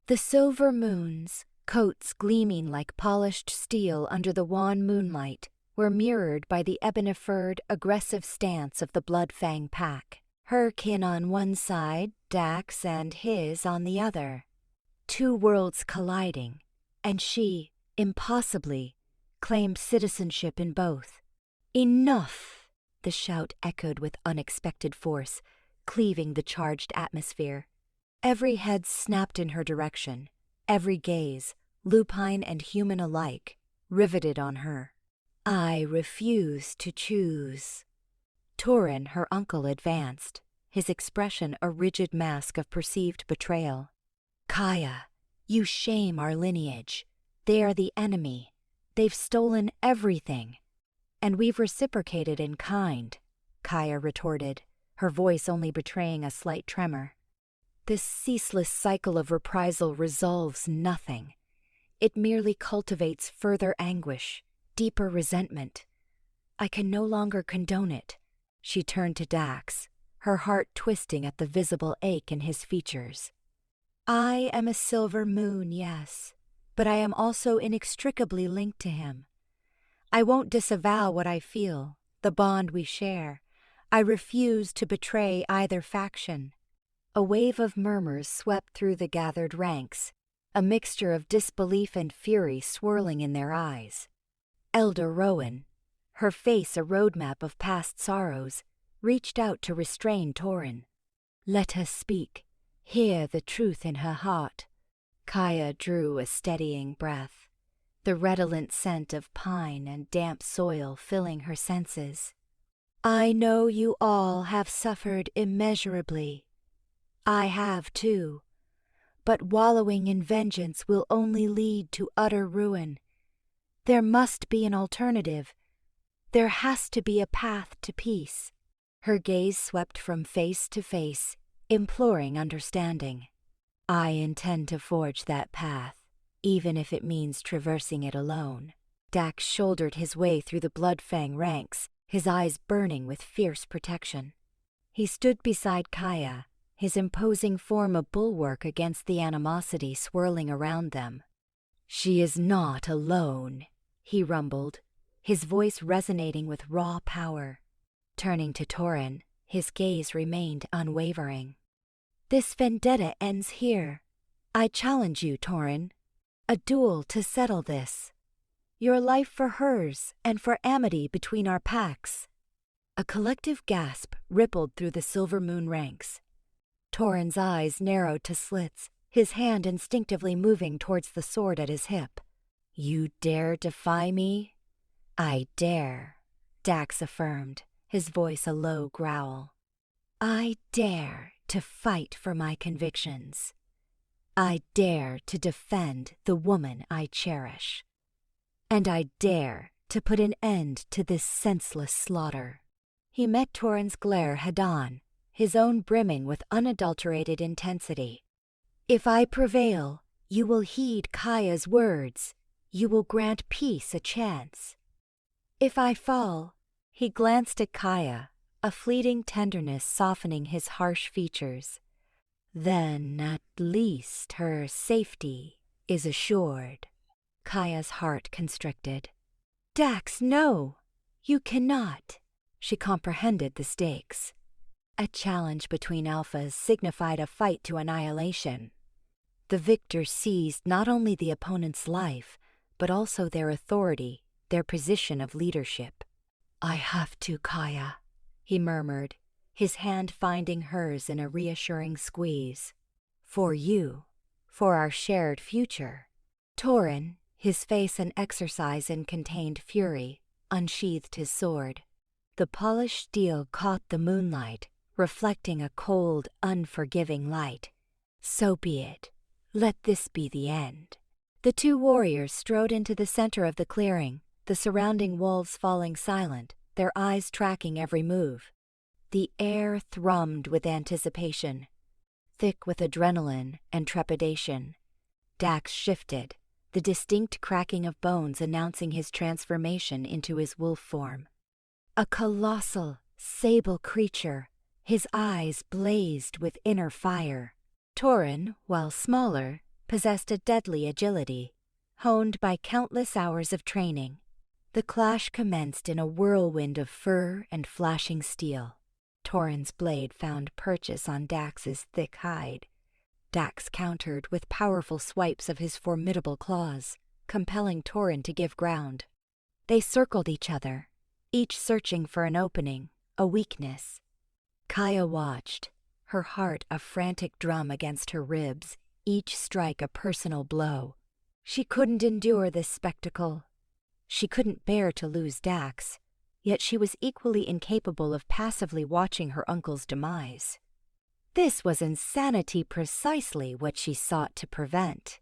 The silver moons, coats gleaming like polished steel under the wan moonlight, were mirrored by the ebony-furred, aggressive stance of the Bloodfang Pack, her kin on one side, Dax and his on the other. Two worlds colliding, and she, impossibly, claimed citizenship in both. Enough! The shout echoed with unexpected force, cleaving the charged atmosphere. Every head snapped in her direction, every gaze, lupine and human alike, riveted on her. I refuse to choose. Torrent, her uncle, advanced, his expression a rigid mask of perceived betrayal. Kaya, you shame our lineage. They are the enemy. They've stolen everything. And we've reciprocated in kind, Kaya retorted, her voice only betraying a slight tremor. This ceaseless cycle of reprisal resolves nothing. It merely cultivates further anguish, deeper resentment. I can no longer condone it. She turned to Dax, her heart twisting at the visible ache in his features. I am a silver moon, yes, but I am also inextricably linked to him. I won't disavow what I feel, the bond we share. I refuse to betray either faction. A wave of murmurs swept through the gathered ranks, a mixture of disbelief and fury swirling in their eyes. Elder Rowan, her face a roadmap of past sorrows, reached out to restrain Torin. Let her speak, hear the truth in her heart. Kaya drew a steadying breath, the redolent scent of pine and damp soil filling her senses. I know you all have suffered immeasurably. I have too, but wallowing in vengeance will only lead to utter ruin. There must be an alternative. There has to be a path to peace. Her gaze swept from face to face, imploring understanding. I intend to forge that path, even if it means traversing it alone. Dax shouldered his way through the Bloodfang ranks, his eyes burning with fierce protection. He stood beside Kaya, his imposing form a bulwark against the animosity swirling around them. She is not alone, he rumbled, his voice resonating with raw power. Turning to Torin, his gaze remained unwavering. This vendetta ends here. I challenge you, Torin. A duel to settle this. Your life for hers and for amity between our packs. A collective gasp rippled through the Silver Moon ranks. Torin's eyes narrowed to slits, his hand instinctively moving towards the sword at his hip. You dare defy me? I dare, Dax affirmed, his voice a low growl. I dare to fight for my convictions. I dare to defend the woman I cherish. And I dare to put an end to this senseless slaughter. He met Torin's glare head-on, his own brimming with unadulterated intensity. If I prevail, you will heed Kaya's words. You will grant peace a chance. If I fall, he glanced at Kaya, a fleeting tenderness softening his harsh features. Then at least her safety is assured. Kaya's heart constricted. Dax, no! You cannot! She comprehended the stakes. A challenge between alphas signified a fight to annihilation. The victor seized not only the opponent's life, but also their authority, their position of leadership. I have to, Kaya, he murmured, his hand finding hers in a reassuring squeeze. For you, for our shared future. Torin, his face an exercise in contained fury, unsheathed his sword. The polished steel caught the moonlight, reflecting a cold, unforgiving light. So be it. Let this be the end. The two warriors strode into the center of the clearing, the surrounding wolves falling silent, their eyes tracking every move. The air thrummed with anticipation, thick with adrenaline and trepidation. Dax shifted, the distinct cracking of bones announcing his transformation into his wolf form. A colossal, sable creature, his eyes blazed with inner fire. Torin, while smaller, possessed a deadly agility, honed by countless hours of training. The clash commenced in a whirlwind of fur and flashing steel. Torin's blade found purchase on Dax's thick hide. Dax countered with powerful swipes of his formidable claws, compelling Torin to give ground. They circled each other, each searching for an opening, a weakness. Kaya watched, her heart a frantic drum against her ribs, each strike a personal blow. She couldn't endure this spectacle. She couldn't bear to lose Dax, yet she was equally incapable of passively watching her uncle's demise. This was insanity, precisely what she sought to prevent.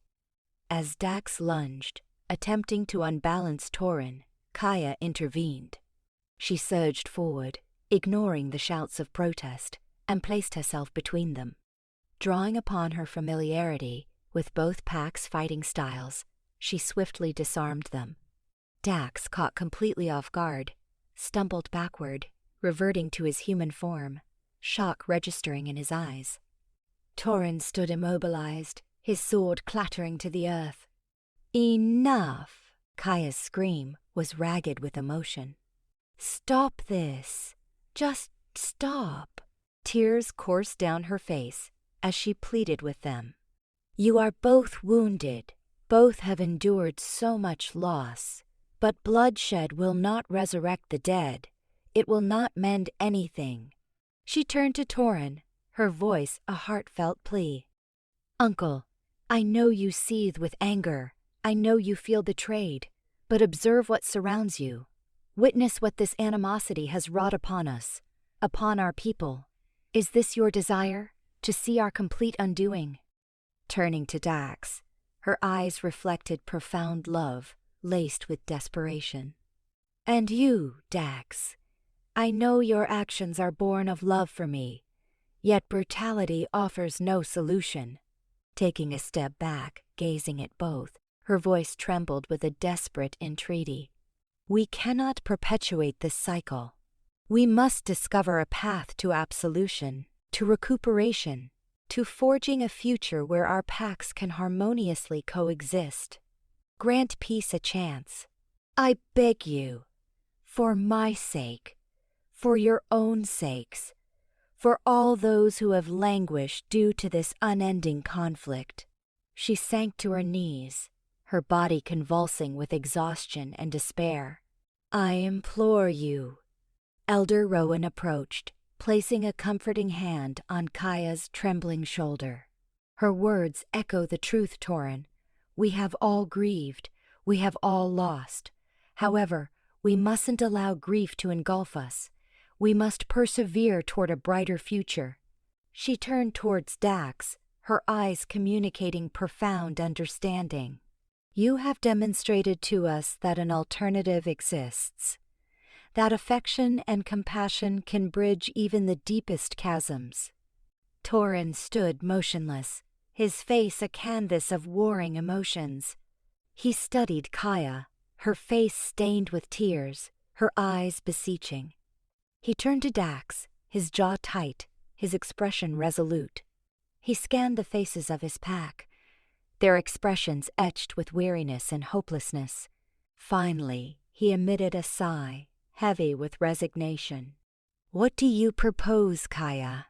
As Dax lunged, attempting to unbalance Torin, Kaya intervened. She surged forward, ignoring the shouts of protest, and placed herself between them. Drawing upon her familiarity with both packs' fighting styles, she swiftly disarmed them. Dax, caught completely off guard, stumbled backward, reverting to his human form, shock registering in his eyes. Torin stood immobilized, his sword clattering to the earth. Enough! Kaya's scream was ragged with emotion. Stop this. Just stop. Tears coursed down her face as she pleaded with them. You are both wounded. Both have endured so much loss. But bloodshed will not resurrect the dead. It will not mend anything. She turned to Torin, her voice a heartfelt plea. Uncle, I know you seethe with anger. I know you feel betrayed. But observe what surrounds you. Witness what this animosity has wrought upon us, upon our people. Is this your desire, to see our complete undoing? Turning to Dax, her eyes reflected profound love, laced with desperation. And you, Dax, I know your actions are born of love for me, yet brutality offers no solution. Taking a step back, gazing at both, her voice trembled with a desperate entreaty. We cannot perpetuate this cycle. We must discover a path to absolution, to recuperation, to forging a future where our packs can harmoniously coexist. Grant peace a chance. I beg you, for my sake, for your own sakes, for all those who have languished due to this unending conflict. She sank to her knees, her body convulsing with exhaustion and despair. I implore you. Elder Rowan approached, placing a comforting hand on Kaya's trembling shoulder. Her words echo the truth, Torin. We have all grieved. We have all lost. However, we mustn't allow grief to engulf us. We must persevere toward a brighter future. She turned towards Dax, her eyes communicating profound understanding. You have demonstrated to us that an alternative exists, that affection and compassion can bridge even the deepest chasms. Torin stood motionless, his face a canvas of warring emotions. He studied Kaya, her face stained with tears, her eyes beseeching. He turned to Dax, his jaw tight, his expression resolute. He scanned the faces of his pack, their expressions etched with weariness and hopelessness. Finally, he emitted a sigh, heavy with resignation. What do you propose, Kaya?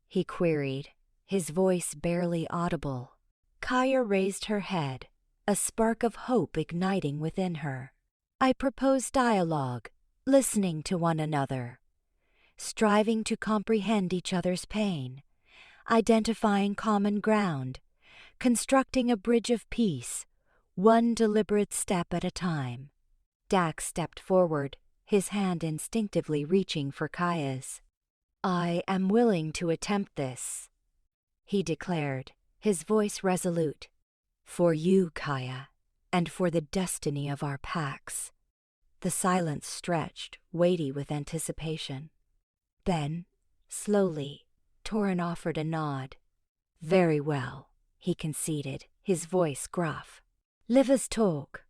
He queried, his voice barely audible. Kaya raised her head, a spark of hope igniting within her. I propose dialogue, listening to one another, striving to comprehend each other's pain, identifying common ground, constructing a bridge of peace, one deliberate step at a time. Dax stepped forward, his hand instinctively reaching for Kaya's. I am willing to attempt this, he declared, his voice resolute. For you, Kaya, and for the destiny of our packs. The silence stretched, weighty with anticipation. Then, slowly, Torin offered a nod. Very well, he conceded, his voice gruff. Live us talk.